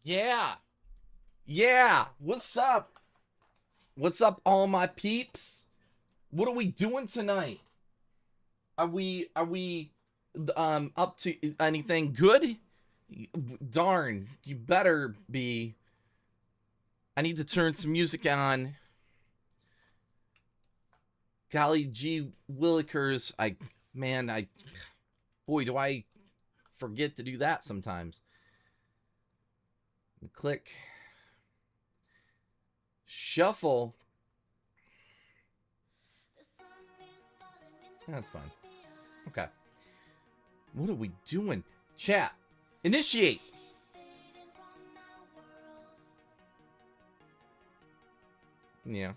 Yeah. Yeah. What's up? What's up, all my peeps? What are we doing tonight? Are we up to anything good? Darn, you better be. I need to turn some music on. Golly gee willikers, boy, do I forget to do that sometimes. Click. Shuffle. That's fine. Okay. What are we doing? Chat. Initiate. Yeah.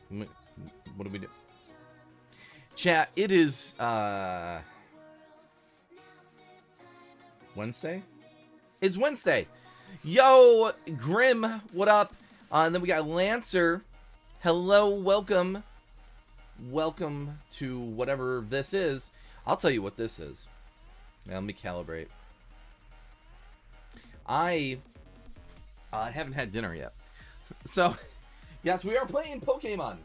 What do we do? Chat, it is Wednesday? It's Wednesday. Yo, Grim, what up? And then we got Lancer. Hello, welcome. Welcome to whatever this is. I'll tell you what this is. Now, let me calibrate. I haven't had dinner yet. So, yes, we are playing Pokemon.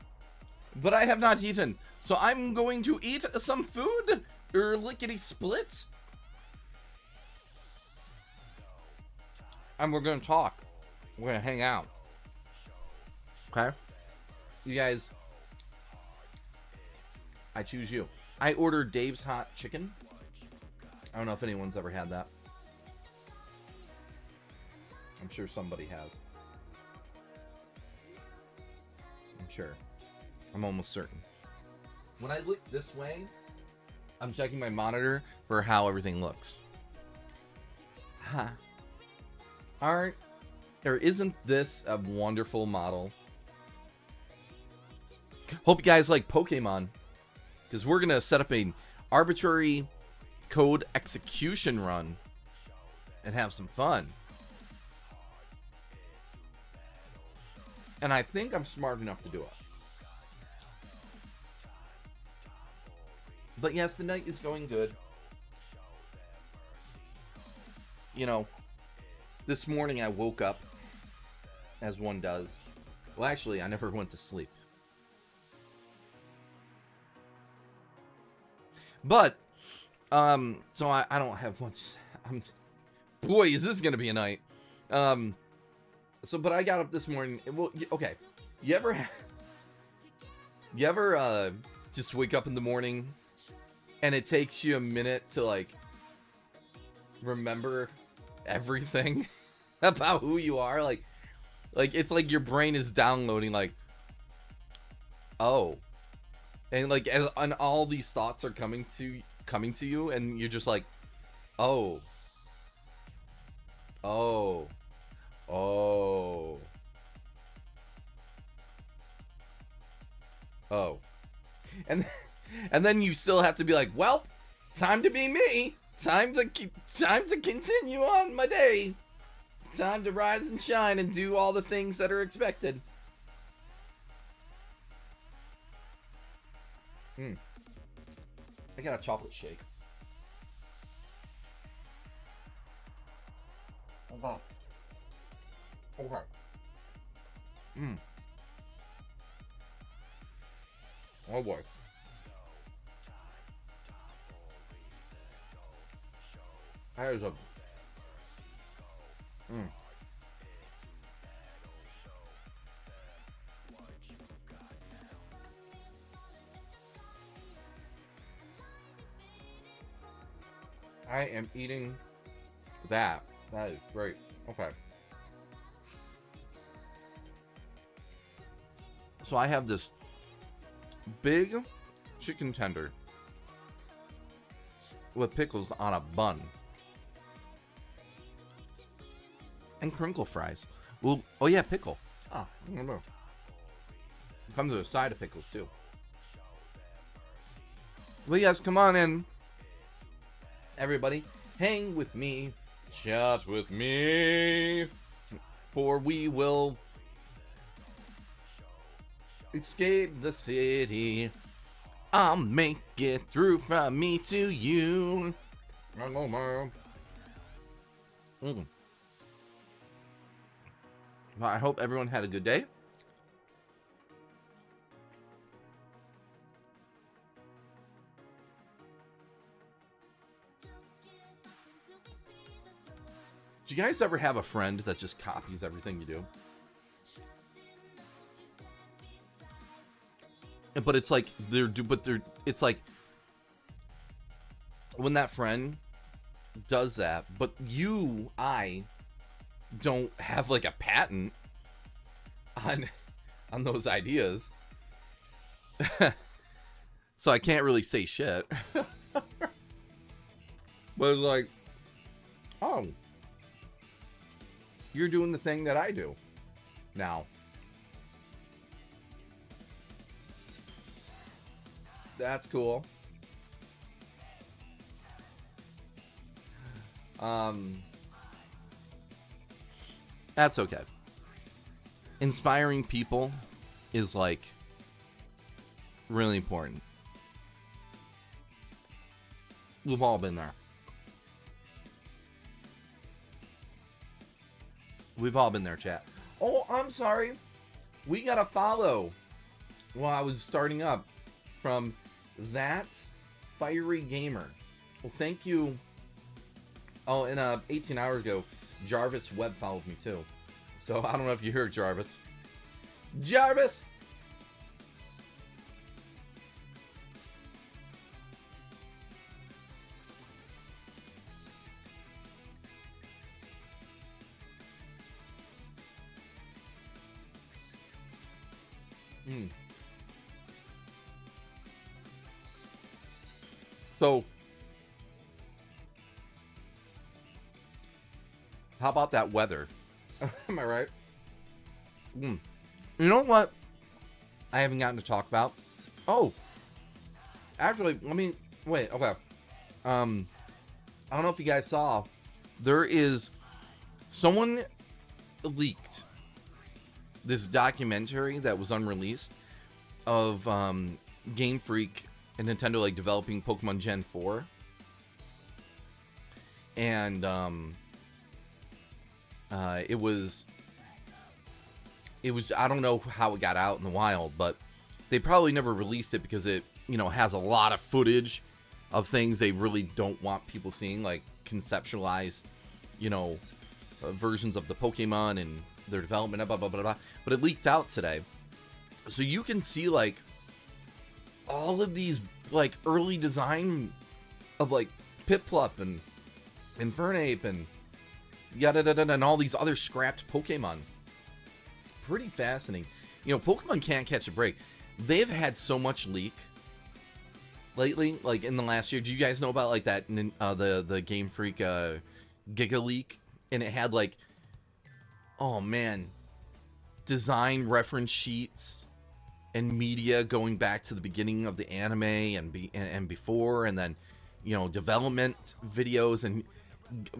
But I have not eaten. So I'm going to eat some food. Or lickety split. And we're going to talk. We're going to hang out. Okay? You guys, I choose you. I ordered Dave's Hot Chicken. I don't know if anyone's ever had that. I'm sure somebody has. I'm sure. I'm almost certain. When I look this way, I'm checking my monitor for how everything looks. Huh. Isn't this a wonderful model? Hope you guys like Pokemon, because we're going to set up an arbitrary code execution run and have some fun. And I think I'm smart enough to do it. But yes, the night is going good. You know, this morning I woke up, as one does. Well, actually, I never went to sleep. But, so I don't have much. Boy, is this gonna be a night. But I got up this morning. Well, okay. You ever just wake up in the morning and it takes you a minute to like remember everything about who you are? Like it's like your brain is downloading like, oh, and like and all these thoughts are coming to you, and you're just like, oh, and then you still have to be like, well, time to be me, time to continue on my day, time to rise and shine and do all the things that are expected. I got a chocolate shake. Okay. Oh boy. That is a... I am eating that. That is great. Okay. So I have this big chicken tender with pickles on a bun. And crinkle fries. Well, oh yeah, pickle. Ah, I don't know. It comes with a side of pickles too. Well, yes, come on in. Everybody, hang with me, chat with me, for we will escape the city. I'll make it through from me to you. I hope everyone had a good day. Do you guys ever have a friend that just copies everything you do? But it's like it's like when that friend does that, but I don't have like a patent on those ideas. So I can't really say shit. But it's like, oh, you're doing the thing that I do now. That's cool. That's okay. Inspiring people is like really important. We've all been there. We've all been there, chat. Oh, I'm sorry. We got a follow while I was starting up from That Fiery Gamer. Well, thank you. Oh, and 18 hours ago, Jarvis Webb followed me too. So I don't know if you heard Jarvis. Jarvis! So, how about that weather? Am I right? You know what I haven't gotten to talk about? Oh, actually, let me wait. Okay. I don't know if you guys saw. There is someone leaked this documentary that was unreleased of Game Freak and Nintendo like developing Pokemon Gen 4. And it was I don't know how it got out in the wild, but they probably never released it because it, has a lot of footage of things they really don't want people seeing, like conceptualized, versions of the Pokemon and their development, blah, blah, blah, blah. But it leaked out today. So you can see like all of these like early design of like Piplup and Infernape and yada da da and all these other scrapped Pokemon. Pretty fascinating. Pokemon can't catch a break. They've had so much leak lately, like in the last year. Do you guys know about like that the Game Freak Giga Leak? And it had like, oh man, design reference sheets and media going back to the beginning of the anime and before, and then development videos, and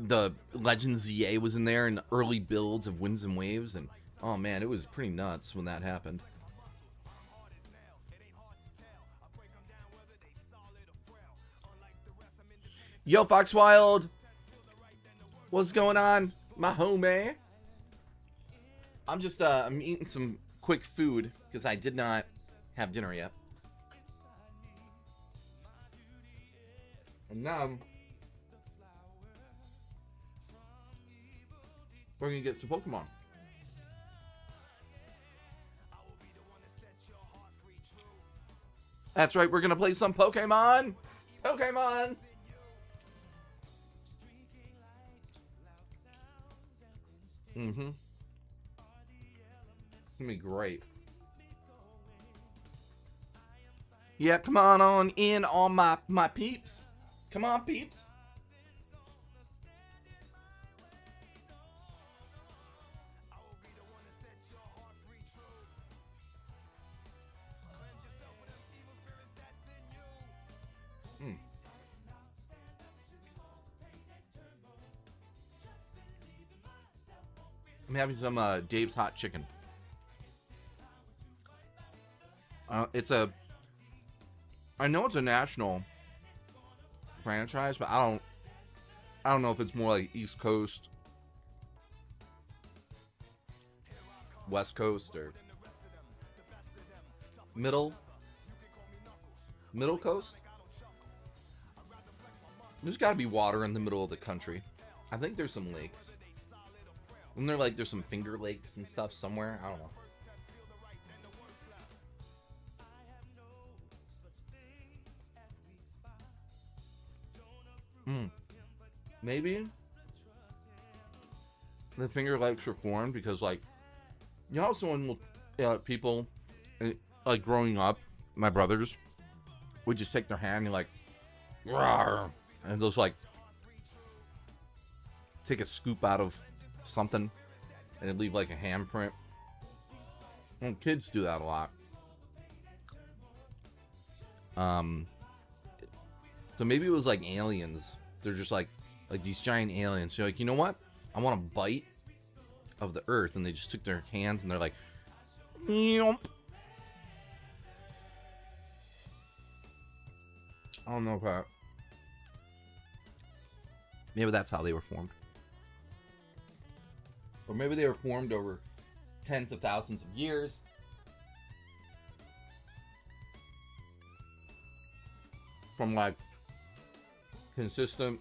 the Legend ZA was in there, and the early builds of Winds and Waves, and oh man, it was pretty nuts when that happened. Yo, Foxwild, what's going on, my homie? I'm just I'm eating some quick food because I did not have dinner yet. And now we're gonna get to Pokemon. That's right, we're gonna play some Pokemon. Pokemon. Mm-hmm. It's gonna be great. Yeah, come on in, all my peeps. Come on, peeps. I'm having some Dave's Hot Chicken. I know it's a national franchise, but I don't know if it's more like East Coast West Coast or middle coast. There's got to be water in the middle of the country. I think there's some lakes. And there's some Finger Lakes and stuff somewhere. I don't know. Maybe the Finger Lakes were formed because, like, you know, someone will, people, like, growing up, my brothers would just take their hand and, like, rawr, and just, like, take a scoop out of something and it'd leave, like, a handprint. And kids do that a lot. So maybe it was, like, aliens. They're just, like these giant aliens. You're like, you know what? I want a bite of the earth. And they just took their hands and they're like, yomp. I don't know, Pat. Maybe that's how they were formed. Or maybe they were formed over tens of thousands of years. From, like, consistent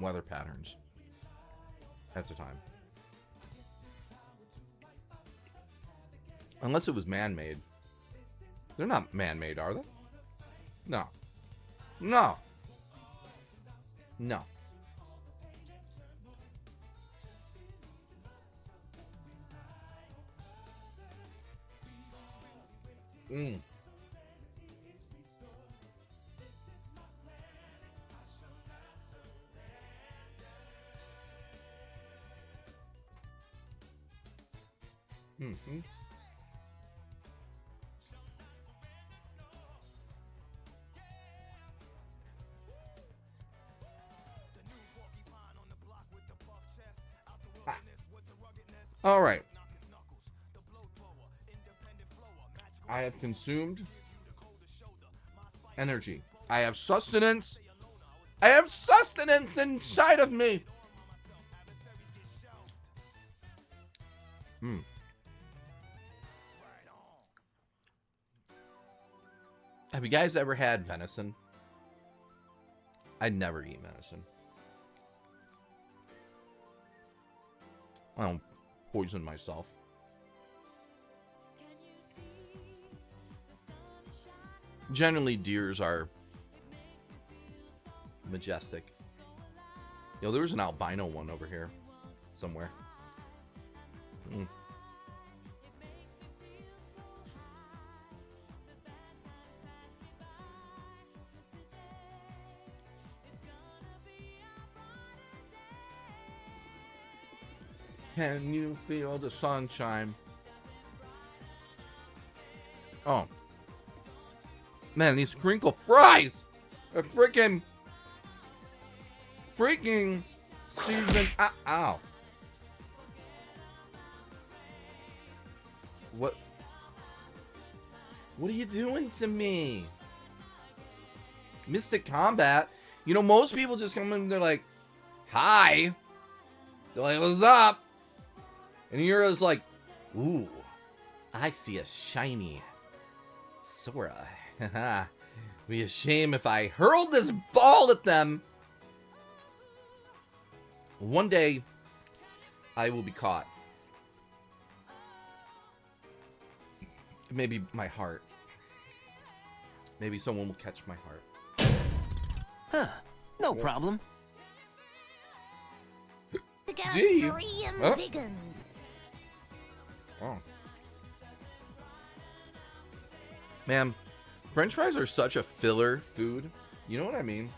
weather patterns at the time. Unless it was man-made. They're not man-made, are they? No. No. No. All right. I have consumed energy. I have sustenance. I have sustenance inside of me. Have you guys ever had venison? I'd never eat venison. I don't poison myself. Generally, deers are majestic. Yo, there was an albino one over here somewhere. Can you feel the sunshine? Oh. Man, these crinkle fries are freaking seasoned. Ow. What are you doing to me? Mystic Combat. You know, most people just come in and they're like, hi. They're like, what's up? And you're just like, ooh, I see a shiny Sora. Haha. Be a shame if I hurled this ball at them. One day, I will be caught. Maybe my heart. Maybe someone will catch my heart. Huh. No problem. Gee. Oh. Man, French fries are such a filler food. You know what I mean?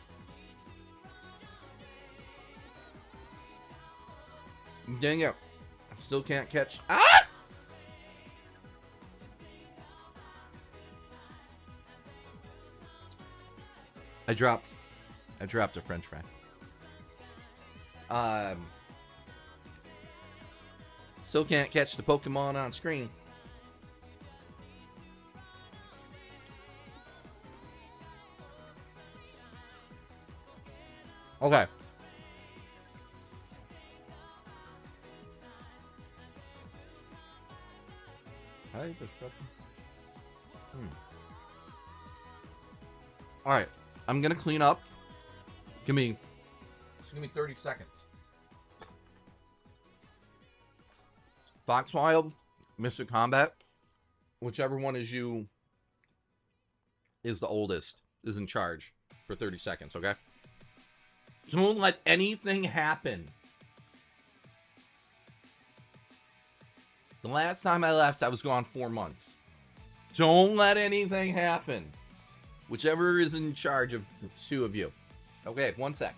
Dang it. I still can't catch. Ah! I dropped a French fry. Still can't catch the Pokemon on screen. Okay. right? All right, I'm gonna clean up. Just give me 30 seconds. Foxwild, Mr. Combat, whichever one is the oldest, is in charge for 30 seconds, okay? Don't let anything happen. The last time I left, I was gone 4 months. Don't let anything happen. Whichever is in charge of the two of you. Okay, 1 sec.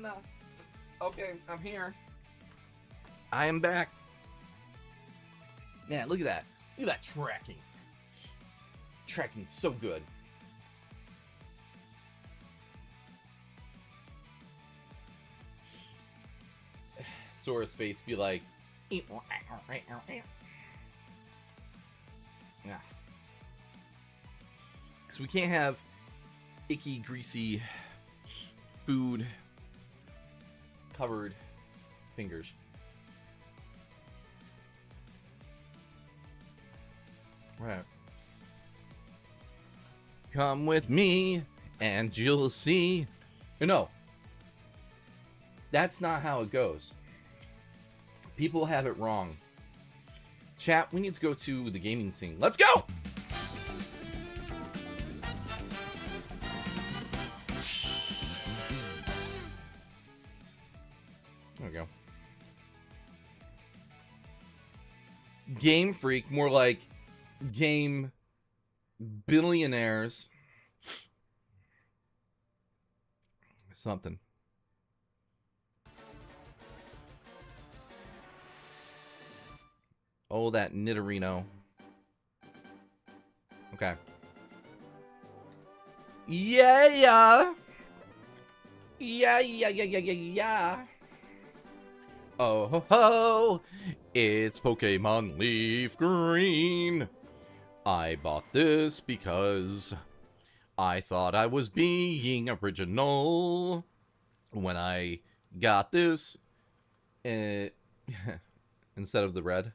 Now. Okay, I'm here. I am back. Man, look at that. Look at that tracking. Tracking's so good. Sora's face be like... Yeah. Because we can't have icky, greasy food covered fingers. Right. Come with me and you'll see. No. That's not how it goes. People have it wrong. Chat, we need to go to the gaming scene. Let's go! There we go. Game Freak, more like game billionaires. Something. Oh, that Nidorino. Okay. Yeah. Oh ho ho! It's Pokemon Leaf Green. I bought this because I thought I was being original when I got this instead of the red.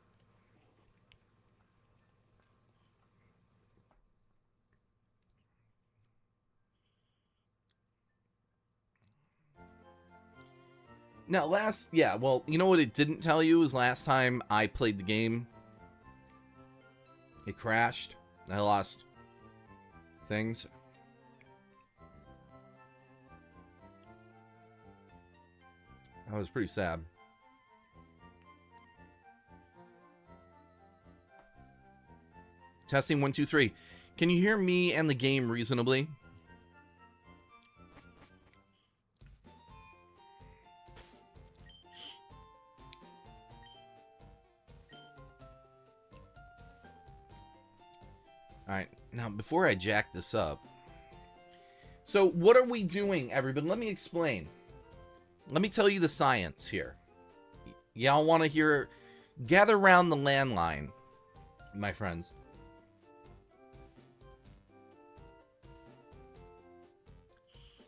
Now, well, you know what it didn't tell you is last time I played the game, it crashed. I lost things. That was pretty sad. Testing 1, 2, 3. Can you hear me and the game reasonably? Alright, now before I jack this up. So what are we doing, everybody? Let me explain. Let me tell you the science here. Y'all want to hear? Gather around the landline, my friends.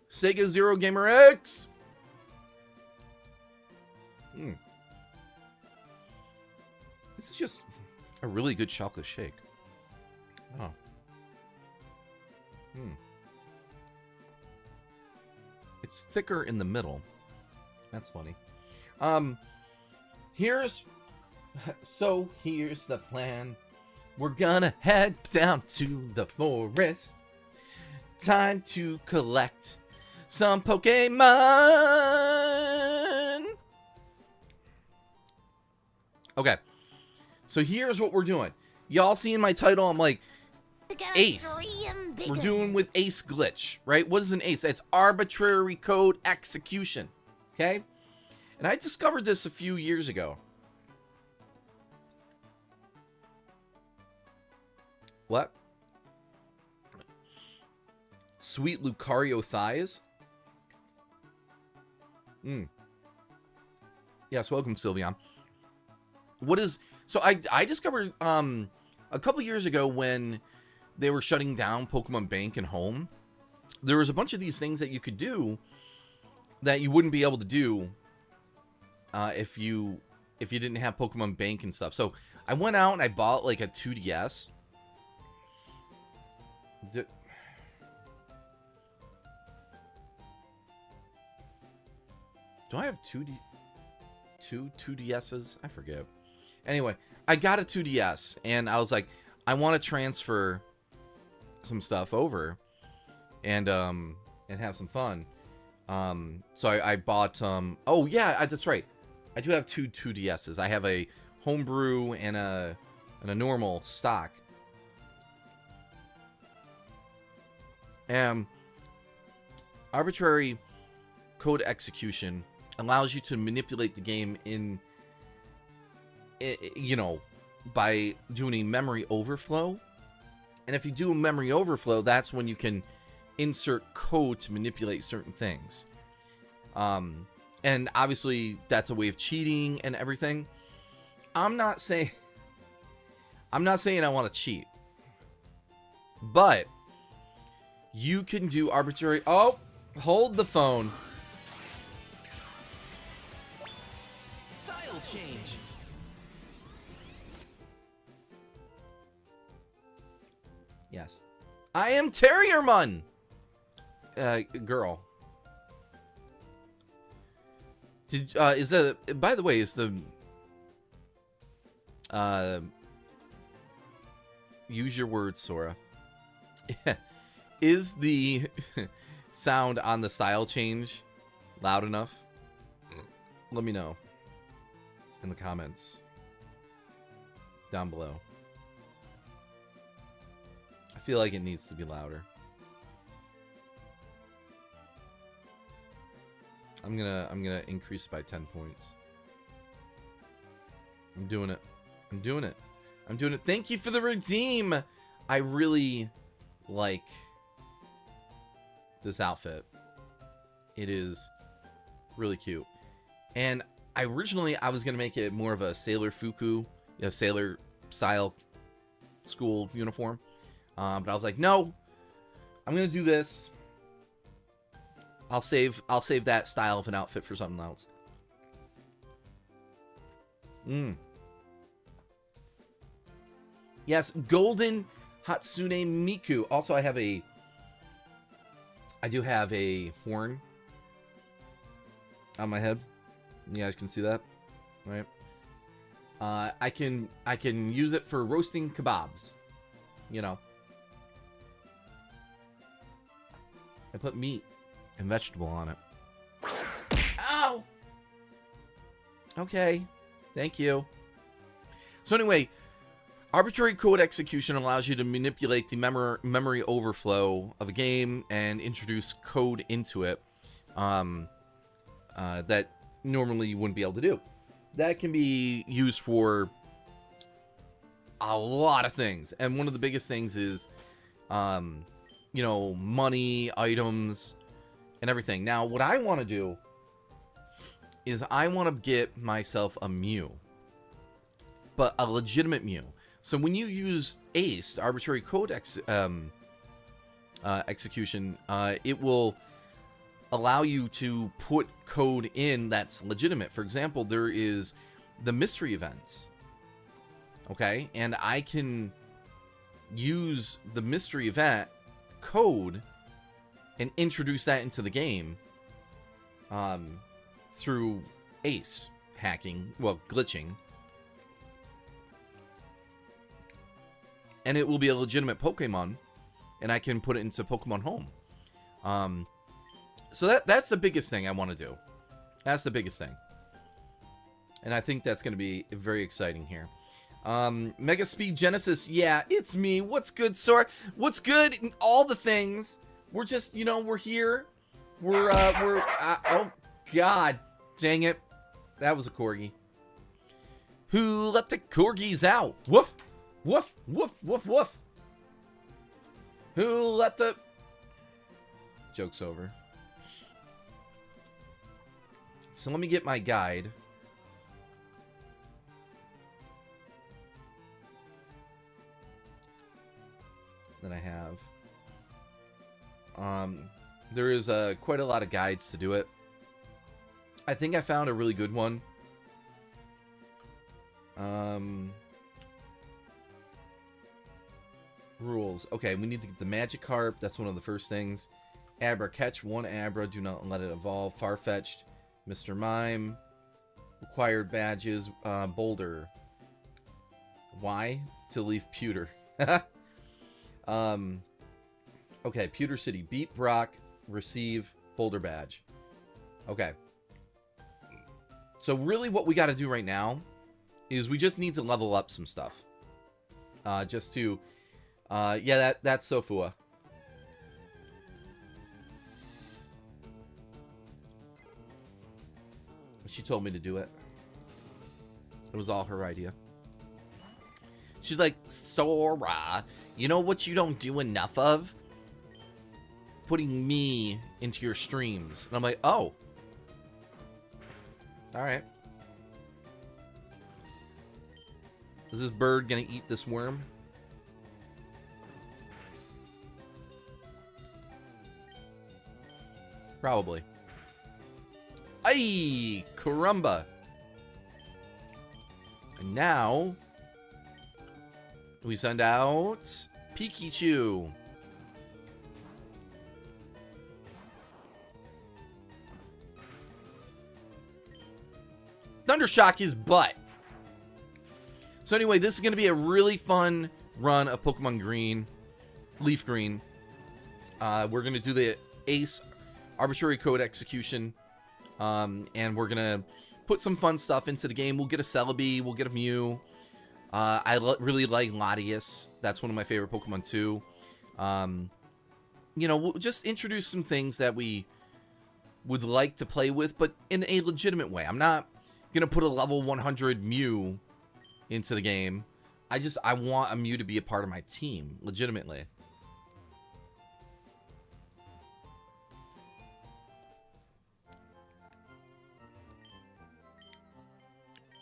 Sega Zero Gamer X. This is just a really good chocolate shake. Oh. It's thicker in the middle. That's funny. Here's the plan. We're gonna head down to the forest. Time to collect some Pokemon. Okay. So here's what we're doing. Y'all seeing my title? I'm like, Ace. We're doing with Ace Glitch, right? What is an Ace? It's arbitrary code execution. Okay? And I discovered this a few years ago. What? Sweet Lucario thighs? Yes, welcome, Sylveon. What is... So I discovered a couple years ago when they were shutting down Pokemon Bank and Home, there was a bunch of these things that you could do that you wouldn't be able to do if you didn't have Pokemon Bank and stuff. So I went out and I bought like a 2DS. Do I have two 2DSs? I forget. Anyway, I got a 2DS and I was like, I want to transfer some stuff over and have some fun. So I bought oh yeah, that's right. I do have two 2DSs. I have a homebrew and a normal stock. Arbitrary code execution allows you to manipulate the game in, you know, by doing a memory overflow. And if you do a memory overflow, that's when you can insert code to manipulate certain things. And obviously that's a way of cheating and everything. I'm not saying I want to cheat, but you can do arbitrary... Oh, hold the phone. Style change. Yes. I am Terriermon! Girl. Is the... By the way, is the... Use your words, Sora. Is the sound on the style change loud enough? Let me know in the comments down below. I feel like it needs to be louder. I'm gonna increase it by 10 points. I'm doing it. I'm doing it. I'm doing it. Thank you for the redeem. I really like this outfit. It is really cute. And I was gonna make it more of a Sailor Fuku, Sailor style school uniform. But I was like, no, I'm gonna do this. I'll save that style of an outfit for something else. Yes, Golden Hatsune Miku. Also, I do have a horn on my head. You guys can see that, right? I can use it for roasting kebabs. You know, I put meat and vegetable on it. Ow! Okay, thank you. So anyway, arbitrary code execution allows you to manipulate the memory overflow of a game and introduce code into it that normally you wouldn't be able to do. That can be used for a lot of things, and one of the biggest things is you know, money, items, and everything. Now what I want to do is I want to get myself a Mew, but a legitimate Mew. So when you use Ace, arbitrary code execution, it will allow you to put code in that's legitimate. For example, there is the mystery events. Okay, and I can use the mystery event code and introduce that into the game through Ace hacking, well, glitching. And it will be a legitimate Pokemon, and I can put it into Pokemon Home. So that's the biggest thing I want to do. That's the biggest thing. And I think that's going to be very exciting here. Mega Speed Genesis. Yeah, it's me. What's good, Sora? What's good? All the things. We're just, you know, we're here. Oh, God. Dang it. That was a corgi. Who let the corgis out? Woof. Woof. Woof. Woof. Woof. Who let the... Joke's over. So let me get my guide. That I have. There is quite a lot of guides to do it. I think I found a really good one. Rules. Okay, we need to get the Magikarp. That's one of the first things. Abra. Catch one Abra. Do not let it evolve. Farfetch'd. Mr. Mime. Required badges. Boulder. Why? To leave Pewter. Okay, Pewter City. Beat Brock. Receive Boulder Badge. Okay. So really what we got to do right now is we just need to level up some stuff. Just to... yeah, that's Sofua. She told me to do it. It was all her idea. She's like, Sora, you know what you don't do enough of? Putting me into your streams. And I'm like, oh. Alright. Is this bird gonna eat this worm? Probably. Ay, caramba. And now we send out Pikachu. Thundershock his butt. So anyway, this is going to be a really fun run of Pokemon Green, Leaf Green. We're going to do the Ace Arbitrary Code Execution. And we're going to put some fun stuff into the game. We'll get a Celebi. We'll get a Mew. I really like Latias. That's one of my favorite Pokemon too. You know, we'll just introduce some things that we would like to play with, but in a legitimate way. I'm not going to put a level 100 Mew into the game. I want a Mew to be a part of my team, legitimately.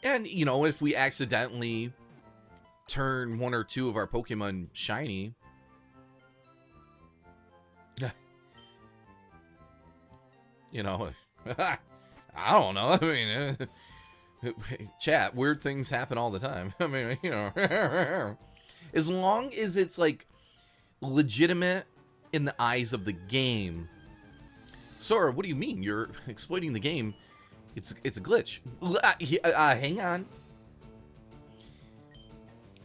And, you know, if we accidentally turn one or two of our Pokemon shiny, you know, I don't know. I mean, chat, weird things happen all the time. I mean, you know, as long as it's like legitimate in the eyes of the game. Sora, what do you mean? You're exploiting the game? It's a glitch. Hang on.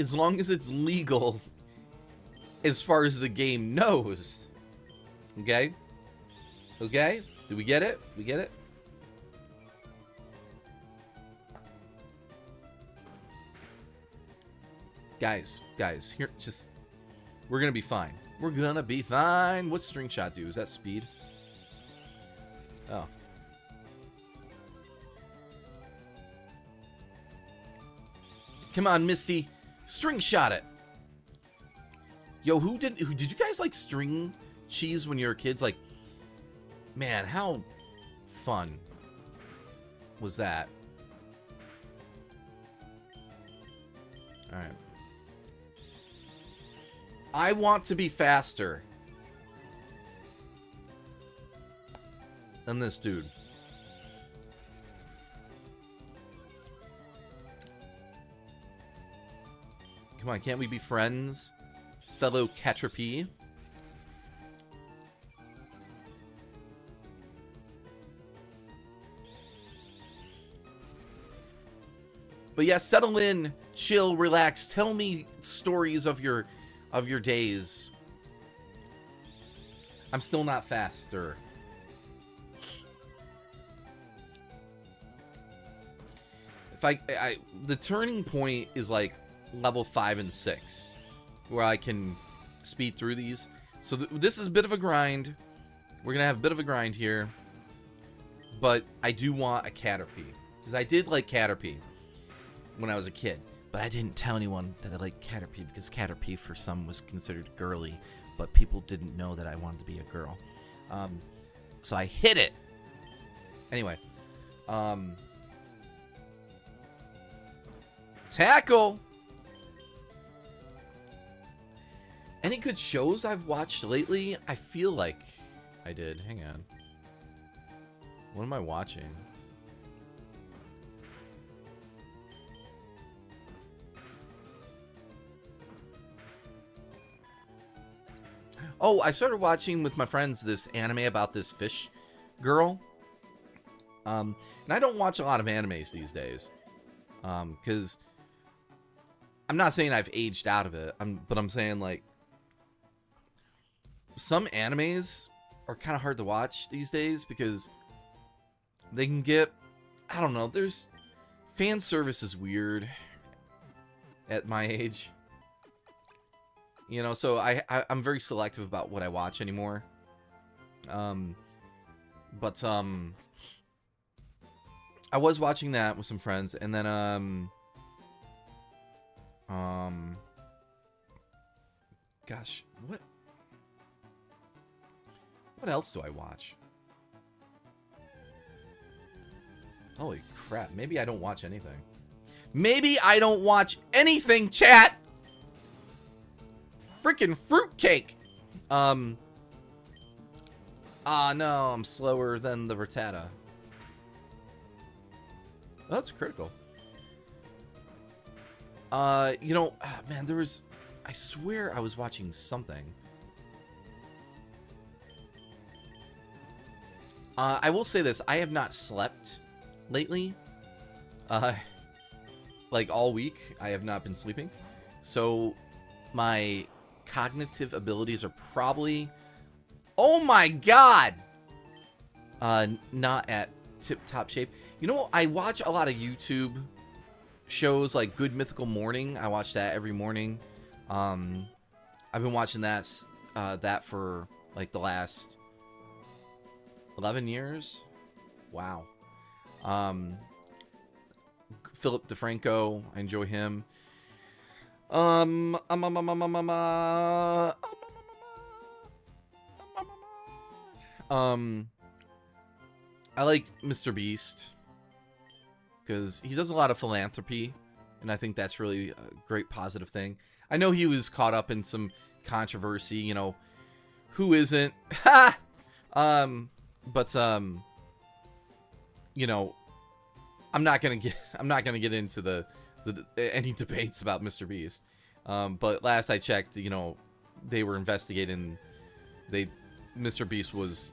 As long as it's legal, as far as the game knows. Okay? Okay? Do we get it? We get it? Guys, here, just... We're gonna be fine. We're gonna be fine. What's String Shot do? Is that speed? Oh. Come on, Misty. String Shot it. Yo, who did you guys like string cheese when you were kids? Like, man, how fun was that? All right. I want to be faster than this dude. Come on, can't we be friends, fellow Caterpie? But yeah, settle in, chill, relax. Tell me stories of your days. I'm still not faster. if the turning point is like level 5 and 6, where I can speed through these. So this is a bit of a grind. We're gonna have a bit of a grind here, but I do want a Caterpie, because I did like Caterpie when I was a kid, but I didn't tell anyone that I liked Caterpie, because Caterpie for some was considered girly, but people didn't know that I wanted to be a girl. So I hid it. Anyway, tackle. Any good shows I've watched lately? I feel like I did. Hang on. What am I watching? Oh, I started watching with my friends this anime about this fish girl. And I don't watch a lot of animes these days. Because I'm not saying I've aged out of it. But I'm saying, like, some animes are kind of hard to watch these days because they can get, I don't know, there's fan service is weird at my age. You know, so I'm very selective about what I watch anymore. But I was watching that with some friends, and then gosh, what else do I watch? Holy crap, maybe I don't watch anything. Maybe I don't watch anything, chat! Freaking fruitcake! No, I'm slower than the Rattata. Oh, that's critical. You know, man, there was... I swear I was watching something. I will say this. I have not slept lately. Like, all week. I have not been sleeping. So, my cognitive abilities are probably... Oh my god! Not at tip-top shape. You know, I watch a lot of YouTube shows like Good Mythical Morning. I watch that every morning. I've been watching that for like the last 11 years. Wow. Philip DeFranco, I enjoy him. I like Mr. Beast because he does a lot of philanthropy, and I think that's really a great positive thing. I know he was caught up in some controversy, you know, who isn't? Ha! But you know, I'm not gonna get into any debates about Mr. Beast. But last I checked, you know, they were investigating. Mr. Beast was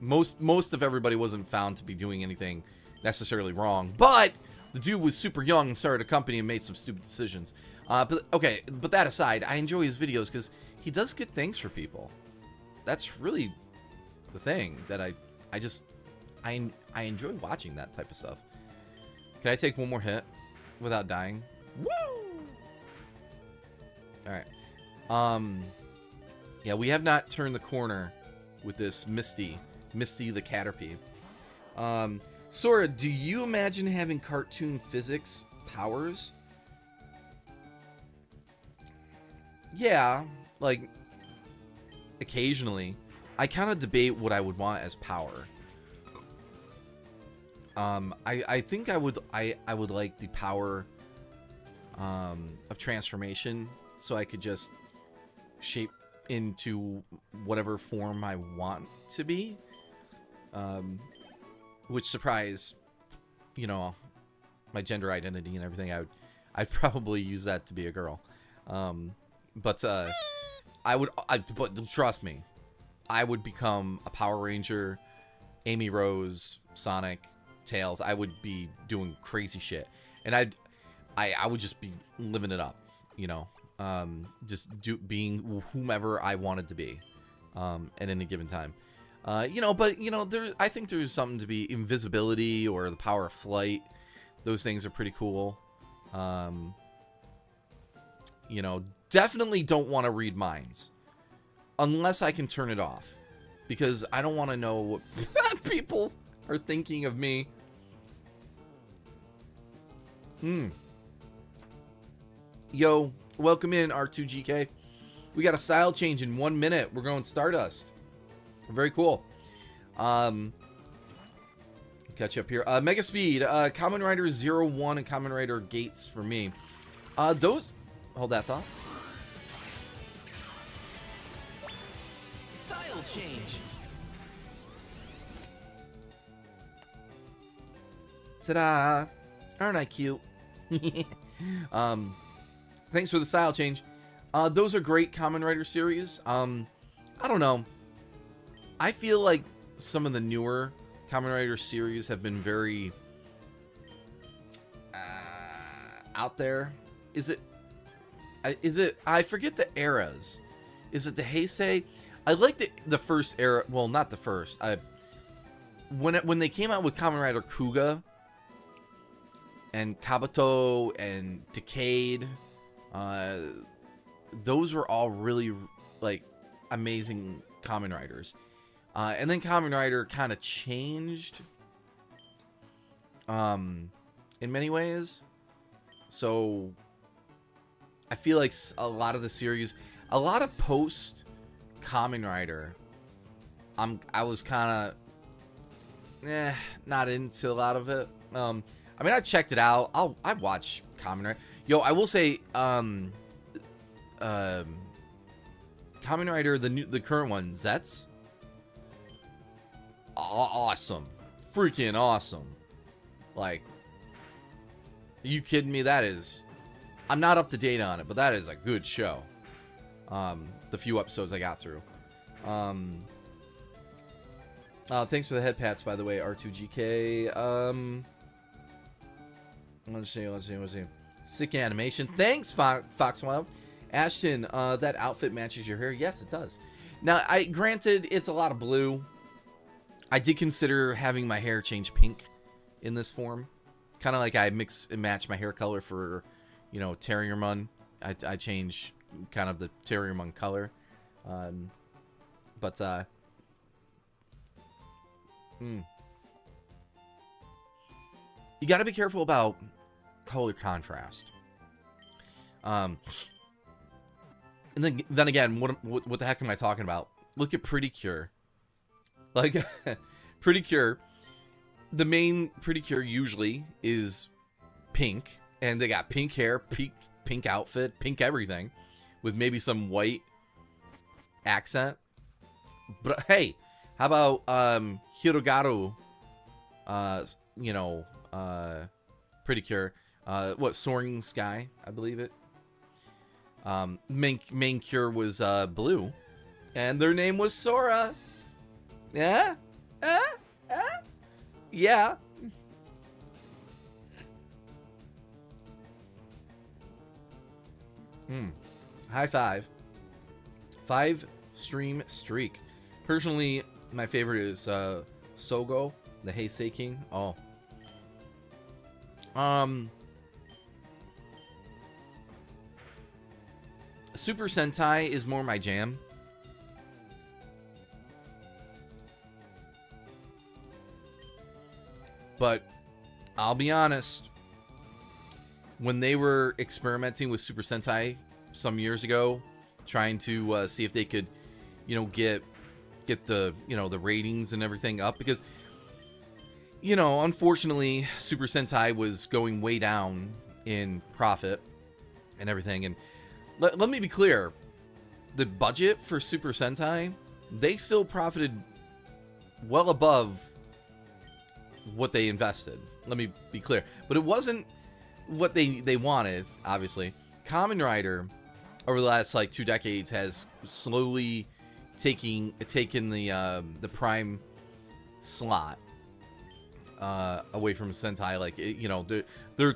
most of everybody wasn't found to be doing anything necessarily wrong, but the dude was super young and started a company and made some stupid decisions. But okay, but that aside, I enjoy his videos because he does good things for people. That's really the thing that I enjoy watching that type of stuff. Can I take one more hit without dying? Woo! All right. Yeah, we have not turned the corner with this Misty the Caterpie. Sora, do you imagine having cartoon physics powers? Yeah, like occasionally. I kind of debate what I would want as power. I think I would like the power of transformation, so I could just shape into whatever form I want to be. Which surprise, you know, my gender identity and everything. I'd probably use that to be a girl. But trust me, I would become a Power Ranger, Amy Rose, Sonic, Tails. I would be doing crazy shit, and I would just be living it up, you know, just being whomever I wanted to be, at any given time. You know, but you know, I think there's something to be invisibility or the power of flight Those things are pretty cool. You know, definitely don't want to read minds unless I can turn it off, because I don't want to know what people are thinking of me. Yo, welcome in, R2GK. We got a style change in 1 minute. We're going Stardust. Very cool. Catch up here. Mega Speed, Kamen Rider 01 and Kamen Rider Gates for me. Those... Hold that thought. Style change. Ta-da! Aren't I cute? Thanks for the style change. Those are great Kamen Rider series. I don't know. I feel like some of the newer Kamen Rider series have been very out there. Is it? I forget the eras. Is it the Heisei? I like the first era. Well, not the first. When they came out with Kamen Rider Kuga and Kabuto and Decade, those were all really like amazing Kamen Riders. And then Kamen Rider kind of changed in many ways. So I feel like a lot of the series, a lot of post Kamen Rider, I was kind of not into a lot of it. I mean, I checked it out. I watch Kamen Rider. Yo, I will say Kamen Rider, the current one, Zets, awesome, freaking awesome. Like, are you kidding me? That is, I'm not up to date on it, but that is a good show. The few episodes I got through. Thanks for the head pats, by the way, R2GK. Let's see. Sick animation. Thanks, Foxwild. Ashton, that outfit matches your hair. Yes, it does. Now, granted, it's a lot of blue. I did consider having my hair change pink in this form. Kind of like I mix and match my hair color for, you know, Terriermon. I change kind of the Terriermon color. You got to be careful about color contrast. And then again, what the heck am I talking about? Look at Pretty Cure. Like, Pretty Cure, the main Pretty Cure usually is pink, and they got pink hair, pink outfit, pink everything, with maybe some white accent. But hey, how about Hirogaru? You know, Pretty Cure. What, Soaring Sky, I believe it. Main Cure was blue, and their name was Sora. Yeah? Yeah. High five. 5 stream streak. Personally, my favorite is Sogo, the Heisei King. Oh. Super Sentai is more my jam. But I'll be honest, when they were experimenting with Super Sentai some years ago, trying to see if they could, you know, get the, you know, the ratings and everything up, because, you know, unfortunately, Super Sentai was going way down in profit and everything. And let me be clear, the budget for Super Sentai, they still profited well above what they invested. Let me be clear. But it wasn't what they wanted, obviously. Kamen Rider, over the last, like, 2 decades, has slowly taken the prime slot away from Sentai. Like, you know, their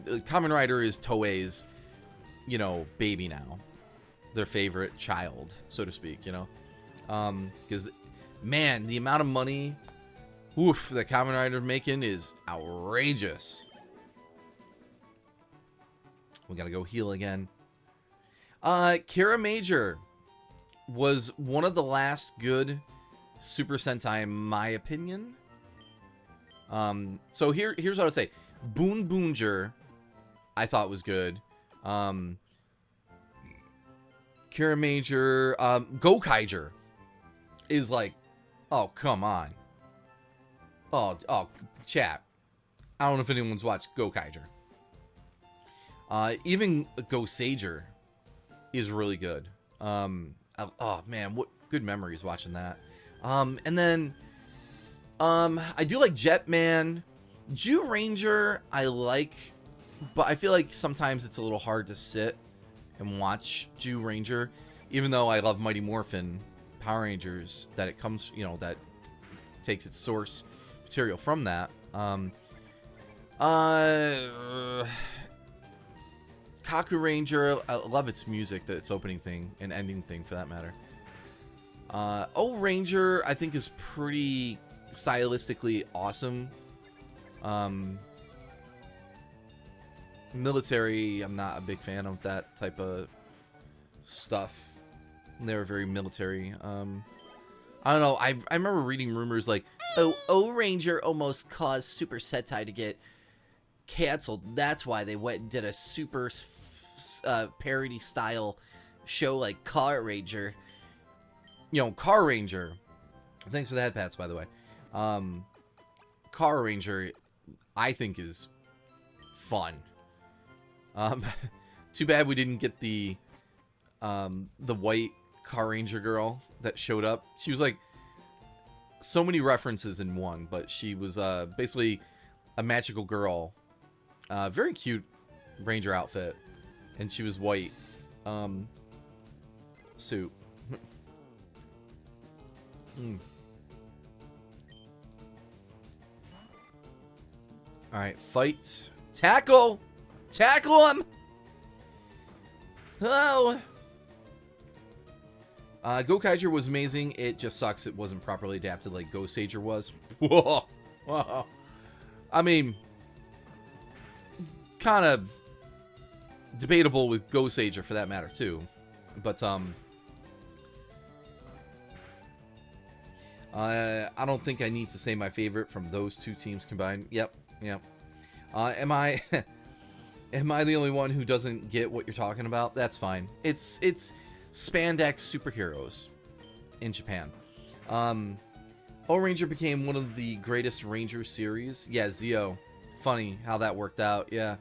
Kamen Rider is Toei's, you know, baby now. Their favorite child, so to speak, you know. Because, man, the amount of money that Kamen Rider making is outrageous. We gotta go heal again. Kira Major was one of the last good Super Sentai, in my opinion. So here's what I would say. Boon Boonger, I thought was good. Kira Major, Gokaiger is like, oh, come on. Oh, chat. I don't know if anyone's watched Gokaiger. Even Gosager is really good. Oh man, what good memories watching that. And then I do like Jetman. Jew Ranger I like, but I feel like sometimes it's a little hard to sit and watch Jew Ranger, even though I love Mighty Morphin Power Rangers, that it comes, you know, that takes its source material from that. Kaku Ranger, I love its music, its opening thing and ending thing for that matter. O Ranger, I think, is pretty stylistically awesome. Military, I'm not a big fan of that type of stuff. They're very military. I don't know. I remember reading rumors like, oh, O Ranger almost caused Super Sentai to get canceled. That's why they went and did a super parody style show like Car Ranger. You know, Car Ranger. Thanks for the head pats, by the way. Car Ranger, I think, is fun. Too bad we didn't get the white Car Ranger girl that showed up. She was like so many references in one, but she was basically a magical girl. Very cute Ranger outfit, and she was white. Suit. All right, fight, tackle him. Oh. Gokaiger was amazing. It just sucks it wasn't properly adapted like Gosager was. Whoa. Whoa. I mean, kind of debatable with Gosager for that matter too. But I don't think I need to say my favorite from those two teams combined. Yep. Am I am I the only one who doesn't get what you're talking about? That's fine. It's spandex superheroes in Japan. O Ranger became one of the greatest Ranger series. Yeah, Zeo. Funny how that worked out. Yeah.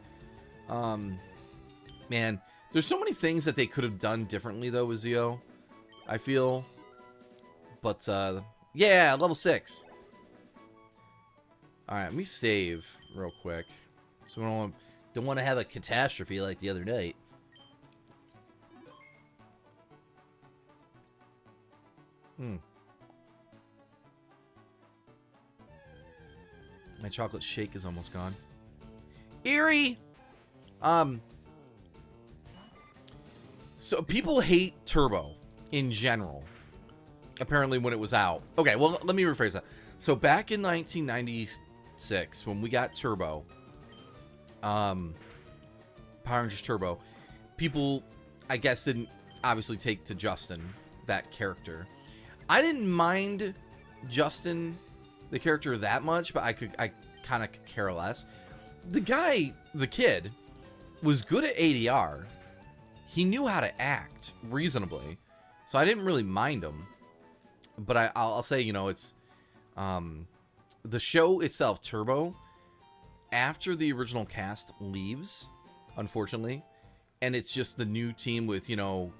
Man, there's so many things that they could have done differently though with Zeo, I feel. But yeah, level 6. All right, let me save real quick. So we don't want to have a catastrophe like the other night. My chocolate shake is almost gone. Eerie. So people hate Turbo in general. Apparently when it was out. Okay, well, let me rephrase that. So back in 1996, when we got Turbo, Power Rangers Turbo, people, I guess, didn't obviously take to Justin, that character. I didn't mind Justin, the character, that much, but I kind of could care less. The guy, the kid, was good at ADR. He knew how to act reasonably, so I didn't really mind him. But I'll say, you know, it's the show itself, Turbo, after the original cast leaves, unfortunately, and it's just the new team with, you know,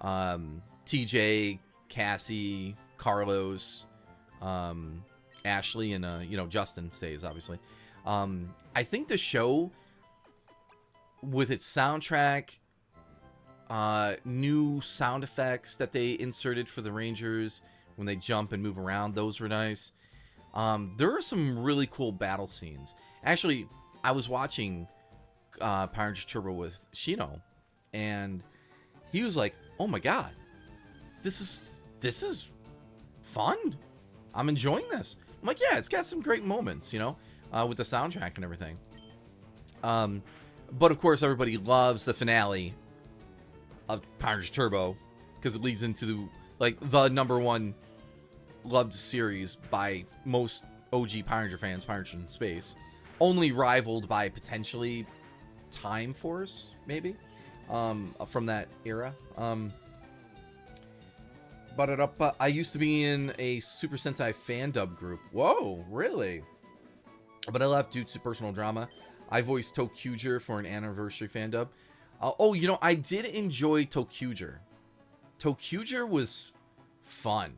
TJ, Cassie, Carlos, Ashley, and you know, Justin stays, obviously. I think the show, with its soundtrack, new sound effects that they inserted for the Rangers when they jump and move around, those were nice. There are some really cool battle scenes. Actually, I was watching Power Rangers Turbo with Shino, and he was like, "Oh my god, this is fun. I'm enjoying this." I'm like, "Yeah, it's got some great moments, you know, with the soundtrack and everything." But of course, everybody loves the finale of Power Rangers Turbo because it leads into like the #1 loved series by most OG Power Ranger fans, Power Rangers in Space, only rivaled by potentially Time Force, maybe, from that era. But I used to be in a Super Sentai fan dub group. Whoa, really? But I left due to personal drama. I voiced ToQger for an anniversary fan dub. Oh, you know, I did enjoy ToQger. ToQger was fun.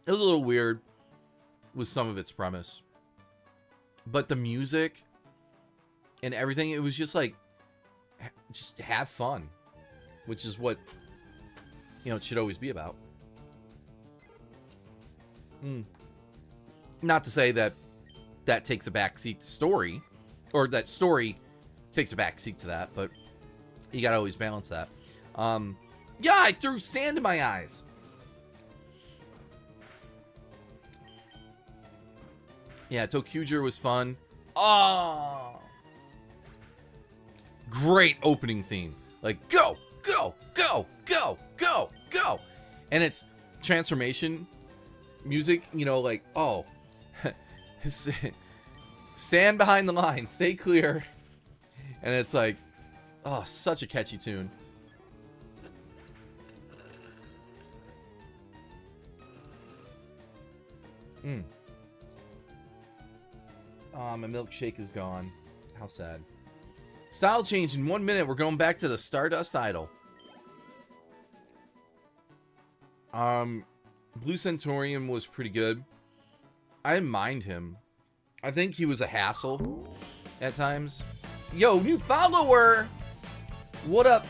It was a little weird with some of its premise. But the music and everything, it was just like, just have fun. Which is what, you know, it should always be about. Not to say that that takes a backseat to story, or that story takes a backseat to that, but you gotta always balance that. Yeah, I threw sand in my eyes. Yeah, ToQger was fun. Oh, great opening theme. Like, go, go, go, go, go, go. And it's transformation music, you know, like, oh, stand behind the line, stay clear. And it's like, oh, such a catchy tune. My milkshake is gone. How sad. Style change in 1 minute. We're going back to the Stardust Idol. Blue Centaurian was pretty good. I didn't mind him. I think he was a hassle at times. Yo, new follower! What up,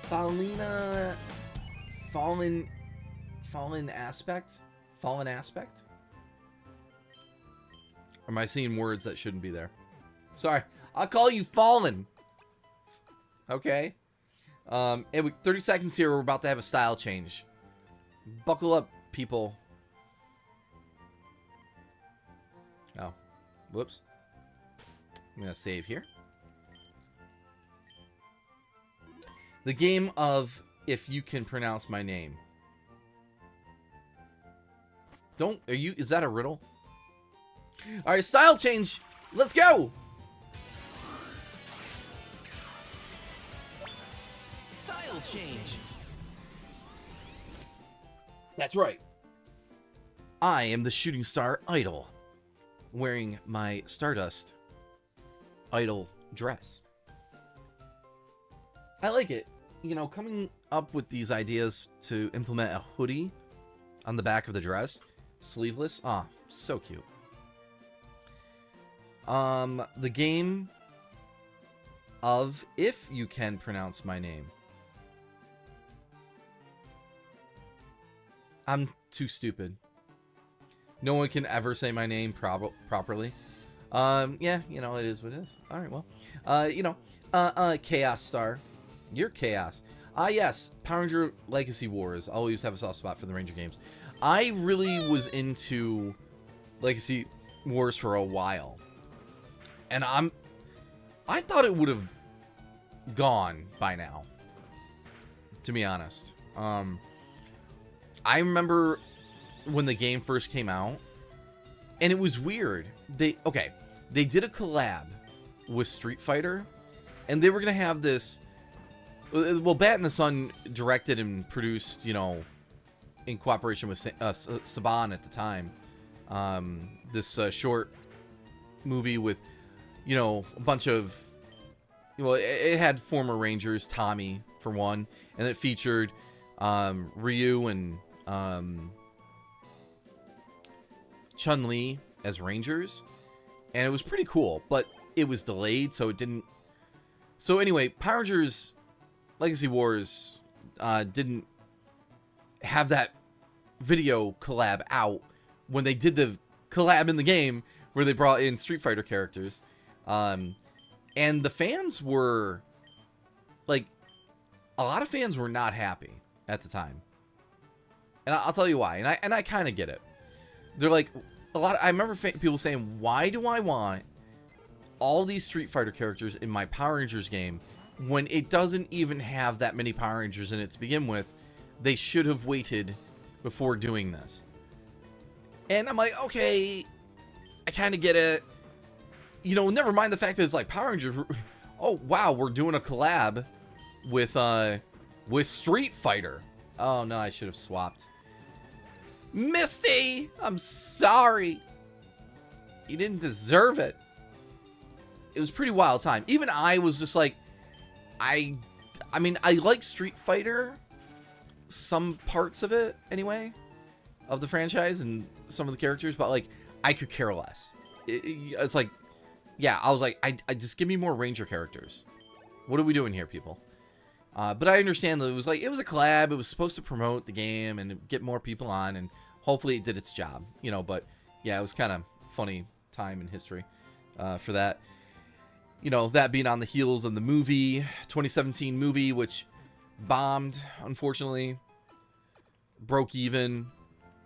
Fallen Aspect? Fallen Aspect? Or am I seeing words that shouldn't be there? Sorry, I'll call you Fallen. Okay. 30 seconds here, we're about to have a style change. Buckle up, people. Oh, whoops. I'm gonna save here. The game of if you can pronounce my name. Is that a riddle? Alright, style change. Let's go. Style change. That's right. I am the Shooting Star Idol, wearing my Stardust Idol dress. I like it. You know, coming up with these ideas to implement a hoodie on the back of the dress, sleeveless. Ah, so cute. The game of if you can pronounce my name. I'm too stupid. No one can ever say my name properly. Yeah, you know, it is what it is. Alright, well. You know, Chaos Star. You're Chaos. Yes, Power Ranger Legacy Wars. I always have a soft spot for the Ranger games. I really was into Legacy Wars for a while. And I thought it would have gone by now, to be honest. I remember when the game first came out, and it was weird. They did a collab with Street Fighter, and they were gonna have this. Well, Bat and the Sun directed and produced, you know, in cooperation with Saban at the time, this short movie with, you know, a bunch of, well, it had former Rangers, Tommy for one, and it featured Ryu and Chun-Li as Rangers, and it was pretty cool, but it was delayed, so it didn't. So anyway, Power Rangers Legacy Wars didn't have that video collab out when they did the collab in the game where they brought in Street Fighter characters. And the fans were, like, a lot of fans were not happy at the time. And I'll tell you why. And I kind of get it. They're like, I remember people saying, why do I want all these Street Fighter characters in my Power Rangers game when it doesn't even have that many Power Rangers in it to begin with? They should have waited before doing this. And I'm like, okay, I kind of get it. You know, never mind the fact that it's like Power Rangers. Oh, wow, we're doing a collab with Street Fighter. Oh, no, I should have swapped. Misty, I'm sorry. You didn't deserve it. It was a pretty wild time. Even I was just like, I mean, I like Street Fighter, some parts of it anyway, of the franchise and some of the characters, but like, I could care less. It's like, yeah, I was like, I just give me more Ranger characters. What are we doing here, people? But I understand that it was a collab. It was supposed to promote the game and get more people on, and hopefully it did its job, you know. But yeah, it was kind of funny time in history for that. You know, that being on the heels of the movie, 2017 movie, which bombed, unfortunately, broke even,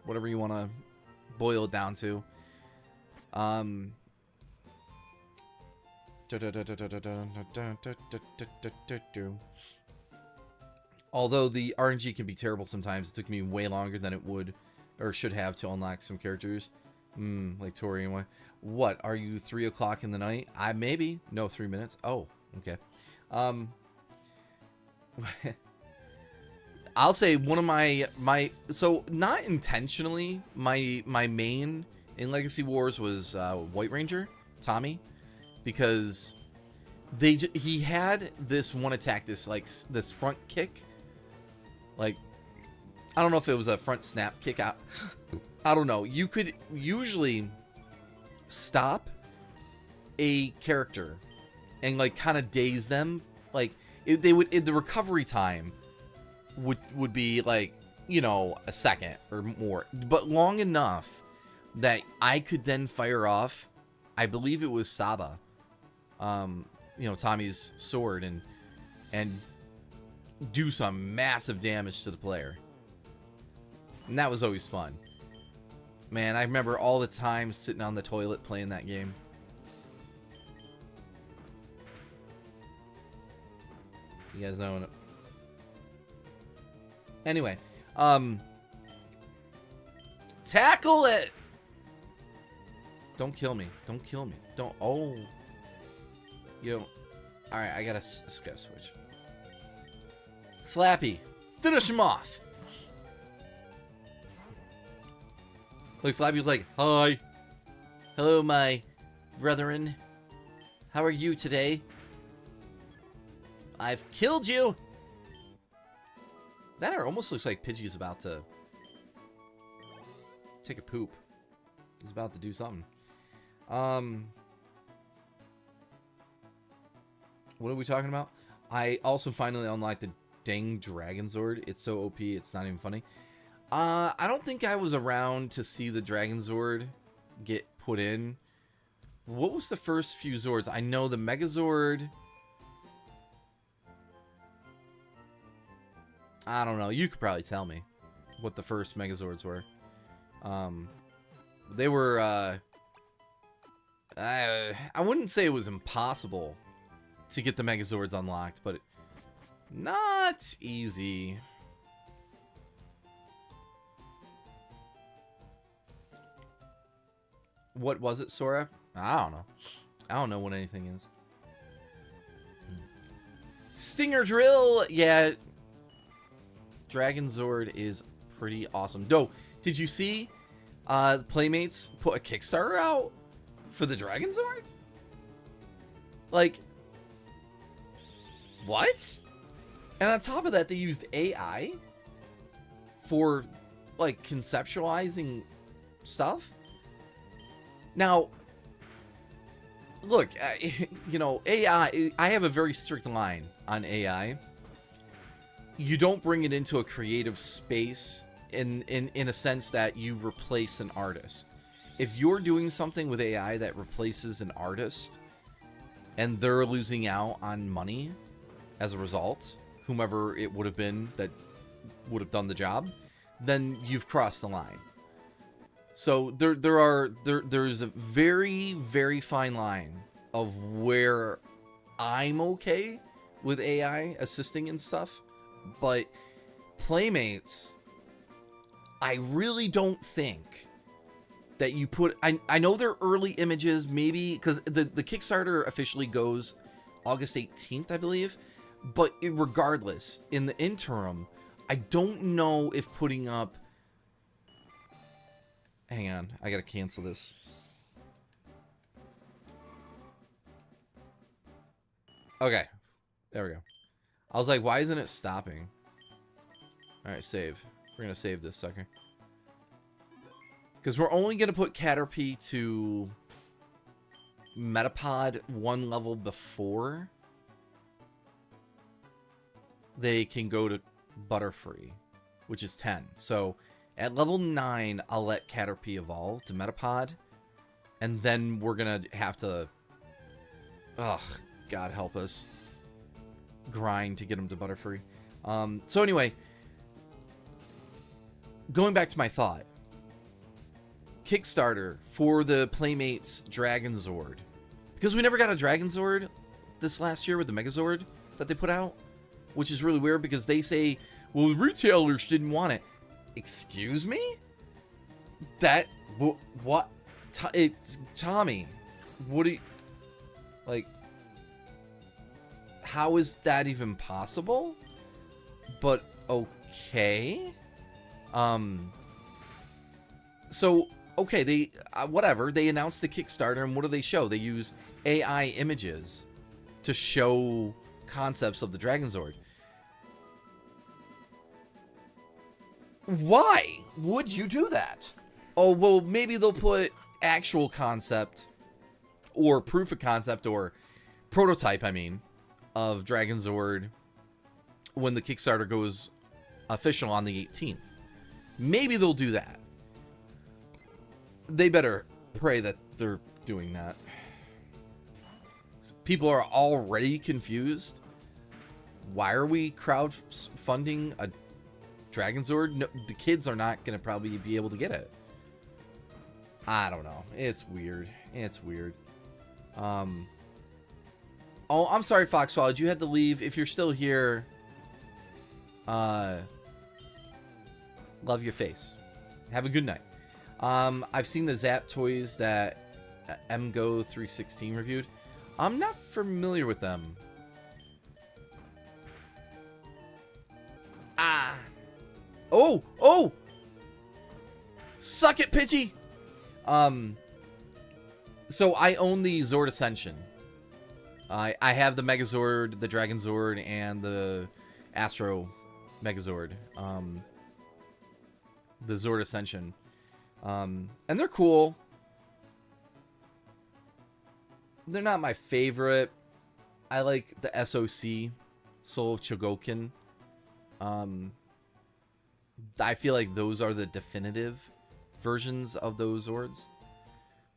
whatever you want to boil it down to. Although the RNG can be terrible sometimes, it took me way longer than it would or should have to unlock some characters. Like Tori and what? Are you 3 o'clock in the night? Maybe. No, 3 minutes. Oh, okay. I'll say one of my so not intentionally, my main in Legacy Wars was White Ranger, Tommy, because he had this one attack, this front kick. Like, I don't know if it was a front snap kick out. I don't know. You could usually stop a character and like kind of daze them. Like the recovery time would be like, you know, a second or more, but long enough that I could then fire off, I believe it was Saba, you know, Tommy's sword, and do some massive damage to the player. And that was always fun. Man, I remember all the time sitting on the toilet playing that game. You guys know it. Anyway, tackle it! Don't kill me. Don't kill me. Don't. Oh. Yo. Alright, I gotta switch. Flappy. Finish him off. Like, Flappy was like, hi. Hello, my brethren. How are you today? I've killed you. That almost looks like Pidgey's about to take a poop. He's about to do something. What are we talking about? I also finally unlocked the dang Dragon Zord. It's so OP, it's not even funny. I don't think I was around to see the Dragon Zord get put in. What was the first few Zords? I know the Megazord. I don't know. You could probably tell me what the first Megazords were. They were, I wouldn't say it was impossible to get the Megazords unlocked, but not easy. What was it, Sora? I don't know. I don't know what anything is. Stinger Drill! Yeah. Dragon Zord is pretty awesome. No, did you see Playmates put a Kickstarter out for the Dragon Zord? Like, what? And on top of that, they used AI for, like, conceptualizing stuff. Now, look, you know, AI, I have a very strict line on AI. You don't bring it into a creative space in a sense that you replace an artist. If you're doing something with AI that replaces an artist and they're losing out on money as a result, whomever it would have been that would have done the job, then you've crossed the line. So there's a very, very fine line of where I'm okay with AI assisting and stuff, but Playmates, I really don't think that you put... I know they're early images, maybe, because the Kickstarter officially goes August 18th, I believe, but regardless, in the interim, I don't know if putting up... Hang on, I gotta cancel this. Okay, there we go. I was like, why isn't it stopping? Alright, save. We're gonna save this sucker. Because we're only gonna put Caterpie to Metapod one level before they can go to Butterfree, which is 10. So at level 9, I'll let Caterpie evolve to Metapod, and then we're gonna have to, ugh, God help us, grind to get him to Butterfree. So anyway, going back to my thought, Kickstarter for the Playmates Dragonzord, because we never got a Dragonzord this last year with the Megazord that they put out, which is really weird because they say, well, the retailers didn't want it. Excuse me? That, what? It's Tommy. What do you, like, how is that even possible? But okay. So, okay, they, whatever, they announced the Kickstarter, and what do they show? They use AI images to show concepts of the Dragonzord. Why would you do that? Oh, well, maybe they'll put actual concept or proof of concept or prototype, I mean, of Dragonzord when the Kickstarter goes official on the 18th. Maybe they'll do that. They better pray that they're doing that. People are already confused. Why are we crowdfunding a Dragonzord? No, the kids are not going to probably be able to get it. I don't know. It's weird. It's weird. Oh, I'm sorry, Foxwell. You had to leave. If you're still here, love your face. Have a good night. I've seen the Zap toys that MGO316 reviewed. I'm not familiar with them. Ah. Oh, oh. Suck it, Pidgey. So I own the Zord Ascension. I have the Megazord, the Dragonzord, and the Astro Megazord. The Zord Ascension. And they're cool. They're not my favorite. I like the SOC, Soul of Chogokin. I feel like those are the definitive versions of those Zords.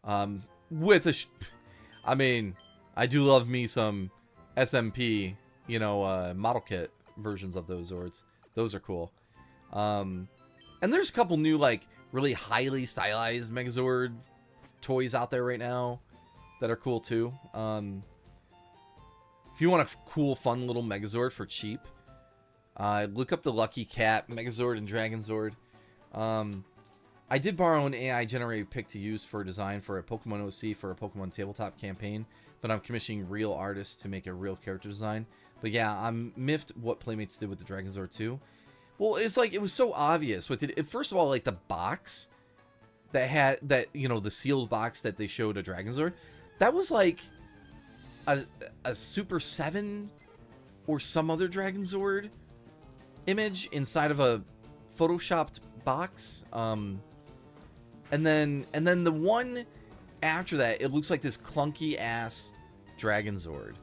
I mean, I do love me some SMP, you know, model kit versions of those Zords. Those are cool. And there's a couple new, like, really highly stylized Megazord toys out there right now that are cool too. If you want a cool, fun little Megazord for cheap, look up the Lucky Cat Megazord and Dragonzord. I did borrow an AI generated pic to use for design for a Pokemon OC for a Pokemon tabletop campaign, but I'm commissioning real artists to make a real character design. But yeah, I'm miffed what Playmates did with the Dragonzord too. Well, it's like, it was so obvious with it. First of all, like the box that had that, you know, the sealed box that they showed a Dragonzord, that was like a Super 7 or some other Dragonzord image inside of a photoshopped box. And then the one after that, it looks like this clunky ass Dragonzord.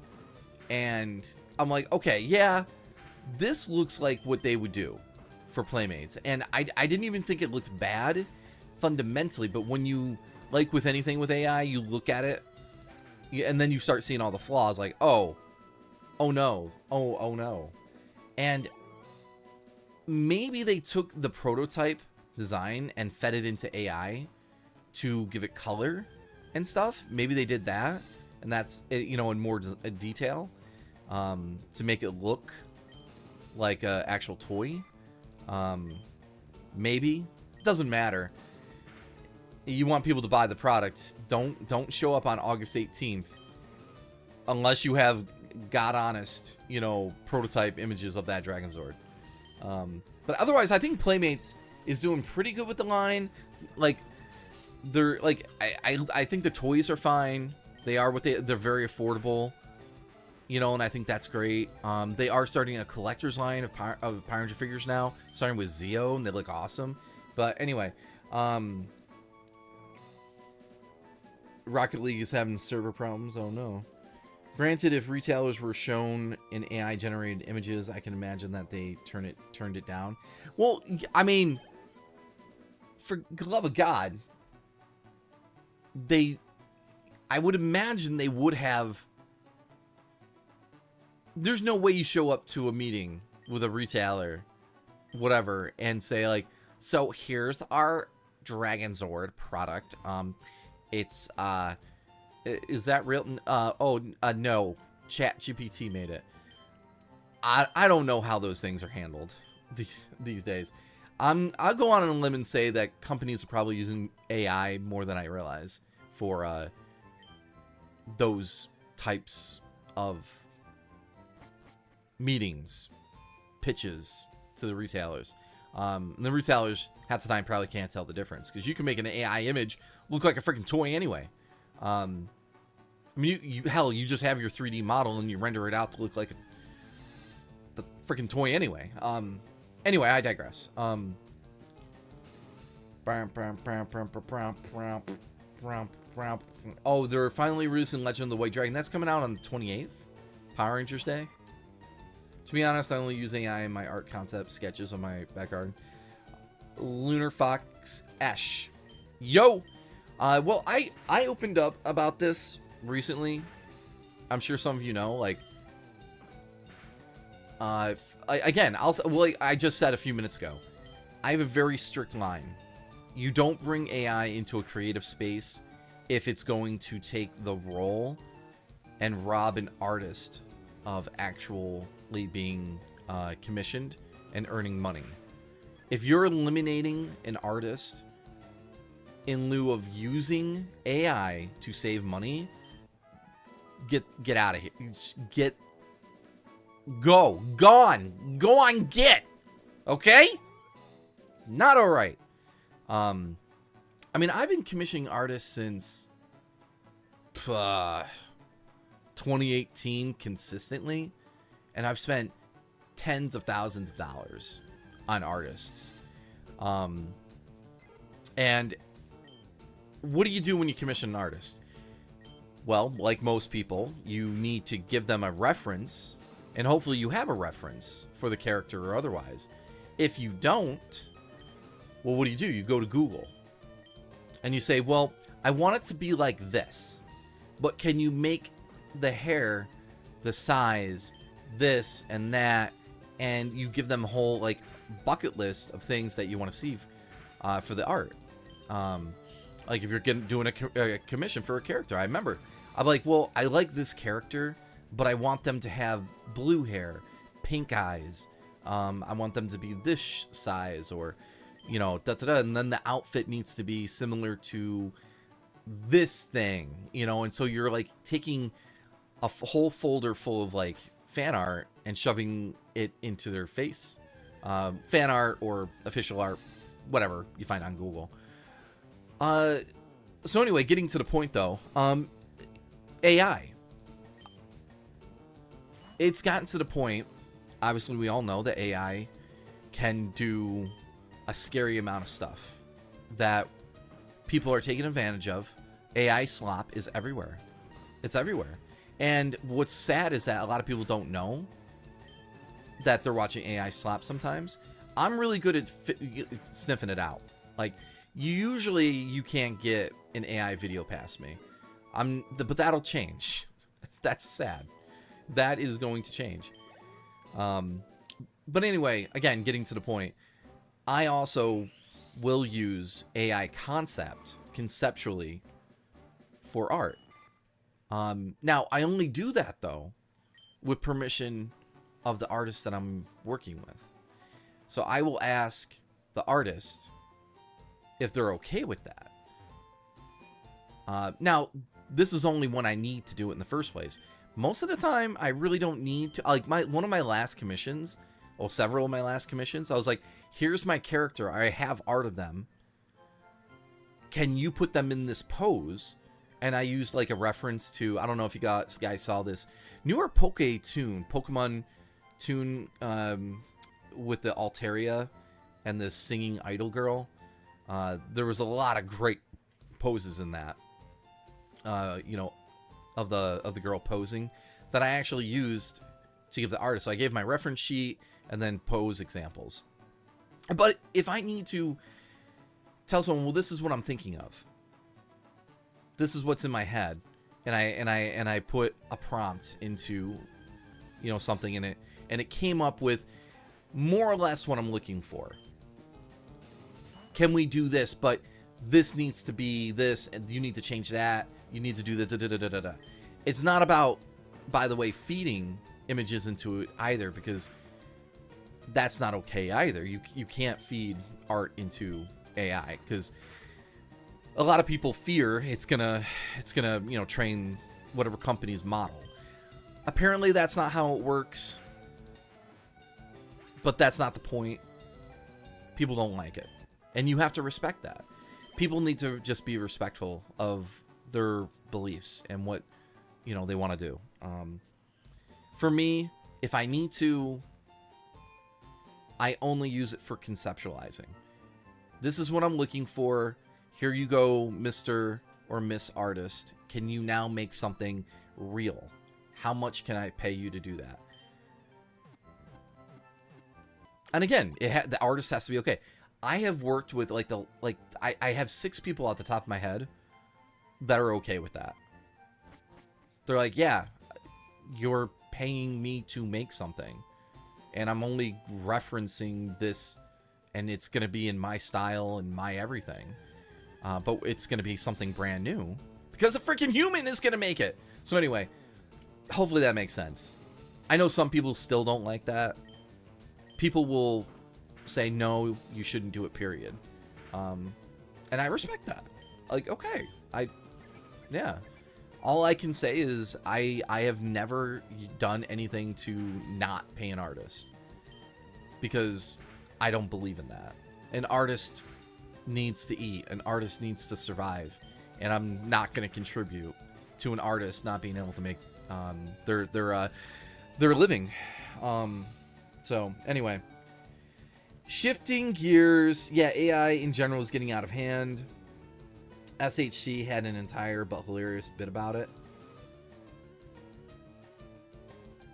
And I'm like, okay, yeah, this looks like what they would do for Playmates. And I didn't even think it looked bad fundamentally, but when you, like with anything with AI, you look at it and then you start seeing all the flaws, like, oh no, oh no. And maybe they took the prototype design and fed it into AI to give it color and stuff. Maybe they did that, and that's, you know, in more detail, to make it look like a actual toy. Maybe. Doesn't matter. You want people to buy the product. Don't show up on August 18th unless you have god honest, you know, prototype images of that Dragon Zord. But otherwise, I think Playmates is doing pretty good with the line. Like, they're like, I think the toys are fine. They are they're very affordable, you know, and I think that's great. They are starting a collector's line of Power Ranger figures now, starting with Zeo, and they look awesome. But anyway, Rocket League is having server problems. Oh no. Granted, if retailers were shown in AI generated images, I can imagine that they turned it down. Well, I mean, for the love of God, I would imagine they would have. There's no way you show up to a meeting with a retailer, whatever, and say like, so here's our Dragon Zord product. It's is that real? No, ChatGPT made it. I don't know how those things are handled these days. I'll go on a limb and say that companies are probably using AI more than I realize for those types of meetings, pitches to the retailers. The retailers half the time probably can't tell the difference, because you can make an AI image look like a freaking toy anyway. I mean, you just have your 3D model and you render it out to look like the freaking toy anyway. Anyway, I digress. Oh, they're finally releasing Legend of the White Dragon. That's coming out on the 28th, Power Rangers Day. To be honest, I only use AI in my art concept sketches on my backyard. Lunar Fox Esh. Yo! Well, I opened up about this recently. I'm sure some of you know, like, I just said a few minutes ago, I have a very strict line. You don't bring AI into a creative space if it's going to take the role and rob an artist of actually being commissioned and earning money. If you're eliminating an artist in lieu of using AI to save money, get out of here. Go on, get. Okay? It's not all right. I mean, I've been commissioning artists since 2018 consistently, and I've spent tens of thousands of dollars on artists. And what do you do when you commission an artist? Well, like most people, you need to give them a reference, and hopefully you have a reference for the character or otherwise. If you don't, well, what do? You go to Google and you say, well, I want it to be like this, but can you make the hair, the size, this and that? And you give them a whole like bucket list of things that you want to see for the art. Like if you're doing a commission for a character, I remember I'm like, well, I like this character, but I want them to have blue hair, pink eyes. I want them to be this size, or, you know, and then the outfit needs to be similar to this thing, you know. And so you're like taking a whole folder full of like fan art and shoving it into their face. Fan art or official art, whatever you find on Google. So anyway, getting to the point though, AI. It's gotten to the point, obviously we all know that AI can do a scary amount of stuff that people are taking advantage of. AI slop is everywhere. It's everywhere. And what's sad is that a lot of people don't know that they're watching AI slop sometimes. I'm really good at sniffing it out. Like, usually you can't get an AI video past me. But that'll change. That's sad. That is going to change. But anyway, again, getting to the point, I also will use AI conceptually for art. Now, I only do that, though, with permission of the artist that I'm working with. So I will ask the artist if they're okay with that. Now, this is only when I need to do it in the first place. Most of the time, I really don't need to. Like, one of my last commissions, or several of my last commissions, I was like, here's my character. I have art of them. Can you put them in this pose? And I used like a reference to, I don't know if you guys saw this newer Pokemon tune with the Altaria and the singing idol girl. There was a lot of great poses in that, you know, of the girl posing that I actually used to give the artist. So I gave my reference sheet and then pose examples. But if I need to tell someone, well, this is what I'm thinking of, this is what's in my head, and I put a prompt into, you know, something in it, and it came up with more or less what I'm looking for. Can we do this? But this needs to be this, and you need to change that. You need to do the da-da-da-da-da-da. It's not about, by the way, feeding images into it either, because that's not okay either. You can't feed art into AI, because a lot of people fear it's gonna you know, train whatever company's model. Apparently that's not how it works, but that's not the point. People don't like it, and you have to respect that. People need to just be respectful of their beliefs and what, you know, they want to do. For me, if I need to, I only use it for conceptualizing. This is what I'm looking for. Here you go, Mr. or Miss Artist. Can you now make something real? How much can I pay you to do that? And again, the artist has to be okay. I have worked with I have 6 people at the top of my head that are okay with that. They're like, yeah, you're paying me to make something, and I'm only referencing this, and it's going to be in my style and my everything. But it's going to be something brand new because a freaking human is going to make it. So anyway, hopefully that makes sense. I know some people still don't like that. People will say, no, you shouldn't do it, period. And I respect that. Like, okay, yeah. All I can say is I have never done anything to not pay an artist, because I don't believe in that. An artist needs to eat. An artist needs to survive, and I'm not going to contribute to an artist not being able to make their living. So anyway, shifting gears. Yeah, AI in general is getting out of hand. SHC had an entire but hilarious bit about it.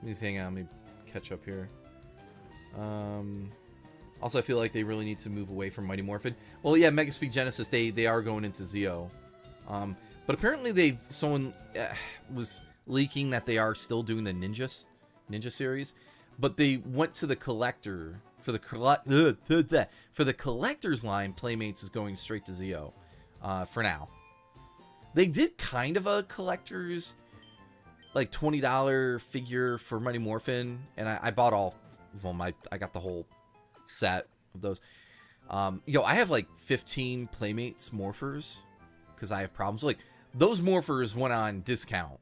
Let me hang on. Let me catch up here. Also, I feel like they really need to move away from Mighty Morphin. Well, yeah, Megaspeed Genesis, they are going into Zeo. But apparently someone was leaking that they are still doing the Ninja series, but they went to the collector for the collector's line. Playmates is going straight to Zeo for now. They did kind of a collector's like $20 figure for Mighty Morphin, and I bought all of them. I got the whole set of those. I have like 15 Playmates morphers because I have problems. Like, those morphers went on discount,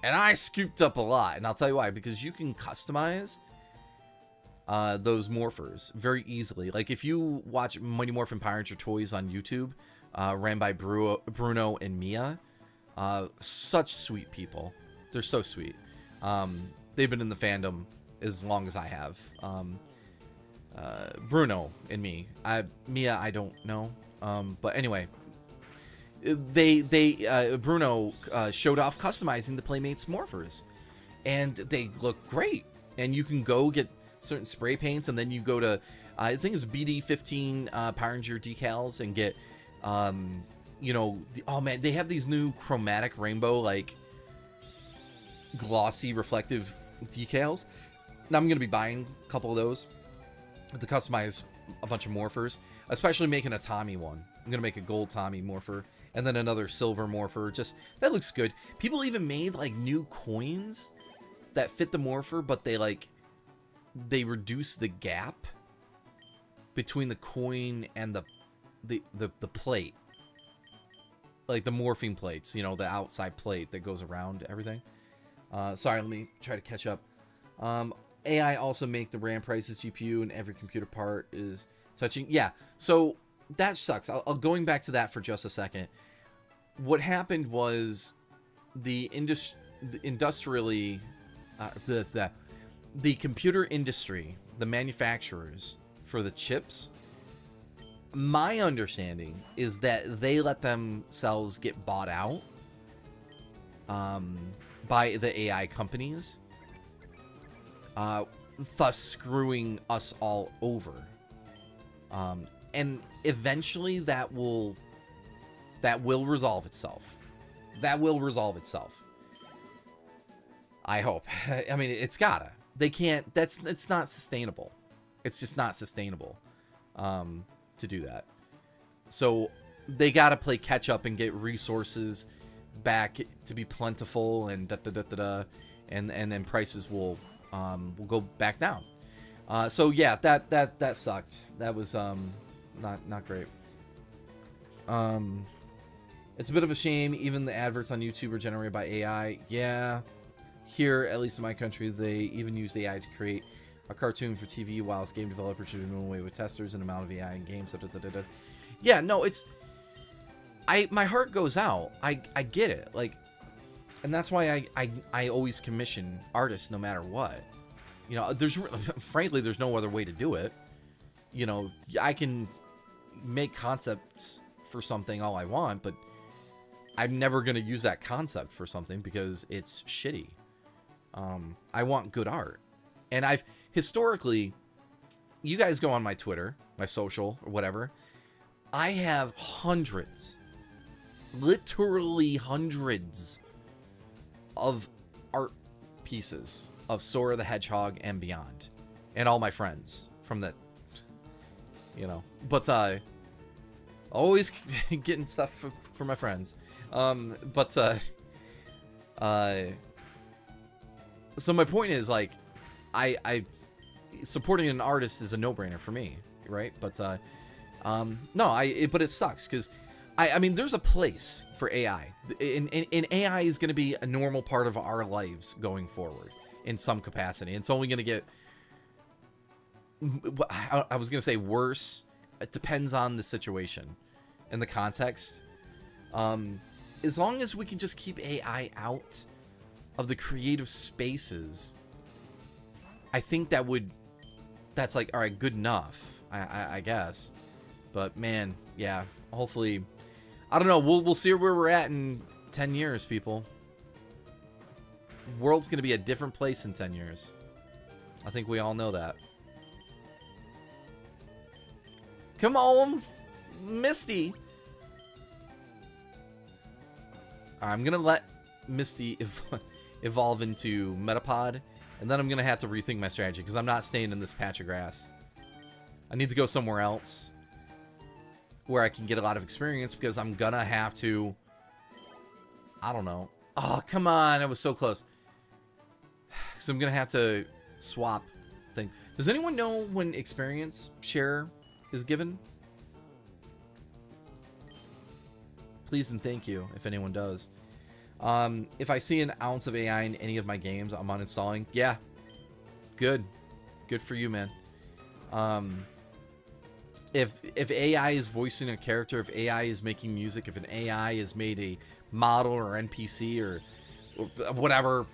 and I scooped up a lot. And I'll tell you why, because you can customize those morphers very easily. Like, if you watch Mighty Morphin Power Ranger Toys on YouTube, ran by Bruno and Mia, such sweet people. They're so sweet. They've been in the fandom as long as I have. Bruno and me. Mia, I don't know. But anyway, Bruno showed off customizing the Playmates morphers, and they look great. And you can go get certain spray paints, and then you go to I think it's BD15 Power Ranger decals and get oh man, they have these new chromatic rainbow, like glossy reflective decals. Now I'm gonna be buying a couple of those to customize a bunch of morphers, especially making a Tommy one. I'm gonna make a gold Tommy morpher and then another silver morpher. Just that looks good. People even made like new coins that fit the morpher, but they reduce the gap between the coin and the plate, like the morphing plates, you know, the outside plate that goes around everything. Sorry, let me try to catch up. AI also make the RAM prices, GPU, and every computer part is touching. Yeah, so that sucks. I'll going back to that for just a second. What happened was the computer industry, the manufacturers for the chips, my understanding is that they let themselves get bought out by the AI companies, thus screwing us all over. And eventually that will resolve itself. That will resolve itself. I hope. I mean, it's gotta. They can't. It's not sustainable. It's just not sustainable to do that. So they gotta play catch up and get resources back to be plentiful, and and then prices will go back down. So yeah, that sucked. That was not great. It's a bit of a shame. Even the adverts on YouTube are generated by AI. Yeah, here, at least in my country, they even use AI to create a cartoon for TV, whilst game developers are doing away with testers and amount of AI in games. Yeah, no, it's my heart goes out. I get it, like, and that's why I always commission artists no matter what. You know, frankly, there's no other way to do it. You know, I can make concepts for something all I want, but I'm never going to use that concept for something because it's shitty. I want good art. And I've historically, you guys go on my Twitter, my social, or whatever. I have hundreds, literally hundreds of art pieces of Sora the Hedgehog and beyond. And all my friends from that, you know. But always getting stuff for my friends. So my point is, like, I supporting an artist is a no-brainer for me, right? But but it sucks because I mean, there's a place for AI, and AI is going to be a normal part of our lives going forward in some capacity. It's only going to get, I was going to say worse. It depends on the situation and the context. As long as we can just keep AI out of the creative spaces, I think that's like, all right, good enough, I guess. But man, yeah, hopefully, I don't know, we'll see where we're at in 10 years, people. World's gonna be a different place in 10 years. I think we all know that. Come on, Misty. I'm gonna let Misty evolve into Metapod, and then I'm gonna have to rethink my strategy because I'm not staying in this patch of grass. I need to go somewhere else where I can get a lot of experience, because I'm gonna have to, I don't know. Oh, come on, I was so close. So I'm gonna have to swap things. Does anyone know when experience share is given? Please and thank you if anyone does. If I see an ounce of AI in any of my games, I'm uninstalling. Yeah, good for you, man. If AI is voicing a character, if AI is making music, if an AI has made a model or NPC or whatever,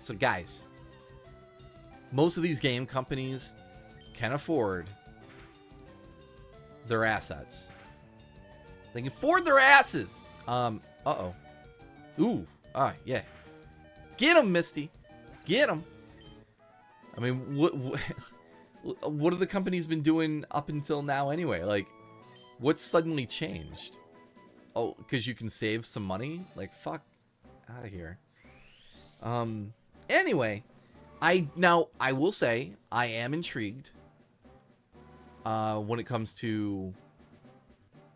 so guys, most of these game companies can afford their assets. They can afford their asses. Uh-oh. Ooh. Yeah. Get him, Misty. Get him. I mean, what have the companies been doing up until now anyway? Like, what's suddenly changed? Oh, because you can save some money? Like, fuck out of here. Anyway, I will say I am intrigued when it comes to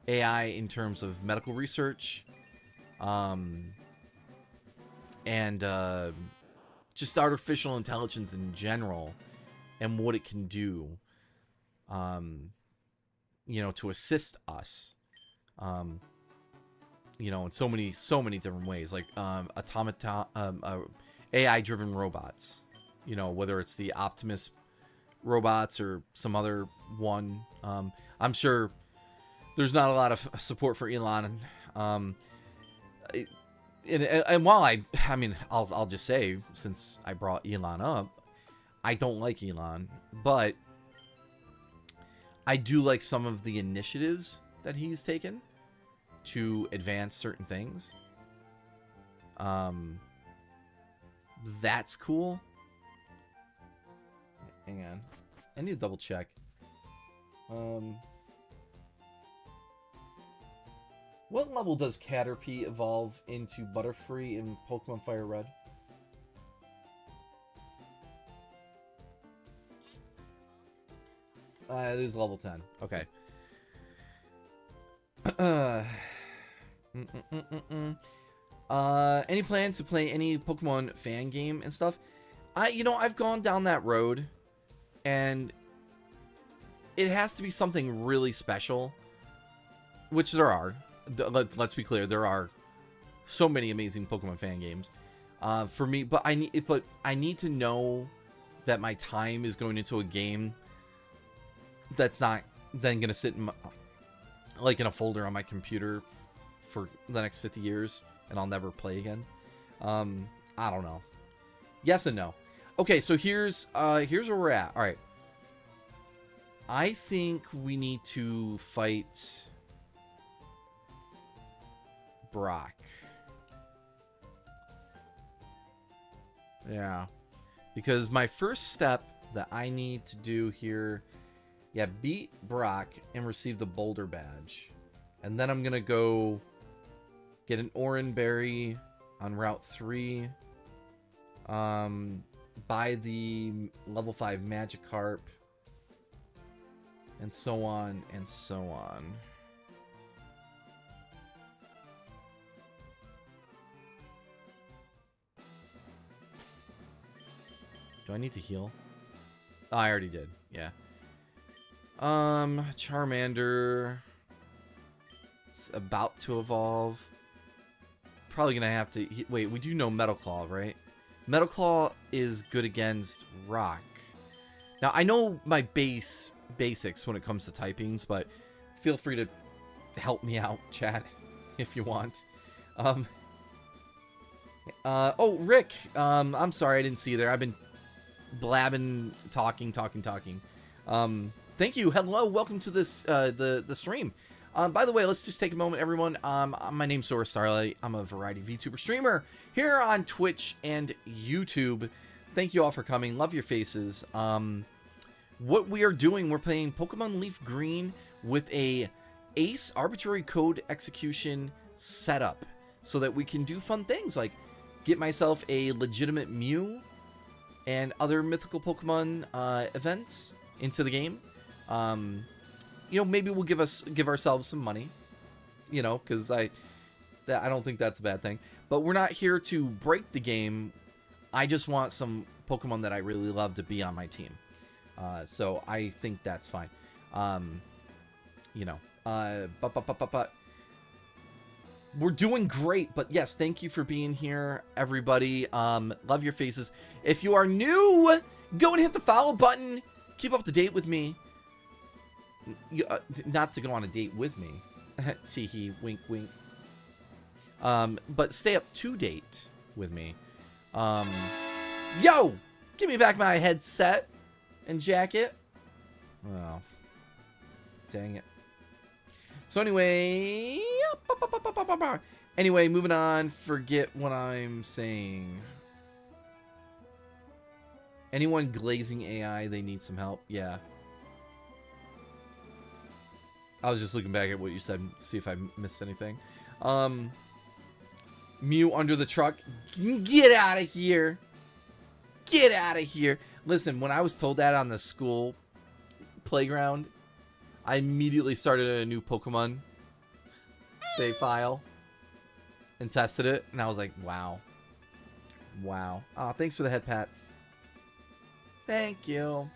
AI in terms of medical research, and just artificial intelligence in general, and what it can do, to assist us, in so many different ways, like AI-driven robots, whether it's the Optimus robots or some other one. I'm sure there's not a lot of support for Elon. And while I'll just say, since I brought Elon up, I don't like Elon, but I do like some of the initiatives that he's taken to advance certain things. That's cool. Hang on, I need to double check. What level does Caterpie evolve into Butterfree in Pokemon Fire Red? It is level 10. Okay. Any plans to play any Pokemon fan game and stuff? I've gone down that road, and it has to be something really special, which there are. Let's be clear, there are so many amazing Pokemon fan games for me, but I need to know that my time is going into a game that's not then gonna sit in in a folder on my computer for the next 50 years and I'll never play again. I don't know. Yes and no. Okay, so here's where we're at. All right, I think we need to fight Brock. Yeah, because my first step that I need to do here, beat Brock and receive the Boulder Badge, and then I'm gonna go get an Oran Berry on Route 3, buy the level 5 Magikarp, and so on and so on. Do I need to heal? Oh, I already did. Yeah. Charmander is about to evolve. Probably gonna have to wait. We do know Metal Claw, right? Metal Claw is good against Rock. Now I know my basics when it comes to typings, but feel free to help me out, chat, if you want. Oh, Rick. I'm sorry I didn't see you there. I've been blabbing, talking. Thank you. Hello, welcome to this the stream. By the way, let's just take a moment, everyone. My name's Sora Starlight. I'm a variety VTuber streamer here on Twitch and YouTube. Thank you all for coming. Love your faces. What we are doing, we're playing Pokemon Leaf Green with a Ace arbitrary code execution setup, so that we can do fun things like get myself a legitimate Mew and other mythical Pokemon events into the game. Maybe we'll give ourselves some money, because I don't think that's a bad thing. But we're not here to break the game. I just want some Pokemon that I really love to be on my team. So I think that's fine. But we're doing great. But yes, thank you for being here, everybody. Love your faces. If you are new, go and hit the follow button. Keep up to date with me. Not to go on a date with me. Teehee, wink, wink. But stay up to date with me. Yo! Give me back my headset and jacket. Oh. Dang it. So anyway... Anyway, moving on. Forget what I'm saying. Anyone glazing AI, they need some help. Yeah. I was just looking back at what you said, see if I missed anything. Mew under the truck. Get out of here. Get out of here. Listen, when I was told that on the school playground, I immediately started a new Pokemon save file and tested it, and I was like, wow. Wow. Oh, thanks for the head pats. Thank you.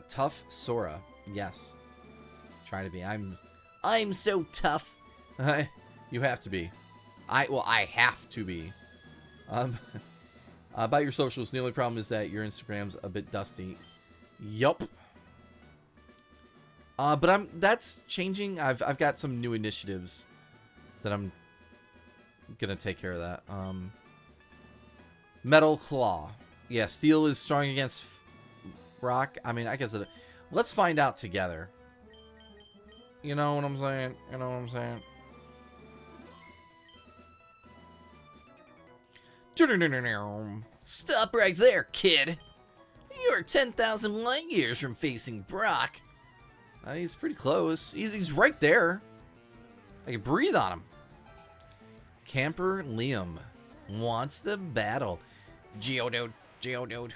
Tough Sora. Yes. Try to be. I'm so tough. You have to be. I have to be. About your socials, the only problem is that your Instagram's a bit dusty. Yup. But that's changing. I've got some new initiatives that I'm gonna take care of that. Metal Claw. Yeah, steel is strong against rock. I mean, I guess it. Let's find out together. You know what I'm saying? You know what I'm saying? Stop right there, kid. You're 10,000 light years from facing Brock. He's pretty close. He's right there. I can breathe on him. Camper Liam wants to battle. Geodude, Geodude.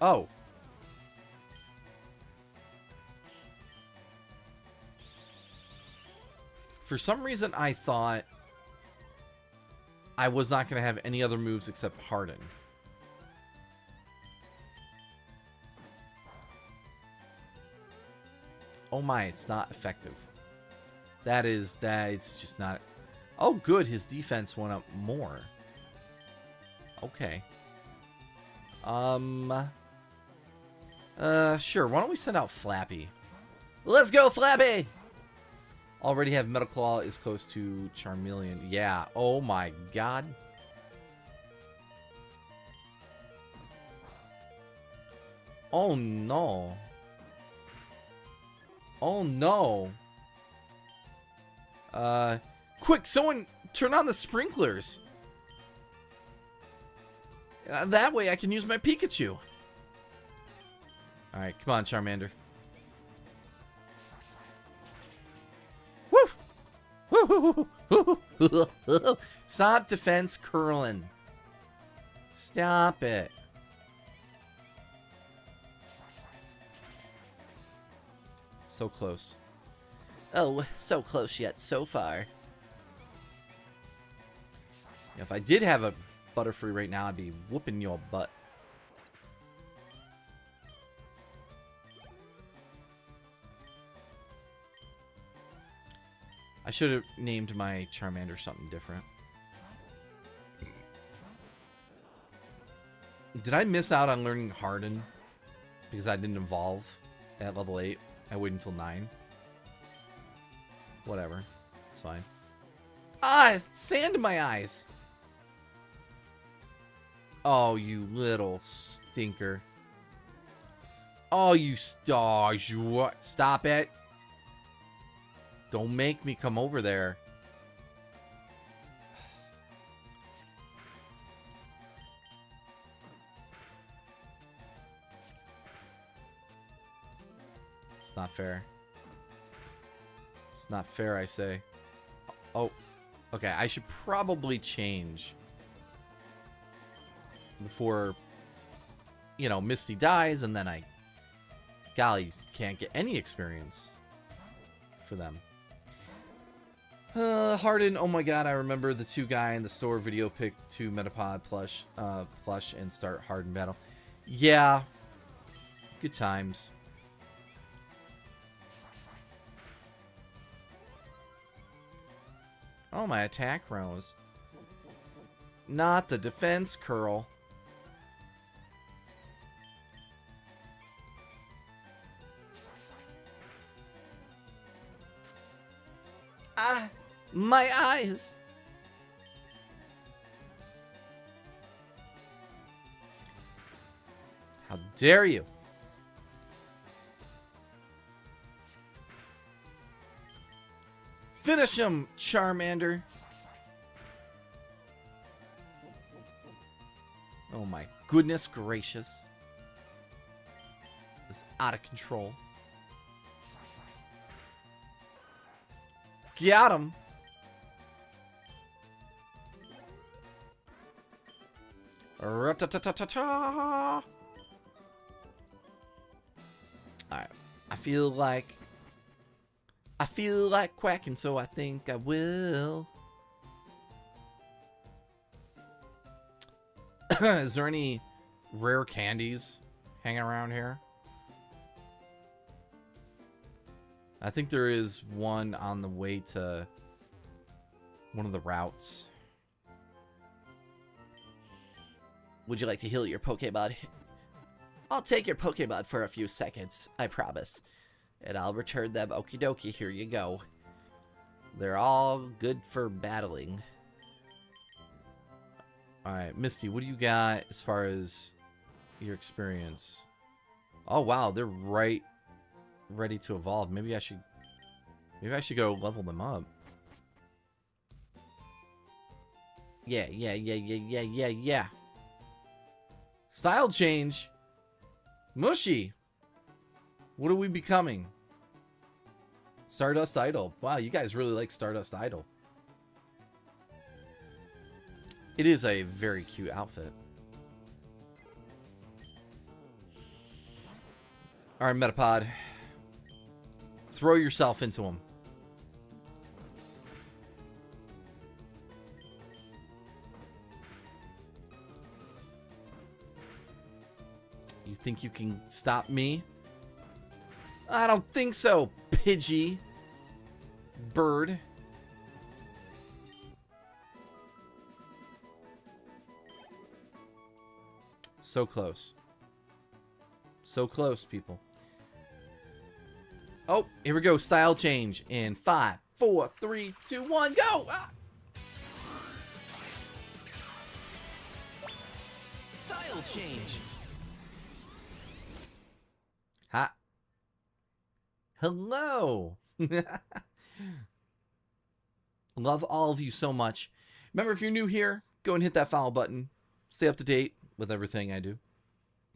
Oh. For some reason, I thought I was not going to have any other moves except Harden. Oh my, it's not effective. It's just not. Oh, good. His defense went up more. Okay. Sure. Why don't we send out Flappy? Let's go, Flappy! Already have Metal Claw is close to Charmeleon. Yeah. Oh my god. Oh no. Oh no. Quick, someone turn on the sprinklers. That way I can use my Pikachu. Alright, come on, Charmander. Woo! Stop defense curling. Stop it. So close. Oh, so close yet so far. If I did have a Butterfree right now, I'd be whooping your butt. I should have named my Charmander something different. Did I miss out on learning Harden? Because I didn't evolve at level 8. I waited until 9. Whatever. It's fine. Ah! Sand in my eyes! Oh, you little stinker. Oh, you stars. What? Stop it. Don't make me come over there. It's not fair. It's not fair, I say. Oh, okay. I should probably change before, you know, Misty dies, and then golly, can't get any experience for them. Harden, oh my god, I remember the 2 guy in the store video pick 2 Metapod plush and start Harden battle. Yeah. Good times. Oh, my attack rose. Not the defense curl. Ah, my eyes. How dare you? Finish him, Charmander. Oh my goodness gracious. This is out of control. Got him. Ra-ta-ta-ta-ta-ta. Alright. I feel like quacking, so I think I will. Is there any rare candies hanging around here? I think there is one on the way to one of the routes. Would you like to heal your Pokemon? I'll take your Pokemon for a few seconds, I promise. And I'll return them. Okie dokie, here you go. They're all good for battling. Alright, Misty, what do you got as far as your experience? Oh wow, they're right ready to evolve. Maybe I should go level them up. Yeah. Style change. Mushy. What are we becoming? Stardust Idol. Wow, you guys really like Stardust Idol. It is a very cute outfit. Alright, Metapod. Throw yourself into him. You think you can stop me? I don't think so, Pidgey. Bird. So close. So close, people. Oh, here we go. Style change in 5, 4, 3, 2, 1, go! Ah! Style change. Ha. Hello. Love all of you so much. Remember, if you're new here, go and hit that follow button. Stay up to date with everything I do.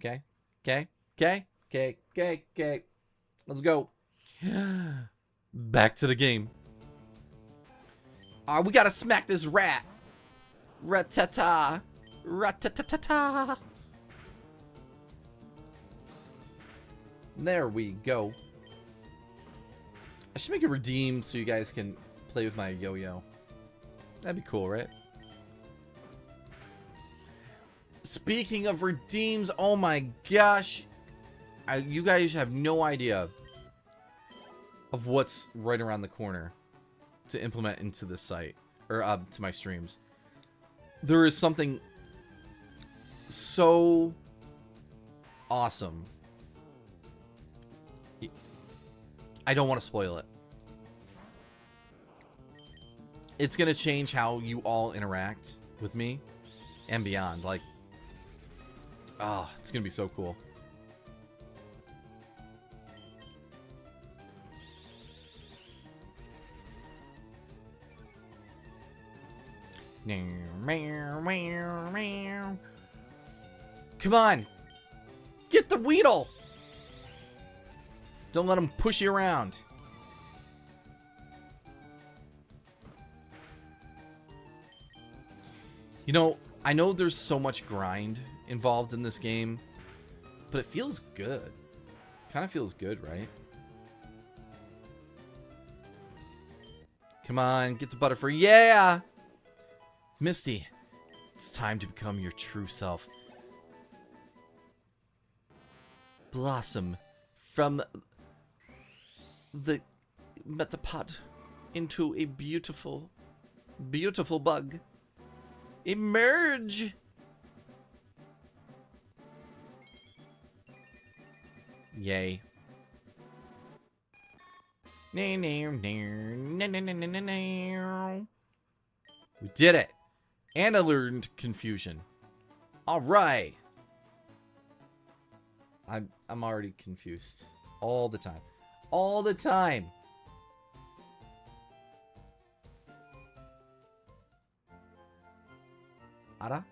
Okay? Okay? Okay? Okay? Okay? Okay? Let's go. Back to the game. We gotta smack this rat. Rat-ta-ta. Rat-ta-ta-ta-ta. There we go. I should make a redeem so you guys can play with my yo-yo. That'd be cool, right? Speaking of redeems, oh my gosh. You guys have no idea of what's right around the corner to implement into this site. Or to my streams. There is something so awesome. I don't want to spoil it. It's going to change how you all interact with me and beyond. Like, oh, it's going to be so cool. Come on. Get the Weedle. Don't let him push you around. You know, I know there's so much grind involved in this game, but it feels good. Kind of feels good, right? Come on, get the Butterfree. Yeah! Misty, it's time to become your true self. Blossom from the Metapod into a beautiful, beautiful bug. Emerge! Yay. We did it! And I learned confusion. Alright! I'm already confused. All the time. All the time! Ara?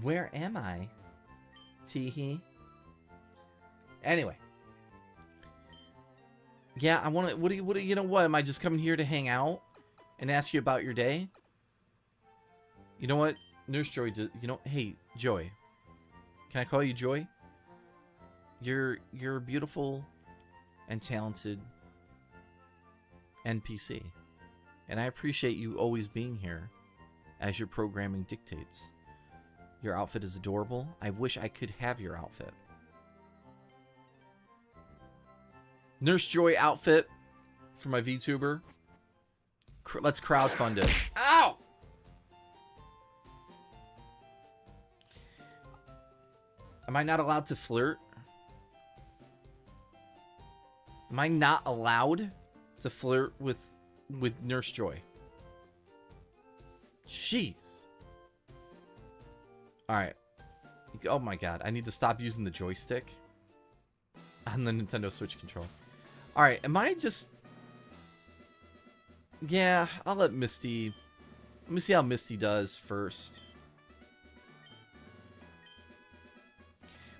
Where am I? Teehee. Anyway. Yeah, I want to. What? You know what? Am I just coming here to hang out and ask you about your day? You know what, Nurse Joy? Hey, Joy. Can I call you Joy? You're a beautiful and talented NPC, and I appreciate you always being here, as your programming dictates. Your outfit is adorable. I wish I could have your outfit. Nurse Joy outfit for my VTuber. Let's crowdfund it. Ow! Am I not allowed to flirt? Am I not allowed to flirt with Nurse Joy? Jeez. Alright. Oh my god. I need to stop using the joystick on the Nintendo Switch controller. Alright, am I just... Yeah, I'll let Misty... Let me see how Misty does first.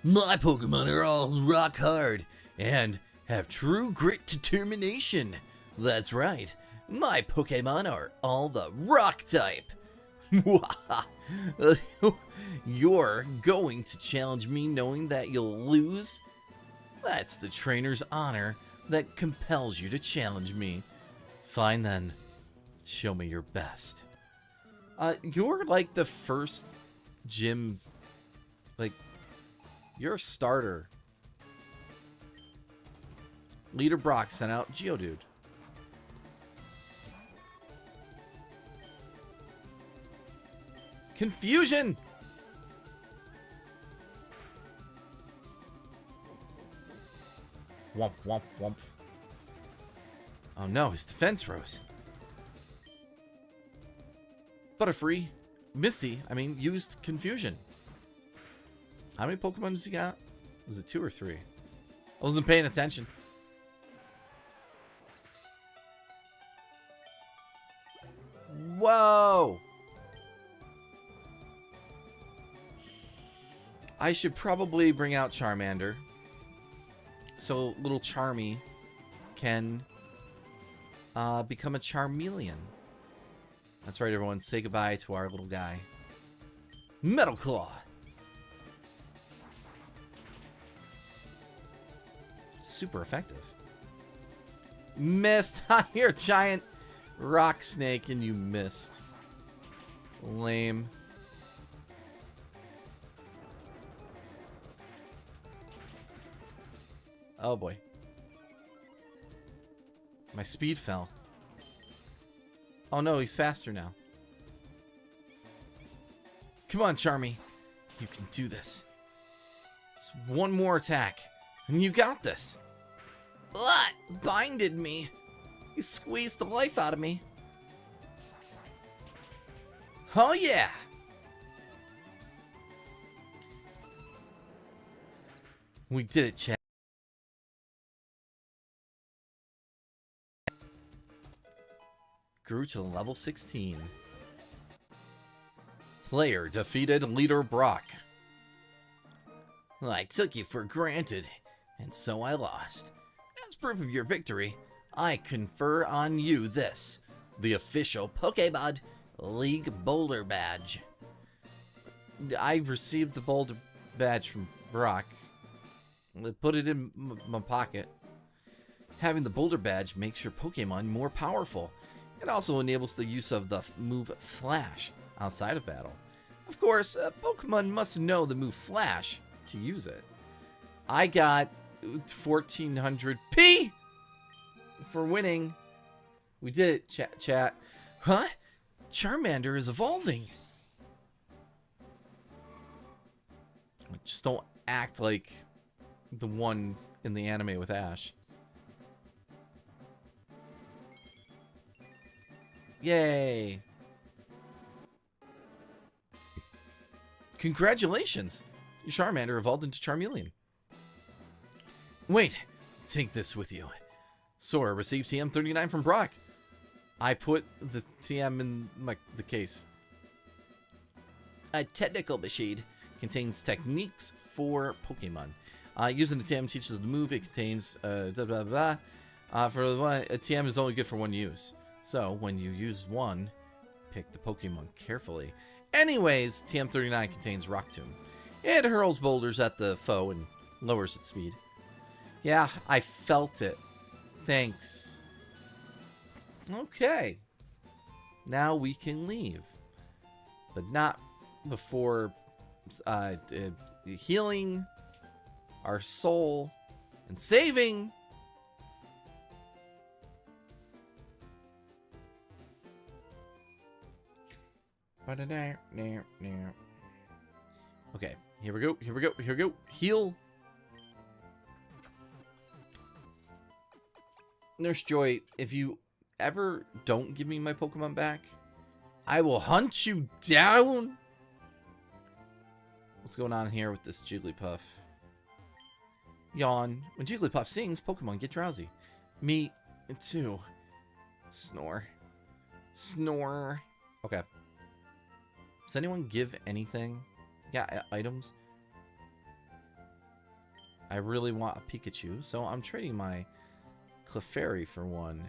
My Pokemon are all rock hard and have true grit determination. That's right. My Pokemon are all the rock type. You're going to challenge me knowing that you'll lose? That's the trainer's honor that compels you to challenge me. Fine then. Show me your best. You're like the first gym, like, you're a starter. Leader Brock sent out Geodude. Confusion! Womp, womp, womp. Oh no, his defense rose. Butterfree, Misty, used Confusion. How many Pokemon does he got? Was it 2 or 3? I wasn't paying attention. Whoa! I should probably bring out Charmander, so little Charmy can become a Charmeleon. That's right, everyone. Say goodbye to our little guy. Metal Claw. Super effective. Missed. You're a giant rock snake and you missed. Lame. Oh boy. My speed fell. Oh no, he's faster now. Come on, Charmy. You can do this. Just one more attack, and you got this. Ugh! Binded me. You squeezed the life out of me. Oh yeah! We did it, chat. Grew to level 16. Player defeated Leader Brock. I took you for granted, and so I lost. As proof of your victory, I confer on you this, the official Pokemon League Boulder Badge. I received the Boulder Badge from Brock. I put it in my pocket. Having the Boulder Badge makes your Pokemon more powerful. It also enables the use of the move Flash outside of battle. Of course, Pokemon must know the move Flash to use it. I got 1400 P for winning. We did it, chat. Huh? Charmander is evolving. Just don't act like the one in the anime with Ash. Yay! Congratulations! Your Charmander evolved into Charmeleon. Wait! Take this with you. Sora received TM39 from Brock. I put the TM in the case. A technical machine contains techniques for Pokemon. Using the TM teaches the move. It contains blah blah blah. For the one, a TM is only good for one use. So when you use one, pick the Pokemon carefully. Anyways, TM39 contains Rock Tomb. It hurls boulders at the foe and lowers its speed. Yeah, I felt it. Thanks. Okay. Now we can leave. But not before healing our soul and saving. Okay, here we go, here we go, here we go. Heal. Nurse Joy, if you ever don't give me my Pokemon back, I will hunt you down. What's going on here with this Jigglypuff? Yawn. When Jigglypuff sings, Pokemon get drowsy. Me too. Snore. Snore. Okay. Does anyone give anything? Yeah, items. I really want a Pikachu, so I'm trading my Clefairy for one.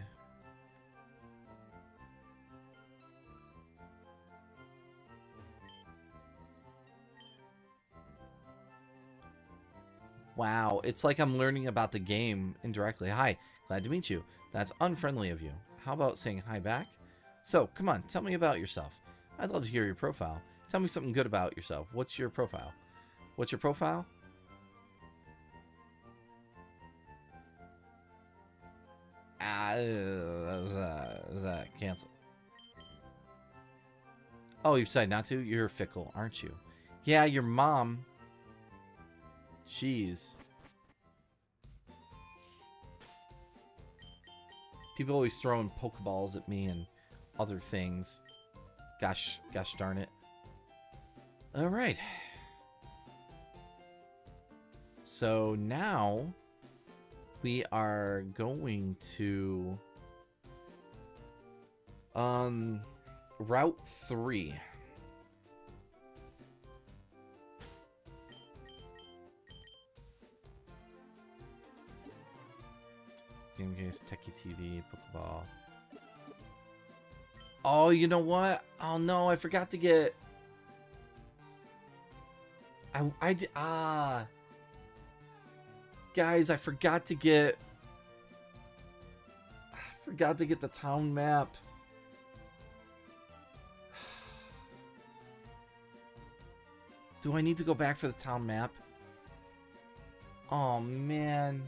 Wow, it's like I'm learning about the game indirectly. Hi, glad to meet you. That's unfriendly of you. How about saying hi back? So, come on, tell me about yourself. I'd love to hear your profile. Tell me something good about yourself. What's your profile? What's your profile? Cancel. Oh, you decided not to? You're fickle, aren't you? Yeah, your mom. Jeez. People always throwing Pokeballs at me and other things. Gosh darn it. All right. So now we are going to Route 3. Game case, Techie TV, Pokeball. Oh, you know what? Oh no, I forgot to get. Guys, I forgot to get. The town map. Do I need to go back for the town map? Oh man.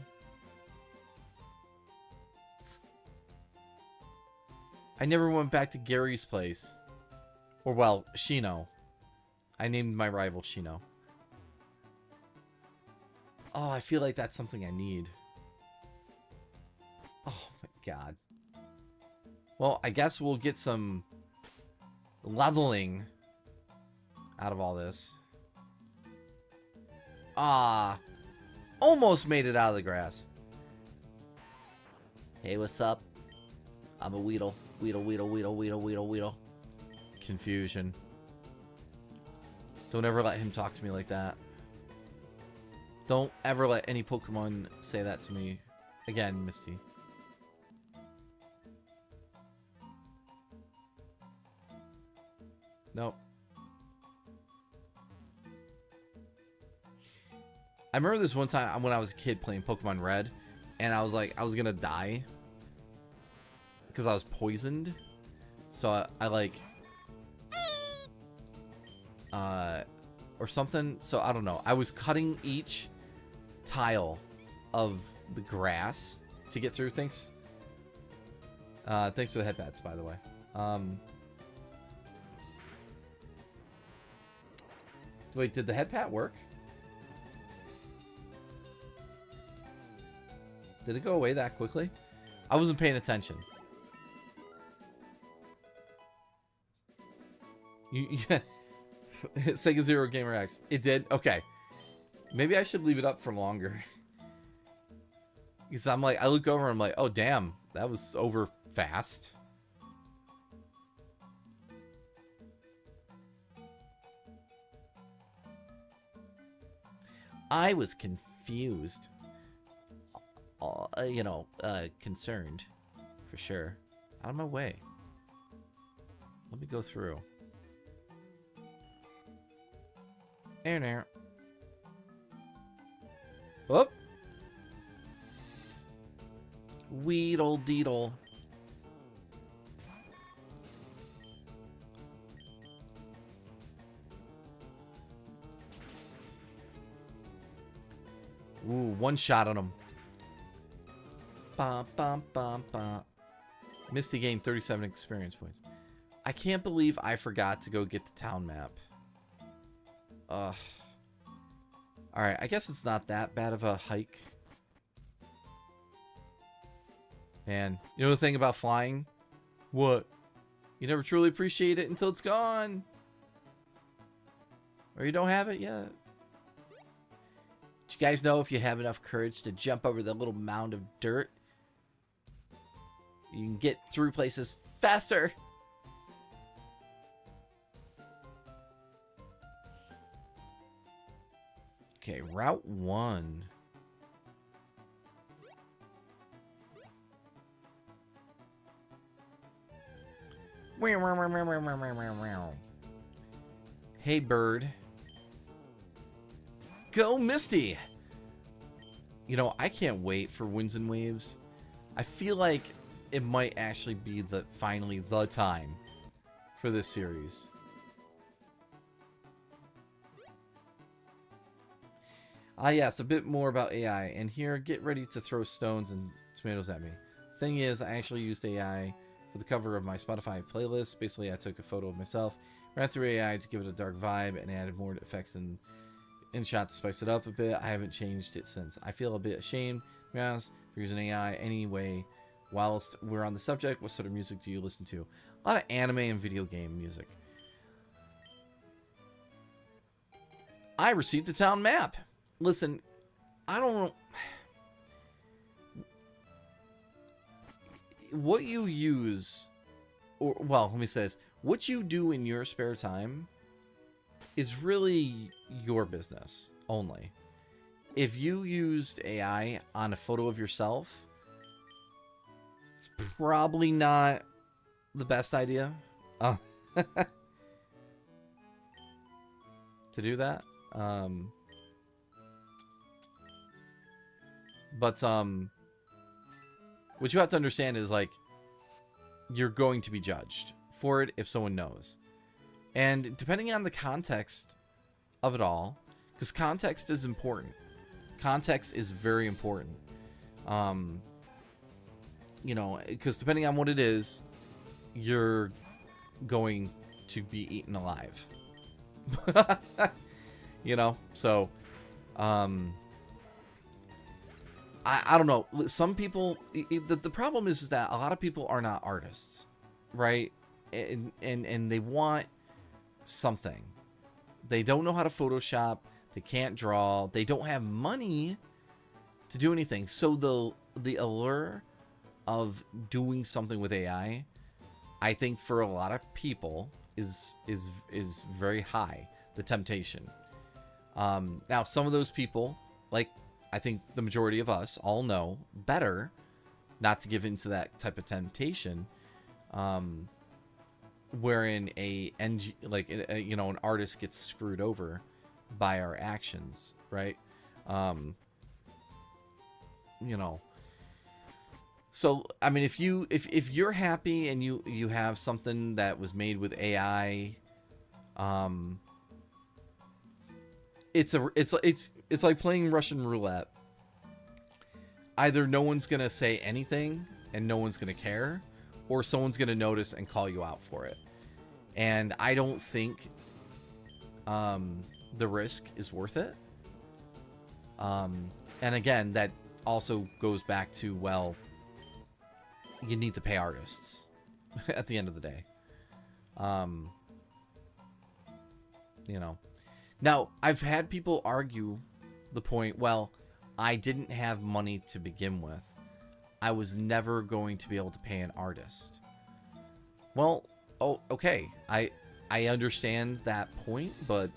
I never went back to Gary's place. Or, well, Shino. I named my rival Shino. Oh, I feel like that's something I need. Oh, my God. Well, I guess we'll get some leveling out of all this. Ah. Almost made it out of the grass. Hey, what's up? I'm a Weedle. Weedle. Confusion. Don't ever let him talk to me like that. Don't ever let any Pokemon say that to me again, Misty. Nope. I remember this one time when I was a kid playing Pokemon Red, and I was like, I was gonna die because I was poisoned. So I like or something. So I don't know. I was cutting each tile of the grass to get through. Thanks for the headbats, by the way. Wait, did the headpat work? Did it go away that quickly? I wasn't paying attention. Yeah. Sega Zero Gamer X. It did? Okay. Maybe I should leave it up for longer. Because I'm like, I look over and I'm like, oh damn, that was over fast. I was confused. concerned, for sure. Out of my way. Let me go through. There. Whoop. Weedle deedle. Ooh, one shot on him. Bum, bum, bum, bum. Misty gained 37 experience points. I can't believe I forgot to go get the town map. Ugh. Alright, I guess it's not that bad of a hike. Man, you know the thing about flying? What? You never truly appreciate it until it's gone. Or you don't have it yet. Do you guys know if you have enough courage to jump over the little mound of dirt, you can get through places faster? Okay, Route 1. Hey, bird. Go, Misty! You know, I can't wait for Winds and Waves. I feel like it might actually be finally the time for this series. Ah, yes, a bit more about AI. And here, get ready to throw stones and tomatoes at me. Thing is, I actually used AI for the cover of my Spotify playlist. Basically, I took a photo of myself, ran through AI to give it a dark vibe, and added more effects and InShot to spice it up a bit. I haven't changed it since. I feel a bit ashamed, to be honest, for using AI. Anyway, whilst we're on the subject, what sort of music do you listen to? A lot of anime and video game music. I received a town map. Listen, I don't know what you use, or, well, let me say this. What you do in your spare time is really your business only. If you used AI on a photo of yourself, it's probably not the best idea to do that. But what you have to understand is, like, you're going to be judged for it if someone knows. And depending on the context of it all, because context is important. Context is very important. You know, because depending on what it is, you're going to be eaten alive. You know, so I don't know. Some people, the problem is that a lot of people are not artists, right? And they want something. They don't know how to Photoshop. They can't draw. They don't have money to do anything. So the allure of doing something with AI, I think for a lot of people is very high. The temptation. Now some of those people, like, I think the majority of us all know better not to give into that type of temptation, wherein an artist gets screwed over by our actions, right? You know, so I mean, if you're happy and you have something that was made with AI, it's like playing Russian roulette. Either no one's gonna say anything and no one's gonna care, or someone's gonna notice and call you out for it. And I don't think the risk is worth it. And again, that also goes back to, well, you need to pay artists at the end of the day. You know. Now, I've had people argue the point, well, I didn't have money to begin with. I was never going to be able to pay an artist. Well, okay. I understand that point, but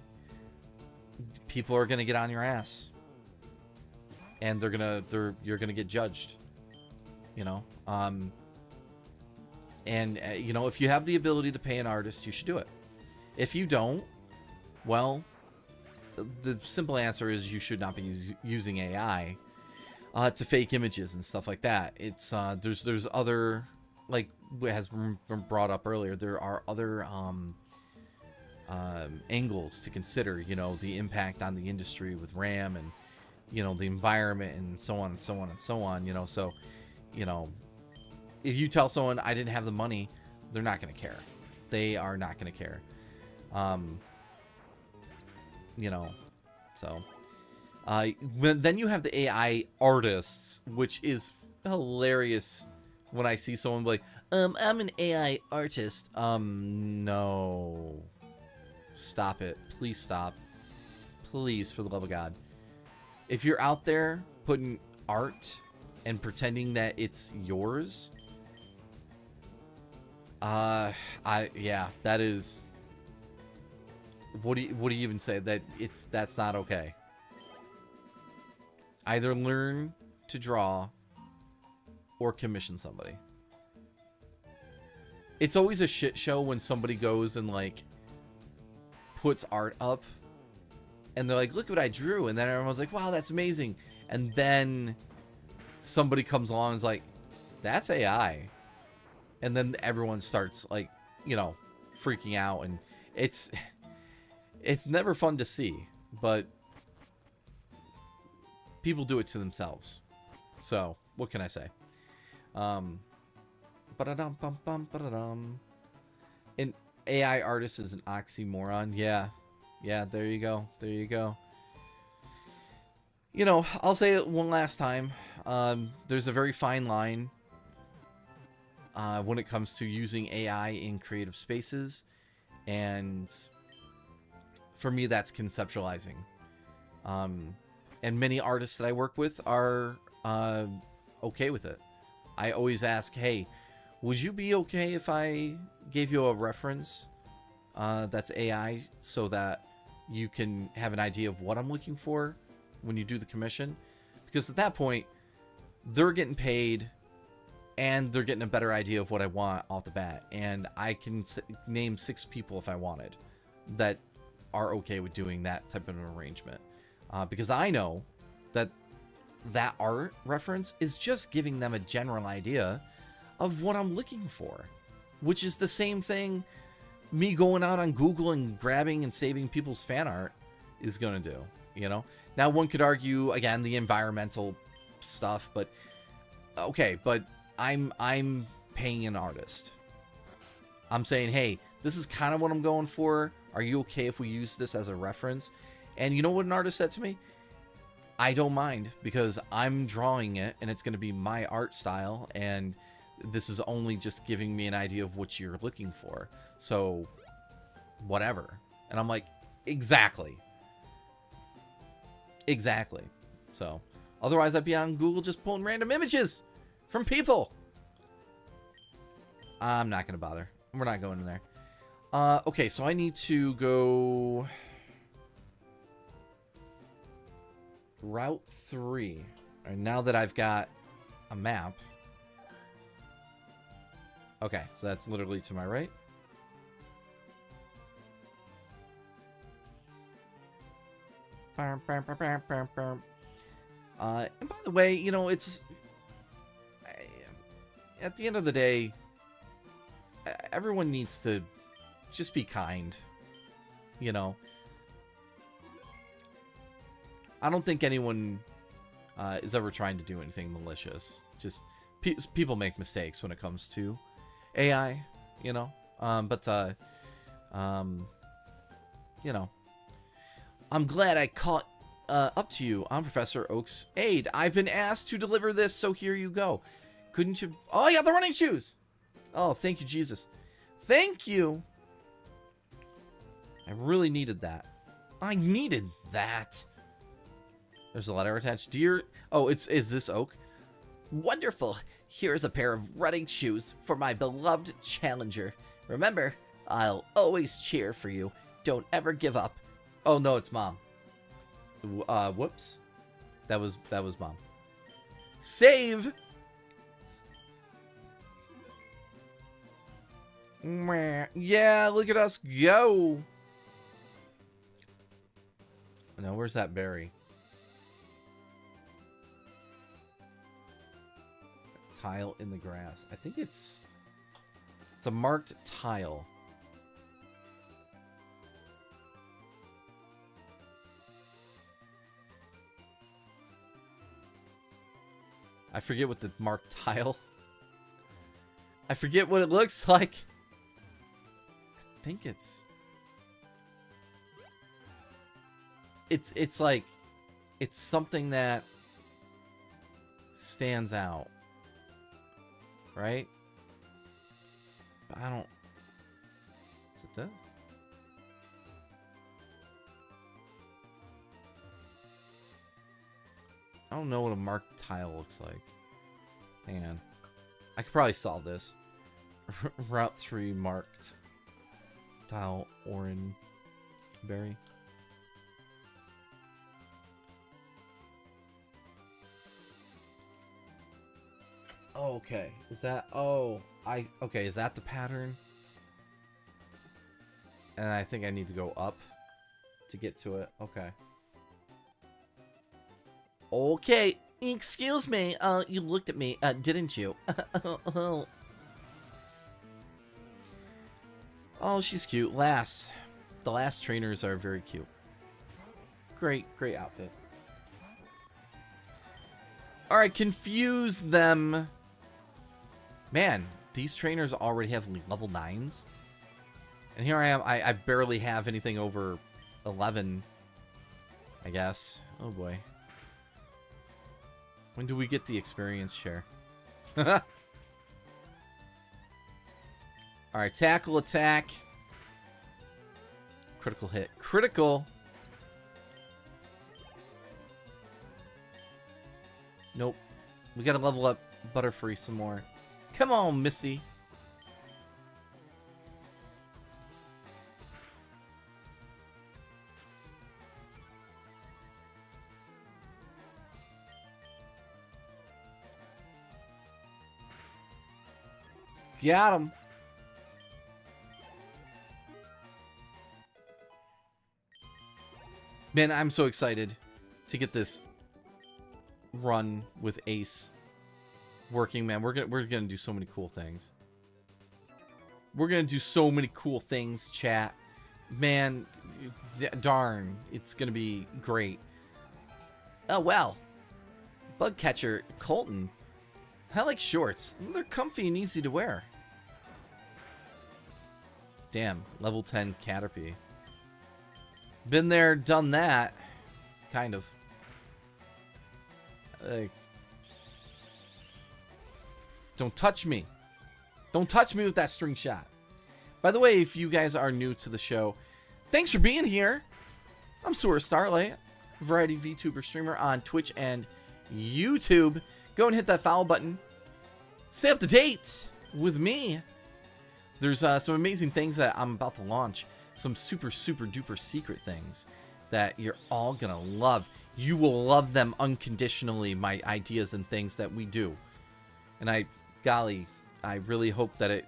people are going to get on your ass. and you're gonna get judged, you know. And you know, if you have the ability to pay an artist, you should do it. If you don't, well, the simple answer is you should not be using AI to fake images and stuff like that. It's there's other, like what has been brought up earlier, there are other angles to consider, you know, the impact on the industry with RAM and, you know, the environment and so on and so on and so on, you know. So, you know, if you tell someone I didn't have the money, they're not going to care. They are not going to care. You know, so then you have the AI artists, which is hilarious when I see someone like, I'm an AI artist. No. Stop it. Please stop. Please, for the love of God. If you're out there putting art and pretending that it's yours, yeah, that is, what do you even say? That's not okay. Either learn to draw or commission somebody. It's always a shit show when somebody goes and like puts art up and they're like, look what I drew, and then everyone's like, wow, that's amazing, and then somebody comes along and is like, that's AI, and then everyone starts like, you know, freaking out, and it's never fun to see, but people do it to themselves. So what can I say? An AI artist is an oxymoron. Yeah, there you go. You know, I'll say it one last time. There's a very fine line when it comes to using AI in creative spaces, and for me, that's conceptualizing. And many artists that I work with are okay with it. I always ask, hey, would you be okay if I gave you a reference that's AI, so that you can have an idea of what I'm looking for when you do the commission? Because at that point, they're getting paid and they're getting a better idea of what I want off the bat. And I can name 6 people if I wanted that are okay with doing that type of an arrangement. Because I know that art reference is just giving them a general idea of what I'm looking for, which is the same thing me going out on Google and grabbing and saving people's fan art is going to do, you know? Now, one could argue, again, the environmental stuff, but okay, but I'm paying an artist. I'm saying, hey, this is kind of what I'm going for. Are you okay if we use this as a reference? And you know what an artist said to me? I don't mind, because I'm drawing it and it's going to be my art style, and this is only just giving me an idea of what you're looking for. So, whatever. And I'm like, exactly. So, otherwise I'd be on Google just pulling random images from people. I'm not going to bother. We're not going in there. Okay, so I need to go Route 3. And now that I've got a map. Okay, so that's literally to my right. And by the way, you know, it's at the end of the day, everyone needs to just be kind, you know. I don't think anyone is ever trying to do anything malicious. Just people make mistakes when it comes to AI, you know. You know, I'm glad I caught up to you. I'm Professor Oak's aide. I've been asked to deliver this, so here you go. Couldn't you? Oh, I got the running shoes. Oh, thank you, Jesus. Thank you. I really needed that. I needed that. There's a letter attached. Dear, oh, is this Oak? Wonderful. Here's a pair of running shoes for my beloved challenger. Remember, I'll always cheer for you. Don't ever give up. Oh, no, it's Mom. Whoops. That was Mom. Save! Yeah, look at us go! Now, where's that berry? Tile in the grass. I think it's a marked tile. I forget what the marked tile. I forget what it looks like. I think it's like it's something that stands out. Right? But I don't... Is it that? I don't know what a marked tile looks like. Hang on. I could probably solve this. Route 3 marked tile orange berry. Oh, okay. Is that... Oh, okay, is that the pattern? And I think I need to go up to get to it. Okay. Okay, excuse me. You looked at me, didn't you? Oh, she's cute. Lass. The Lass trainers are very cute. Great outfit. Alright, confuse them. Man, these trainers already have level 9s. And here I am. I barely have anything over 11, I guess. Oh boy. When do we get the experience share? Alright, tackle, attack. Critical hit. Critical! Nope. We gotta level up Butterfree some more. Come on, Misty. Got him. Man, I'm so excited to get this run with Ace working, man. We're gonna do so many cool things. We're gonna do so many cool things, chat. Man, darn, it's gonna be great. Oh, well. Bug catcher Colton. I like shorts. They're comfy and easy to wear. Damn, level 10 Caterpie. Been there, done that. Kind of. Don't touch me. Don't touch me with that string shot. By the way, if you guys are new to the show, thanks for being here. I'm Sora Starlight, variety VTuber streamer on Twitch and YouTube. Go and hit that follow button. Stay up to date with me. There's some amazing things that I'm about to launch. Some super duper secret things that you're all gonna love. You will love them unconditionally, my ideas and things that we do. And golly, I really hope that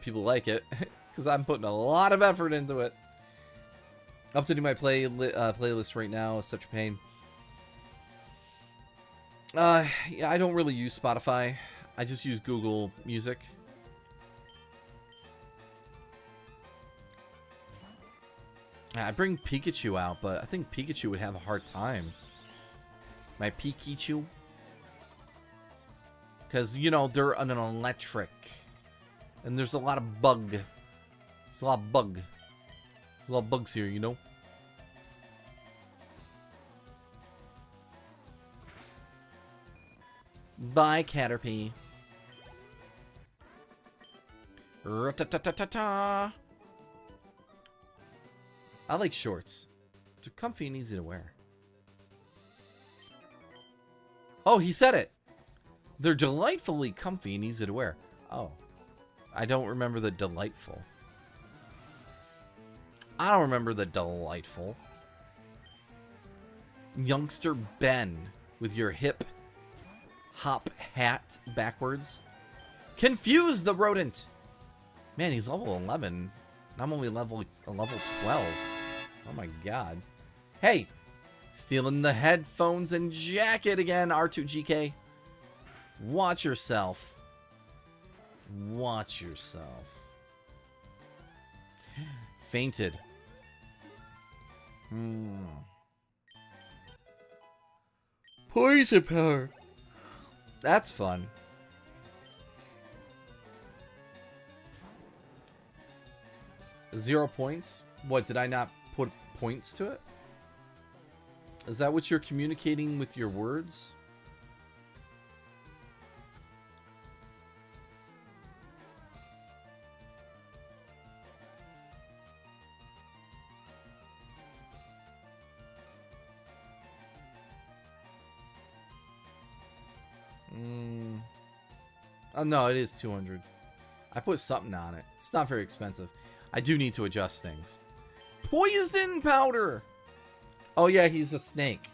people like it. Because I'm putting a lot of effort into it. Updating my playlist right now is such a pain. Yeah, I don't really use Spotify. I just use Google Music. I bring Pikachu out, but I think Pikachu would have a hard time. My Pikachu. Because, you know, they're an electric. And there's a lot of bug. There's a lot of bug. There's a lot of bugs here, you know? Bye, Caterpie. Ra-ta-ta-ta-ta-ta. I like shorts. They're comfy and easy to wear. Oh, he said it. They're delightfully comfy and easy to wear. Oh. I don't remember the delightful. I don't remember the delightful. Youngster Ben with your hip hop hat backwards. Confuse the rodent. Man, he's level 11. And I'm only level 12. Oh my god. Hey, stealing the headphones and jacket again, R2GK. Watch yourself. Watch yourself. Fainted. Poison power. That's fun. Zero points? What, did I not put points to it? Is that what you're communicating with your words? Oh, no, it is 200. I put something on it. It's not very expensive. I do need to adjust things. Poison powder! Oh, yeah, he's a snake.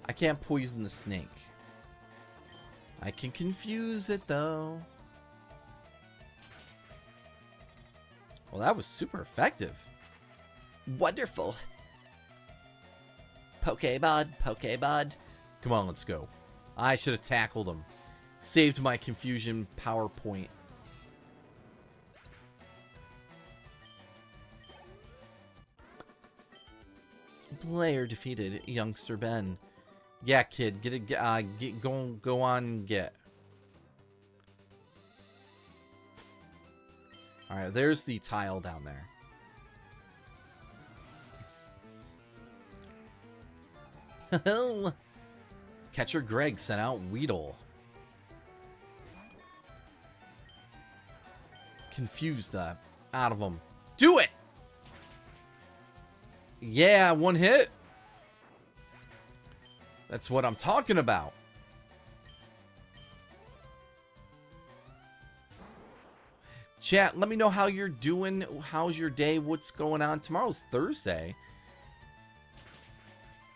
I can't poison the snake. I can confuse it, though. Well, that was super effective. Wonderful. Pokebud, Pokebud. Come on, let's go. I should have tackled him. Saved my confusion PowerPoint. Player defeated Youngster Ben. Yeah, kid, go on, get. All right, there's the tile down there. Catcher Greg sent out Weedle. Confused out of him. Do it! Yeah, one hit. That's what I'm talking about. Chat, let me know how you're doing. How's your day? What's going on? Tomorrow's Thursday.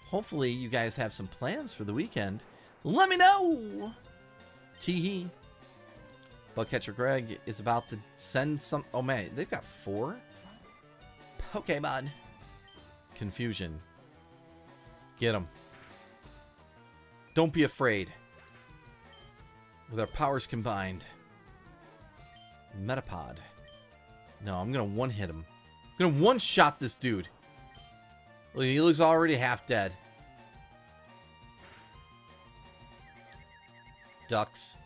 Hopefully you guys have some plans for the weekend. Let me know. Teehee. Bugcatcher Greg is about to send some. Oh man, they've got 4 Pokemon. Confusion. Get them. Don't be afraid. With our powers combined. Metapod. No, I'm gonna one-hit him. I'm gonna one-shot this dude. Look, he looks already half dead. Ducks.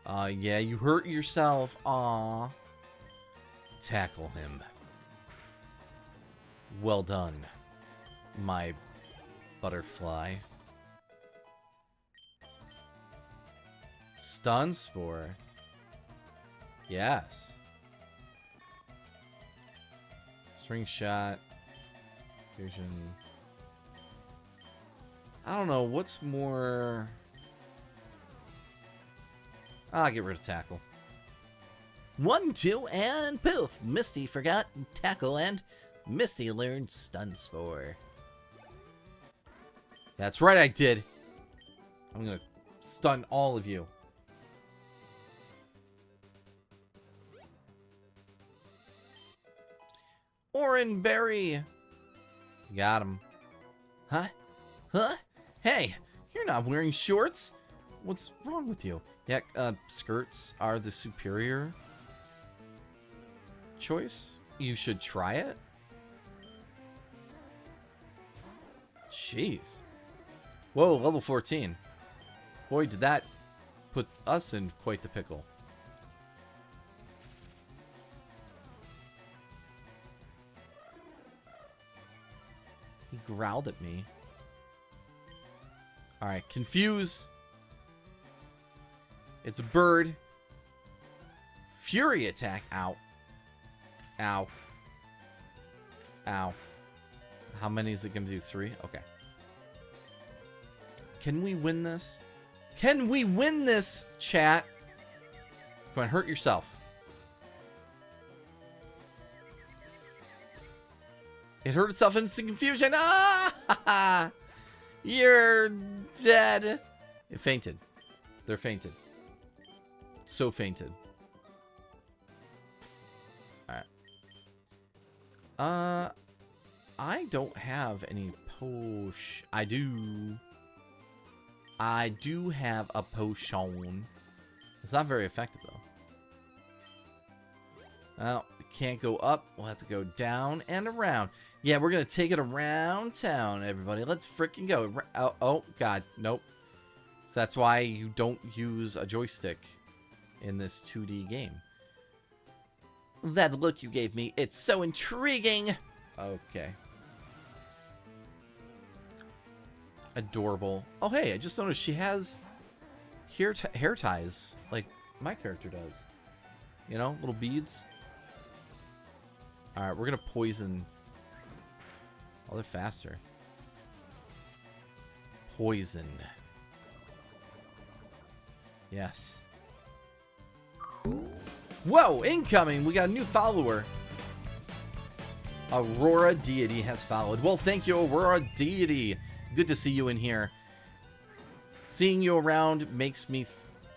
Yeah, you hurt yourself. Aw. Tackle him. Well done, my butterfly. Stun Spore. Yes. String Shot. Fusion. I don't know. What's more... I'll get rid of Tackle. 1, 2, and poof! Misty forgot Tackle and Misty learned Stun Spore. That's right, I did. I'm gonna stun all of you. Oranberry. Got him. Huh? Huh? Hey, you're not wearing shorts. What's wrong with you? Yeah, skirts are the superior choice. You should try it. Jeez. Whoa, level 14. Boy, did that put us in quite the pickle. He growled at me. Alright, confuse. It's a bird. Fury attack. Ow. Ow. Ow. How many is it going to do? 3? Okay. Can we win this? Can we win this, chat? Come on, hurt yourself. It hurt itself in some confusion. Ah! You're dead. It fainted. They're fainted. So fainted. Alright. I don't have any potion. I do have a potion. It's not very effective, though. Well, we can't go up. We'll have to go down and around. Yeah, we're going to take it around town, everybody. Let's freaking go. Oh, God. Nope. So that's why you don't use a joystick in this 2D game. That look you gave me, it's so intriguing. Okay. Adorable. Oh, hey, I just noticed she has hair ties, like my character does. You know, little beads. Alright, we're going to poison. Oh, they're faster. Poison. Yes. Whoa, incoming! We got a new follower. Aurora Deity has followed. Well, thank you, Aurora Deity. Good to see you in here. Seeing you around makes me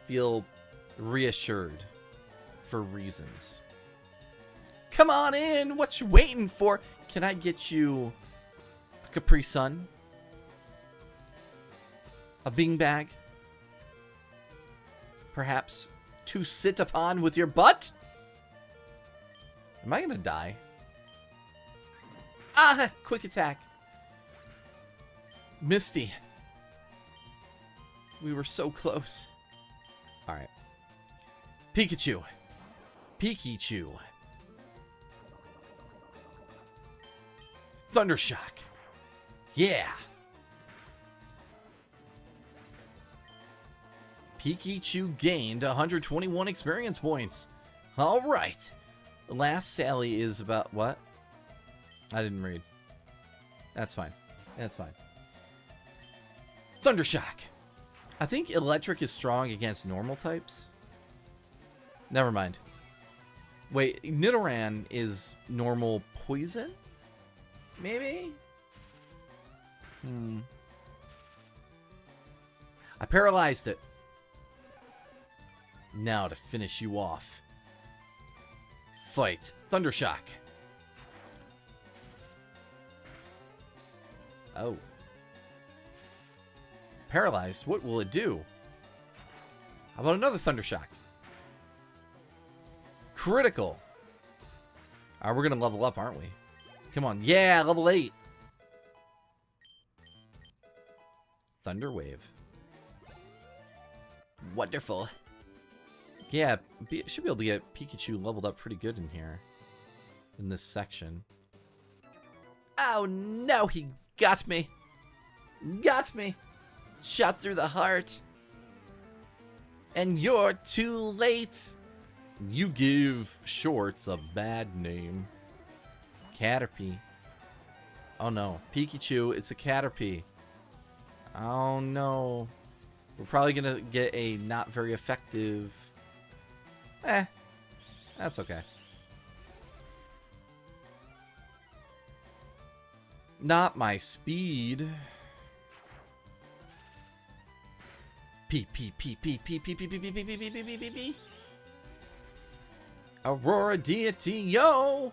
feel reassured for reasons. Come on in! What you waiting for? Can I get you a Capri Sun? A beanbag? Perhaps to sit upon with your butt? Am I gonna die? Ah! Quick attack. Misty. We were so close. Alright. Pikachu. Pikachu. Thundershock. Yeah. Pikachu gained 121 experience points. Alright. The last Sally is about what? I didn't read. That's fine. That's fine. Thundershock. I think electric is strong against normal types. Never mind. Wait, Nidoran is normal poison? Maybe? I paralyzed it. Now to finish you off. Fight. Thundershock. Oh. Paralyzed? What will it do? How about another Thundershock? Critical. Alright, we're going to level up, aren't we? Come on. Yeah, level 8. Thunder Wave. Wonderful. Yeah, should be able to get Pikachu leveled up pretty good in here. In this section. Oh no, he got me. Got me. Shot through the heart. And you're too late. You give Shorts a bad name. Caterpie. Oh no. Pikachu, it's a Caterpie. Oh no. We're probably gonna get a not very effective... that's okay. Not my speed. Aurora Deity, yo!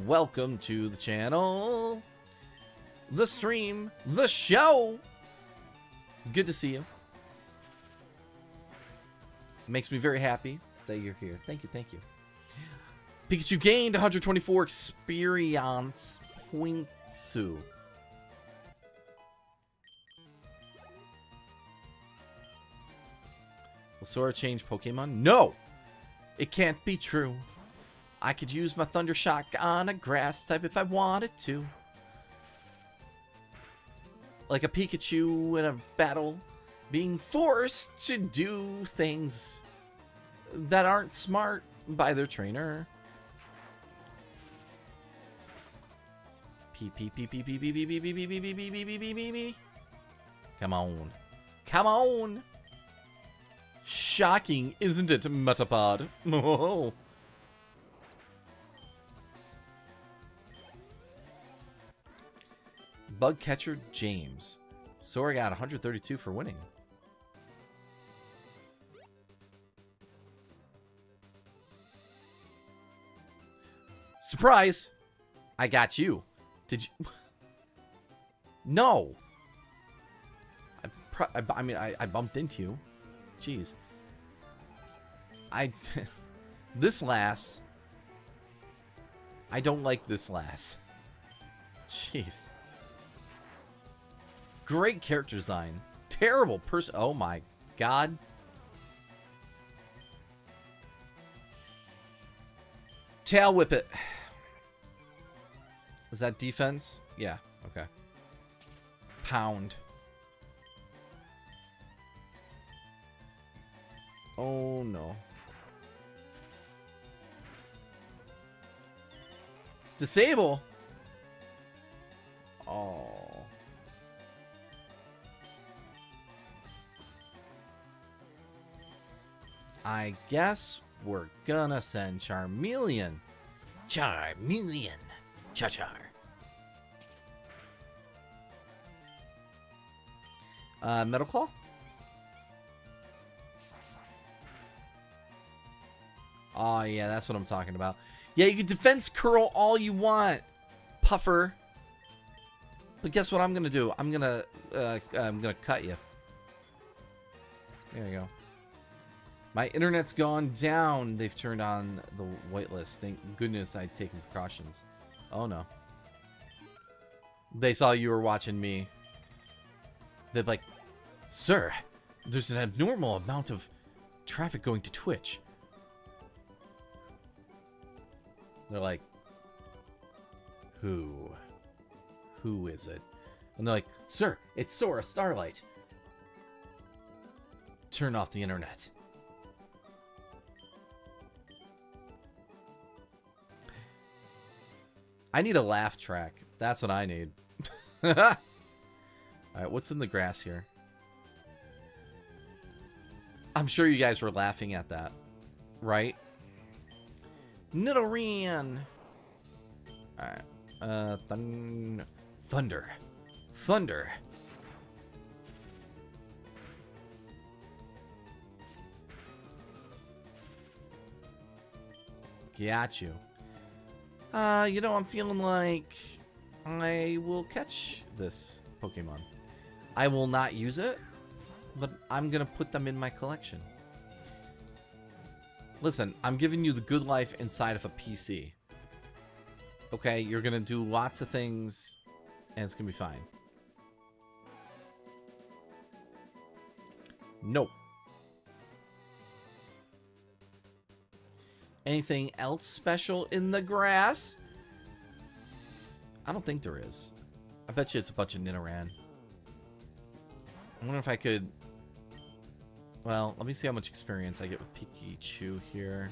Welcome to the channel. The stream. The show. Good to see you. Makes me very happy that you're here. Thank you, thank you. Pikachu gained 124 experience points. Will Sora change Pokemon? No! It can't be true. I could use my Thundershock on a grass type if I wanted to. Like a Pikachu in a battle, being forced to do things that aren't smart by their trainer. Come on. Come on. Shocking, isn't it, Metapod? Oh. Bug Catcher James. Sora got 132 for winning. Surprise! I got you. Did you? No. I mean, I bumped into you. Jeez. This lass. I don't like this lass. Jeez. Great character design. Terrible person. Oh my god. Tail whip it. Is that defense? Yeah. Okay. Pound. Oh no. Disable. Oh. I guess we're gonna send Charmeleon. Charmeleon. Chachar. Metal Claw? Oh, yeah, that's what I'm talking about. Yeah, you can defense curl all you want, Puffer. But guess what I'm gonna do? I'm gonna cut you. There you go. My internet's gone down. They've turned on the whitelist. Thank goodness I'd taken precautions. Oh no. They saw you were watching me. They're like, sir, there's an abnormal amount of traffic going to Twitch. They're like, who is it? And they're like, sir, it's Sora Starlight. Turn off the internet. I need a laugh track. That's what I need. Alright, what's in the grass here? I'm sure you guys were laughing at that, right? Nidoran. Alright. Thunder. Thunder. Got you. You know, I'm feeling like I will catch this Pokemon. I will not use it, but I'm gonna put them in my collection. Listen, I'm giving you the good life inside of a PC. Okay, you're gonna do lots of things, and it's gonna be fine. Nope. Anything else special in the grass? I don't think there is. I bet you it's a bunch of Nidoran. I wonder if I could... Well, let me see how much experience I get with Pikachu here.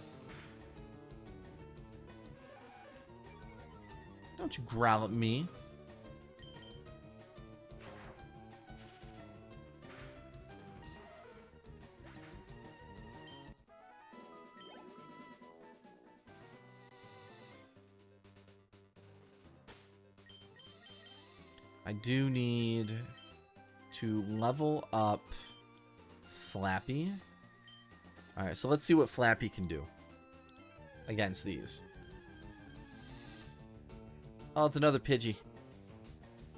Don't you growl at me. I do need to level up Flappy. Alright, so let's see what Flappy can do against these. Oh, it's another Pidgey.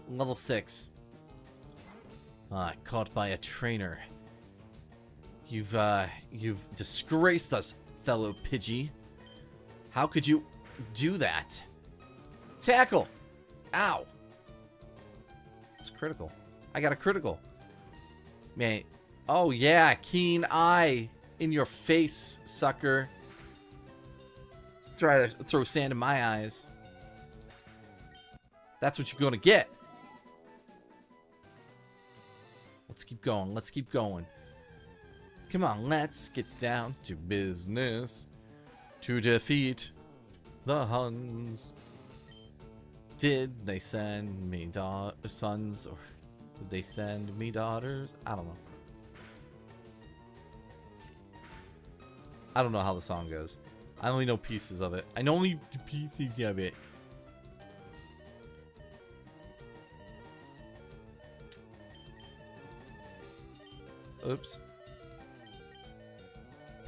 Level 6. Caught by a trainer. You've disgraced us, fellow Pidgey. How could you do that? Tackle! Ow! It's critical. I got a critical. Man. Oh, yeah. Keen eye in your face, sucker. Try to throw sand in my eyes. That's what you're going to get. Let's keep going. Let's keep going. Come on. Let's get down to business to defeat the Huns. Did they send me sons, or did they send me daughters? I don't know. I don't know how the song goes. I only know pieces of it. I know only pieces of it. Oops.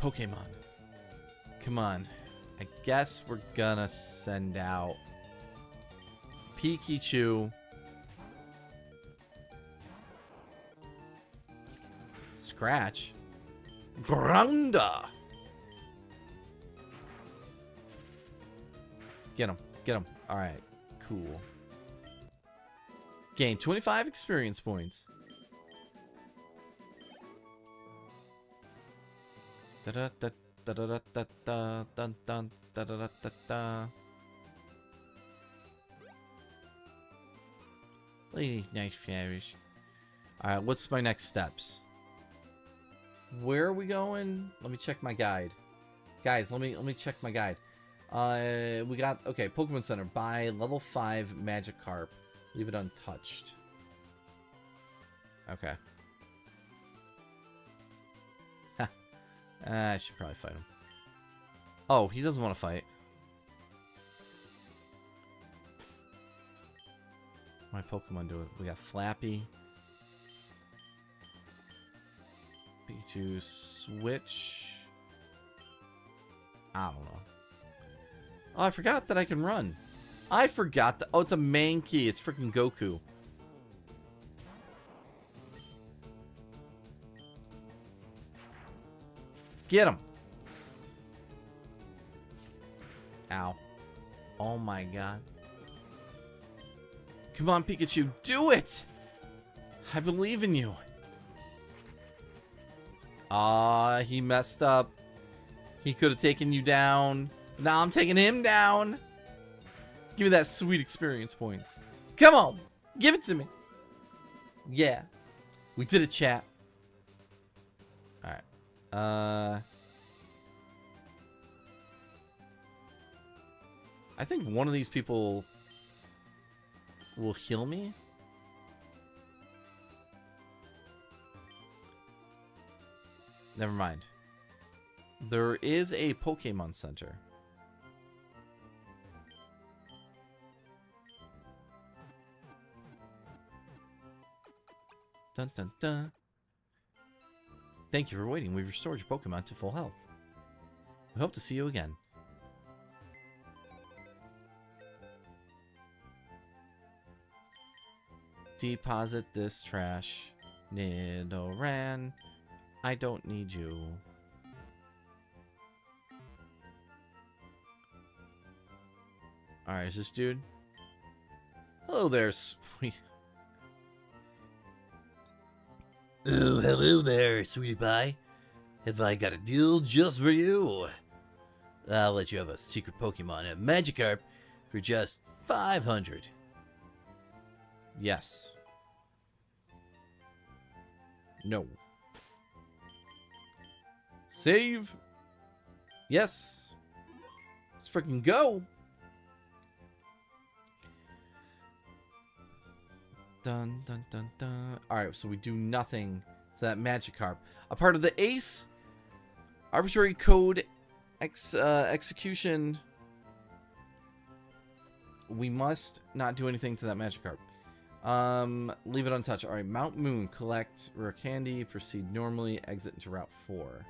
Pokemon. Come on. I guess we're gonna send out Pikachu. Scratch. Granda. Get him. Get him. Alright. Cool. Gain 25 experience points. Da da da da da da da da da da da da da. Nice fairies. Alright, what's my next steps? Where are we going? Let me check my guide. Guys, let me check my guide. We got, okay, Pokemon Center. Buy level 5 Magikarp. Leave it untouched. Okay. I should probably fight him. Oh, he doesn't want to fight. My Pokemon do it. We got Flappy. Pikachu switch. I don't know. Oh, I forgot that I can run. I forgot that. Oh, it's a Mankey. It's freaking Goku. Get him. Ow. Oh my god. Come on, Pikachu. Do it! I believe in you. He messed up. He could have taken you down. Now I'm taking him down. Give me that sweet experience points. Come on. Give it to me. Yeah. We did it, chat. Alright. I think one of these people will heal me. Never mind. There is a Pokemon Center. Dun dun dun. Thank you for waiting. We've restored your Pokemon to full health. We hope to see you again. Deposit this trash. Nidoran. I don't need you. Alright, is this dude? Hello there, sweet. Oh, hello there, sweetie pie. Have I got a deal just for you? I'll let you have a secret Pokemon, a Magikarp, for just 500. Yes. No. Save. Yes. Let's freaking go. Dun dun dun dun. Alright, so we do nothing to that Magikarp. A part of the ACE arbitrary code execution. We must not do anything to that Magikarp. Leave it untouched. Alright, Mount Moon. Collect rare candy. Proceed normally. Exit into Route 4.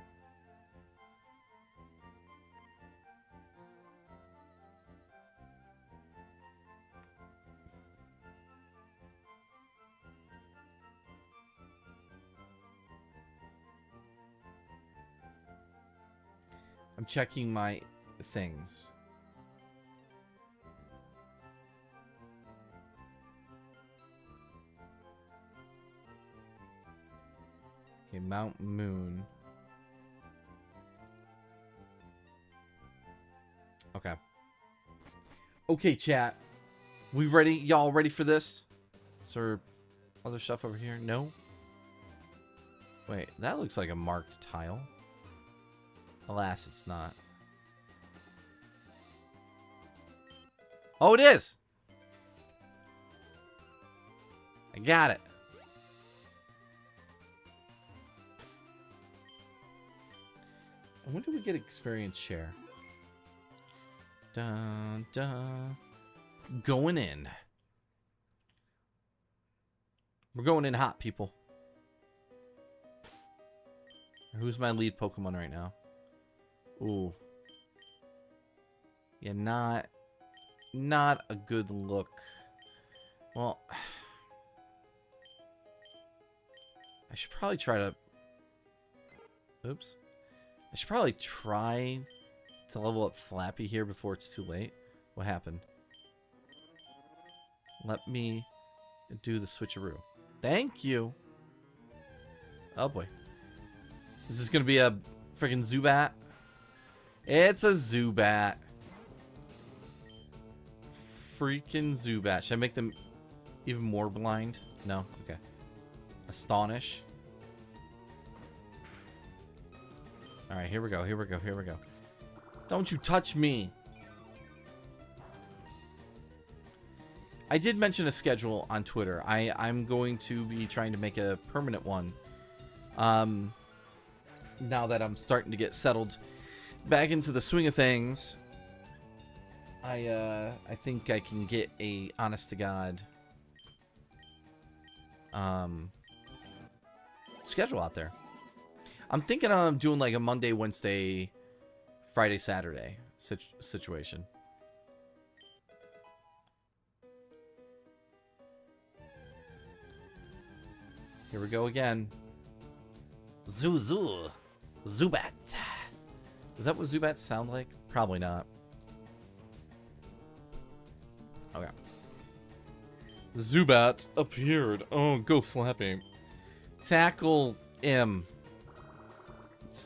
I'm checking my things. Okay, Mount Moon. Okay. Okay, chat. We ready? Y'all ready for this? Is there other stuff over here? No? Wait, that looks like a marked tile. Alas, it's not. Oh, it is! I got it. When do we get experience share? Dun, dun. Going in. We're going in hot, people. Who's my lead Pokemon right now? Ooh. Yeah, not a good look. Well, I should probably try to... Oops. I should probably try to level up Flappy here before it's too late. What happened? Let me do the switcheroo. Thank you. Oh boy. Is this gonna be a freaking Zubat? It's a Zubat. Freaking Zubat. Should I make them even more blind? No? Okay. Astonish. Alright, here we go, here we go, here we go. Don't you touch me! I did mention a schedule on Twitter. I'm going to be trying to make a permanent one. Now that I'm starting to get settled back into the swing of things, I think I can get a honest to God schedule out there. I'm thinking of doing like a Monday, Wednesday, Friday, Saturday situation. Here we go again. Zubat. Is that what Zubats sound like? Probably not. Okay. Zubat appeared. Oh, go Flappy. Tackle him.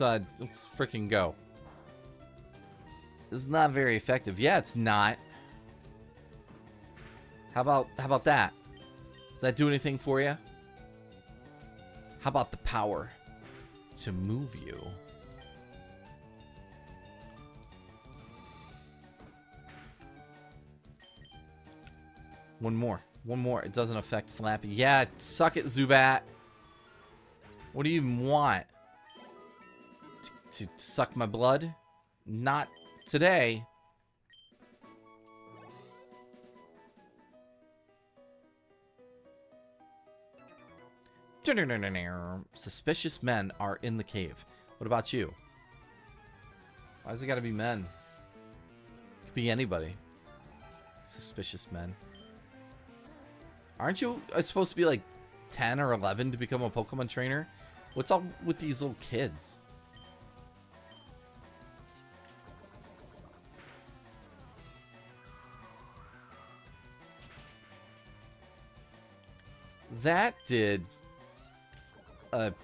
Let's freaking go. It's not very effective. Yeah, it's not. How about that? Does that do anything for you? How about the power to move you? One more. One more. It doesn't affect Flappy. Yeah, suck it, Zubat. What do you even want? To suck my blood? Not today. Suspicious men are in the cave. What about you? Why's it gotta be men? Could be anybody. Suspicious men. Aren't you supposed to be like 10 or 11 to become a Pokemon trainer? What's up with these little kids? That did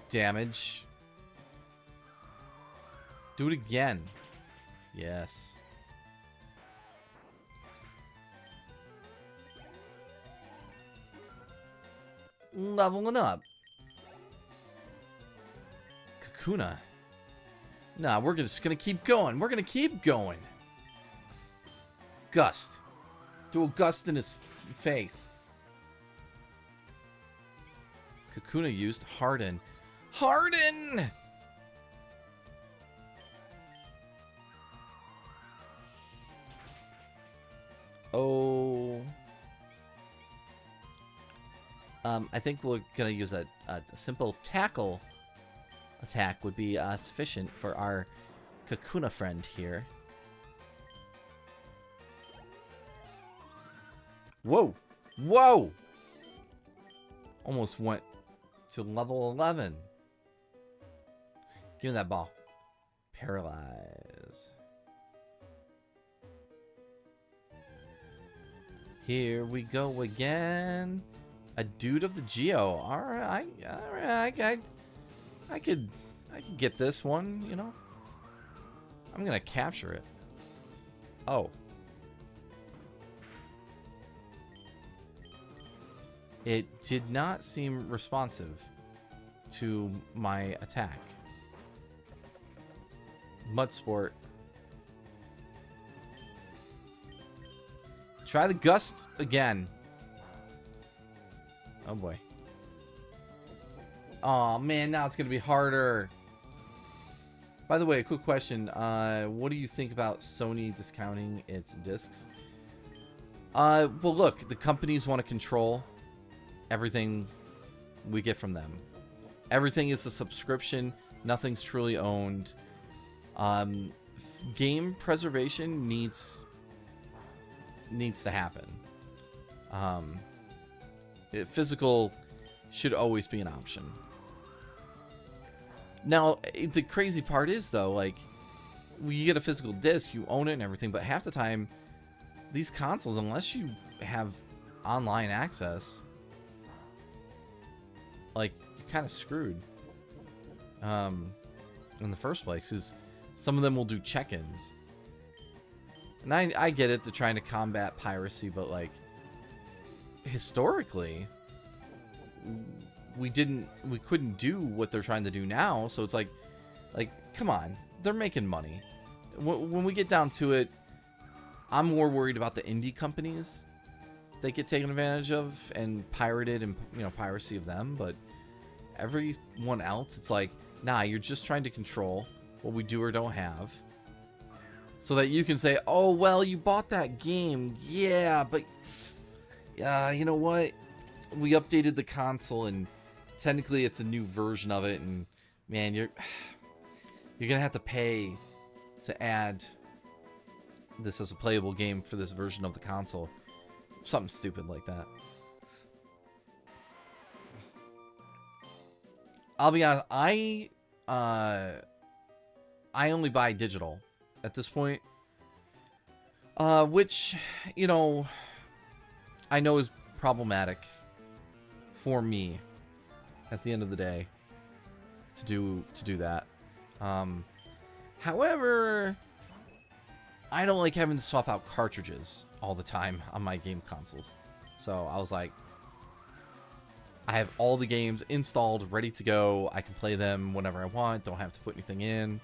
damage. Do it again. Yes. Leveling up. Kakuna. Nah, we're just gonna keep going. We're gonna keep going. Gust. Do a gust in his face. Kakuna used Harden. Harden! Oh. I think we're gonna use a simple tackle attack would be sufficient for our Kakuna friend here. Whoa! Whoa! Almost went to level 11. Give me that ball. Paralyze. Here we go again. A dude of the Geo. All right, I could get this one. You know, I'm gonna capture it. Oh. It did not seem responsive to my attack. Mudsport. Try the gust again. Oh boy. Oh man, now it's gonna be harder. By the way, a quick question. What do you think about Sony discounting its discs? Well look, the companies want to control everything we get from them. Everything is a subscription. Nothing's truly owned. Game preservation needs to happen. Physical should always be an option. Now, the crazy part is, though, like, you get a physical disc, you own it and everything, but half the time, these consoles, unless you have online access, like, you're kind of screwed. In the first place, is some of them will do check-ins. And I get it, they're trying to combat piracy, but, like, historically, we couldn't do what they're trying to do now, so it's like, come on, they're making money. When we get down to it, I'm more worried about the indie companies that get taken advantage of and pirated, and, you know, piracy of them, but everyone else, it's like, nah, you're just trying to control what we do or don't have, so that you can say, oh, well, you bought that game, yeah, but you know what, we updated the console and technically it's a new version of it, and man, you're gonna have to pay to add this as a playable game for this version of the console. Something stupid like that. I'll be honest, I only buy digital at this point, which, you know, I know is problematic for me at the end of the day to do that. However, I don't like having to swap out cartridges all the time on my game consoles. So I was like, I have all the games installed, ready to go. I can play them whenever I want. Don't have to put anything in.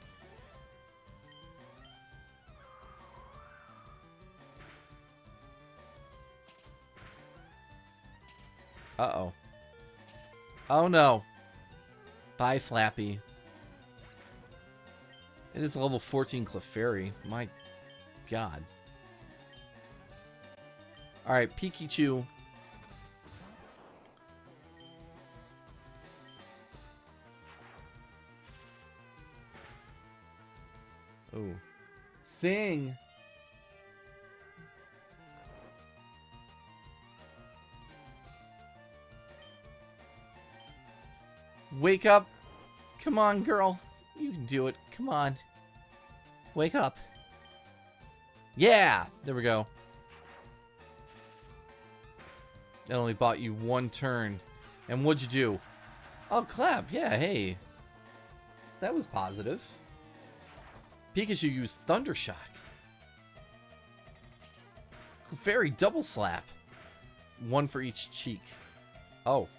Uh-oh. Oh, no. Bye, Flappy. It is level 14 Clefairy. My God. Alright, Pikachu. Oh. Sing! Wake up! Come on, girl. You can do it. Come on. Wake up. Yeah! There we go. It only bought you one turn. And what'd you do? Oh, clap. Yeah, hey. That was positive. Pikachu used Thunder Shock. Clefairy double slap. One for each cheek. Oh.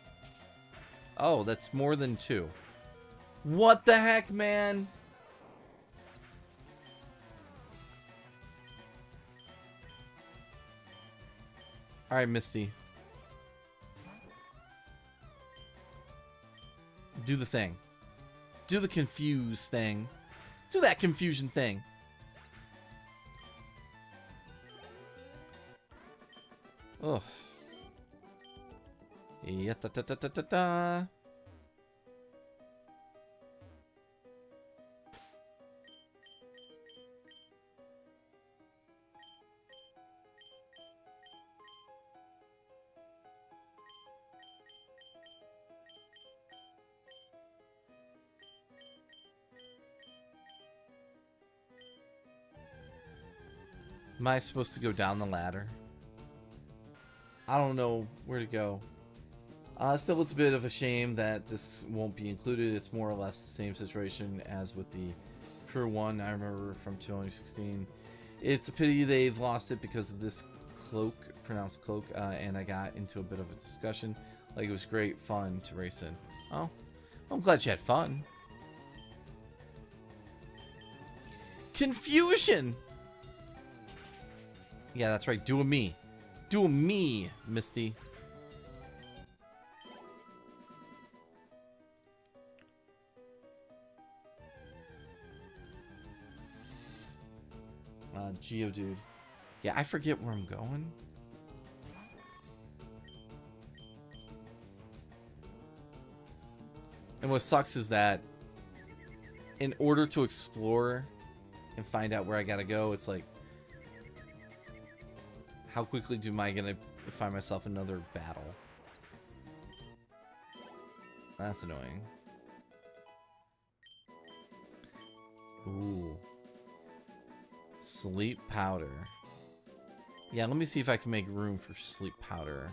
Oh, that's more than two. What the heck, man? Alright, Misty. Do the thing. Do the confuse thing. Do that confusion thing. Oh. Yeah, da da da da da da. Am I supposed to go down the ladder? I don't know where to go. Still, it's a bit of a shame that this won't be included. It's more or less the same situation as with the True One I remember from 2016. It's a pity they've lost it because of this cloak, pronounced cloak, and I got into a bit of a discussion. Like, it was great fun to race in. Oh, I'm glad you had fun. Confusion! Yeah, that's right. Do a me. Do a me, Misty. Geodude. Yeah, I forget where I'm going. And what sucks is that in order to explore and find out where I gotta go, it's like, how quickly am I gonna find myself another battle? That's annoying. Ooh. Sleep powder. Yeah, let me see if I can make room for sleep powder.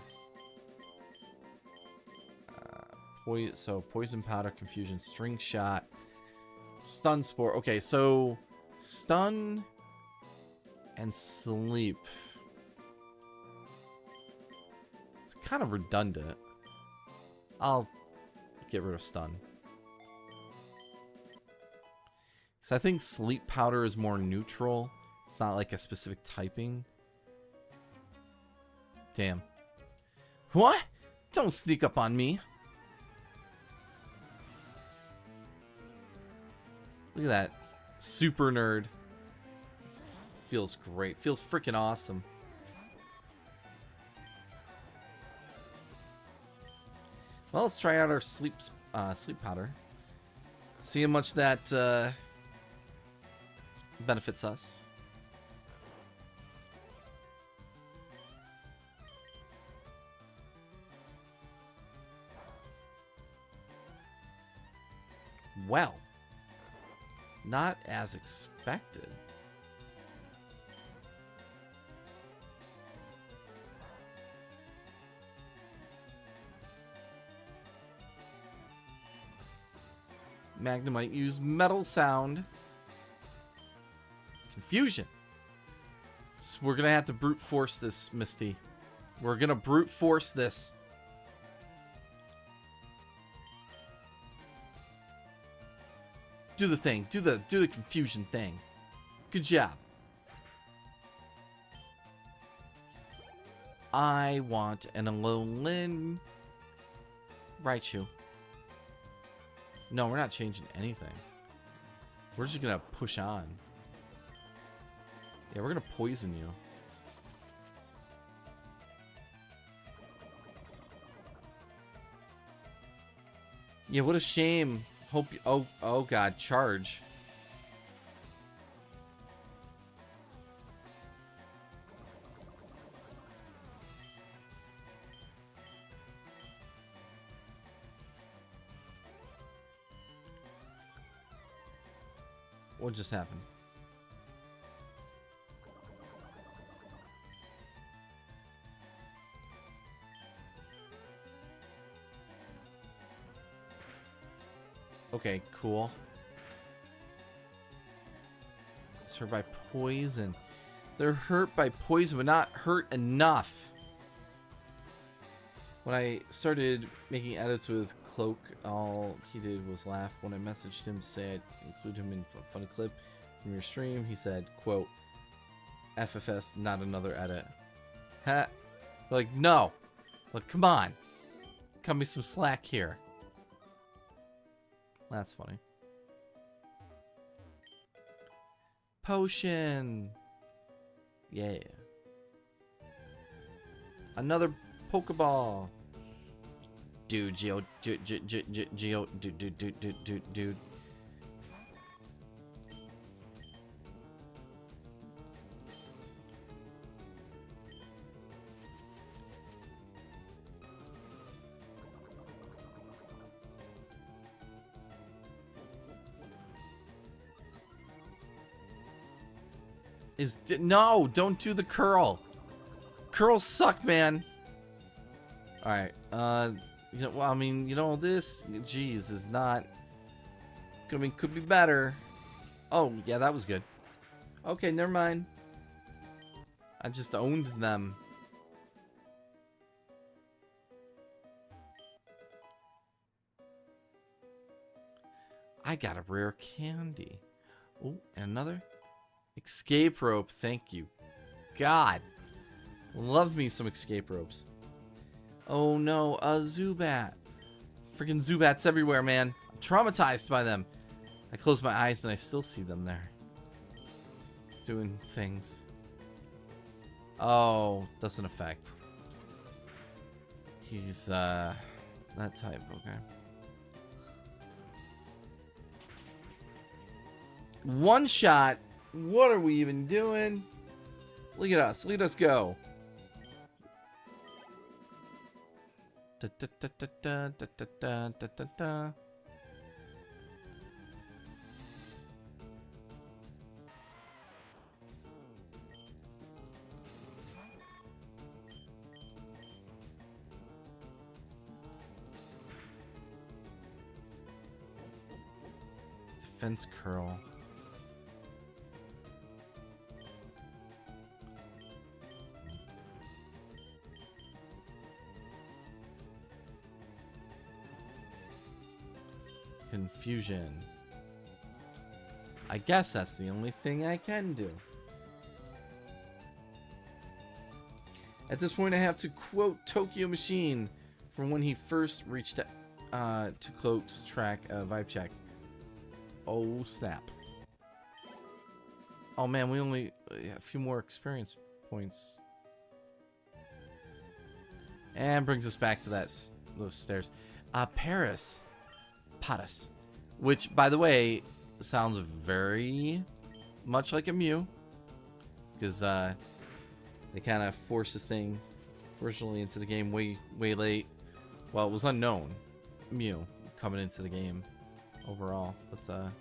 So poison powder, confusion, string shot, stun spore. Okay, so stun and sleep. It's kind of redundant. I'll get rid of stun. So I think sleep powder is more neutral. It's not like a specific typing. Damn. What? Don't sneak up on me. Look at that. Super nerd. Feels great. Feels freaking awesome. Well, let's try out our sleep powder. See how much that benefits us. Well, not as expected. Magnemite use metal sound. Confusion. So we're gonna have to brute force this, Misty. We're gonna brute force this. Do the thing. Do the confusion thing. Good job. I want an Alolan Raichu. No, we're not changing anything. We're just gonna push on. Yeah, we're gonna poison you. Yeah, what a shame. Hope you, oh god, charge. What just happened? Okay, cool. It's hurt by poison. They're hurt by poison, but not hurt enough. When I started making edits with Cloak, all he did was laugh. When I messaged him, said include him in a funny clip from your stream, he said, quote, FFS, not another edit. Ha! Like, no! Like, come on! Cut me some slack here. That's funny. Potion! Yeah. Another Pokeball! Dude, Geo, Geo, dude. No, don't do the curl. Curls suck, man. All right. You know, well, I mean, you know, this, geez, is not. I mean, could be better. Oh, yeah, that was good. Okay, never mind. I just owned them. I got a rare candy. Oh, and another. Escape rope, thank you. God. Love me some escape ropes. Oh no, a Zubat. Freaking Zubats everywhere, man. I'm traumatized by them. I close my eyes and I still see them there. Doing things. Oh, doesn't affect. He's, that type, okay. One shot. What are we even doing? Look at us. Look at us go. Da, da, da, da, da, da, da, da, da, da. Defense curl. Confusion. I guess that's the only thing I can do. At this point, I have to quote Tokyo Machine from when he first reached to Cloak's track Vibe Check. Oh, snap. Oh, man, we only a few more experience points. And brings us back to those stairs. Paris. Paris. Which, by the way, sounds very much like a Mew. Because they kind of forced this thing originally into the game way late. Well, it was unknown. Mew coming into the game overall. But,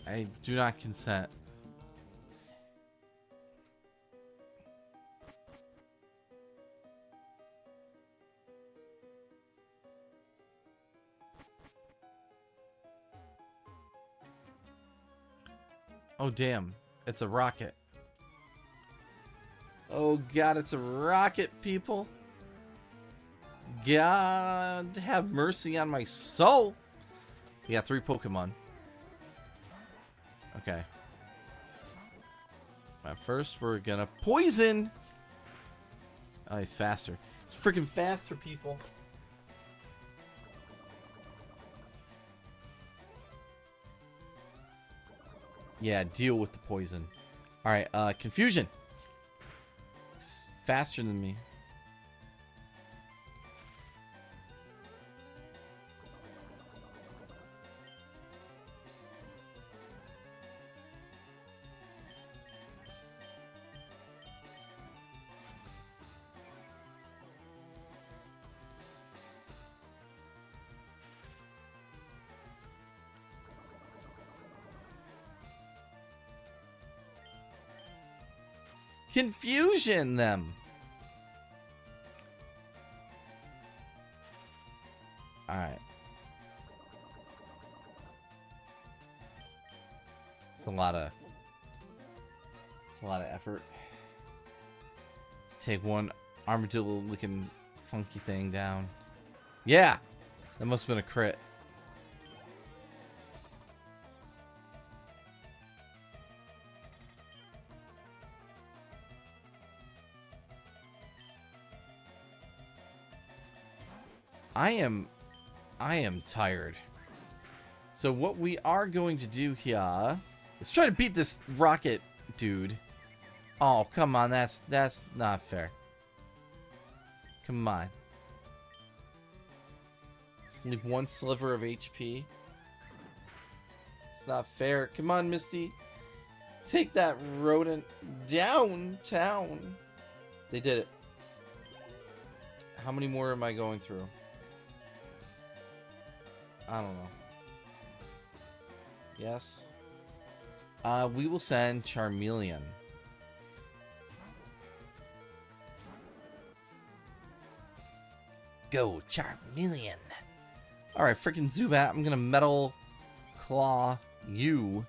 I do not consent. Oh, damn. It's a rocket. Oh, God, it's a rocket, people. God, have mercy on my soul. We got 3 Pokemon. Okay. First, we're gonna poison. Oh, he's faster. He's freaking faster, people. Yeah, deal with the poison. All right, confusion. He's faster than me. Confusion them. All right. It's a lot of effort. Take one armadillo looking funky thing down. Yeah. That must have been a crit. I am tired. So what we are going to do here, let's try to beat this rocket dude. Oh, come on, that's not fair. Come on. Just leave one sliver of HP. It's not fair. Come on, Misty. Take that rodent downtown. They did it. How many more am I going through? I don't know. Yes. We will send Charmeleon. Go, Charmeleon. Alright, freaking Zubat. I'm gonna Metal Claw you.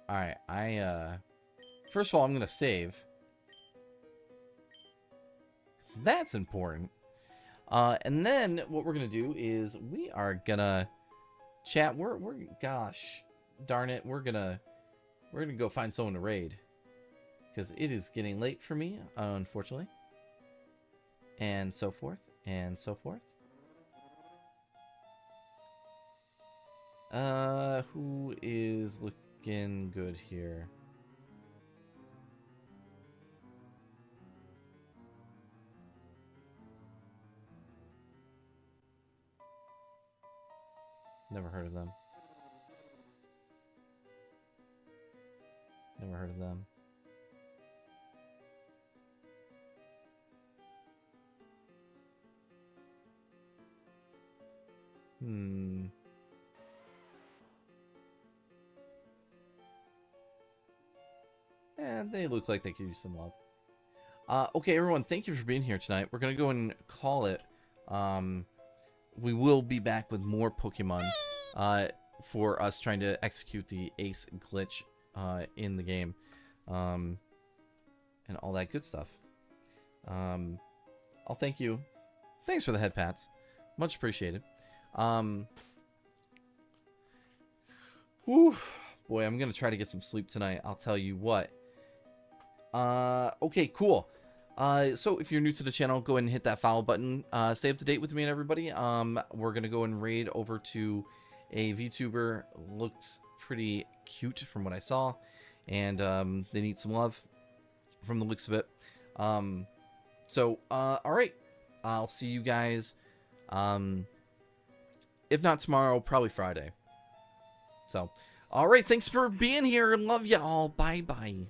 Alright, first of all, I'm gonna save. That's important. And then what we're gonna do is we are gonna chat. We're gosh darn it, we're gonna go find someone to raid. Because it is getting late for me, unfortunately. And so forth, and so forth. Who is looking good here? Never heard of them. Never heard of them. And they look like they could use some love. Okay, everyone, thank you for being here tonight. We're gonna go and call it. We will be back with more Pokemon for us trying to execute the Ace glitch in the game, and all that good stuff. I'll thank you. Thanks for the head pats, much appreciated. Whew. Boy, I'm gonna try to get some sleep tonight. I'll tell you what. Okay, cool. So if you're new to the channel, go ahead and hit that follow button. Stay up to date with me and everybody. We're gonna go and raid over to a VTuber. Looks pretty cute from what I saw, and they need some love from the looks of it. So all right, I'll see you guys. If not tomorrow, probably Friday. So, all right, thanks for being here. Love you all. Bye bye.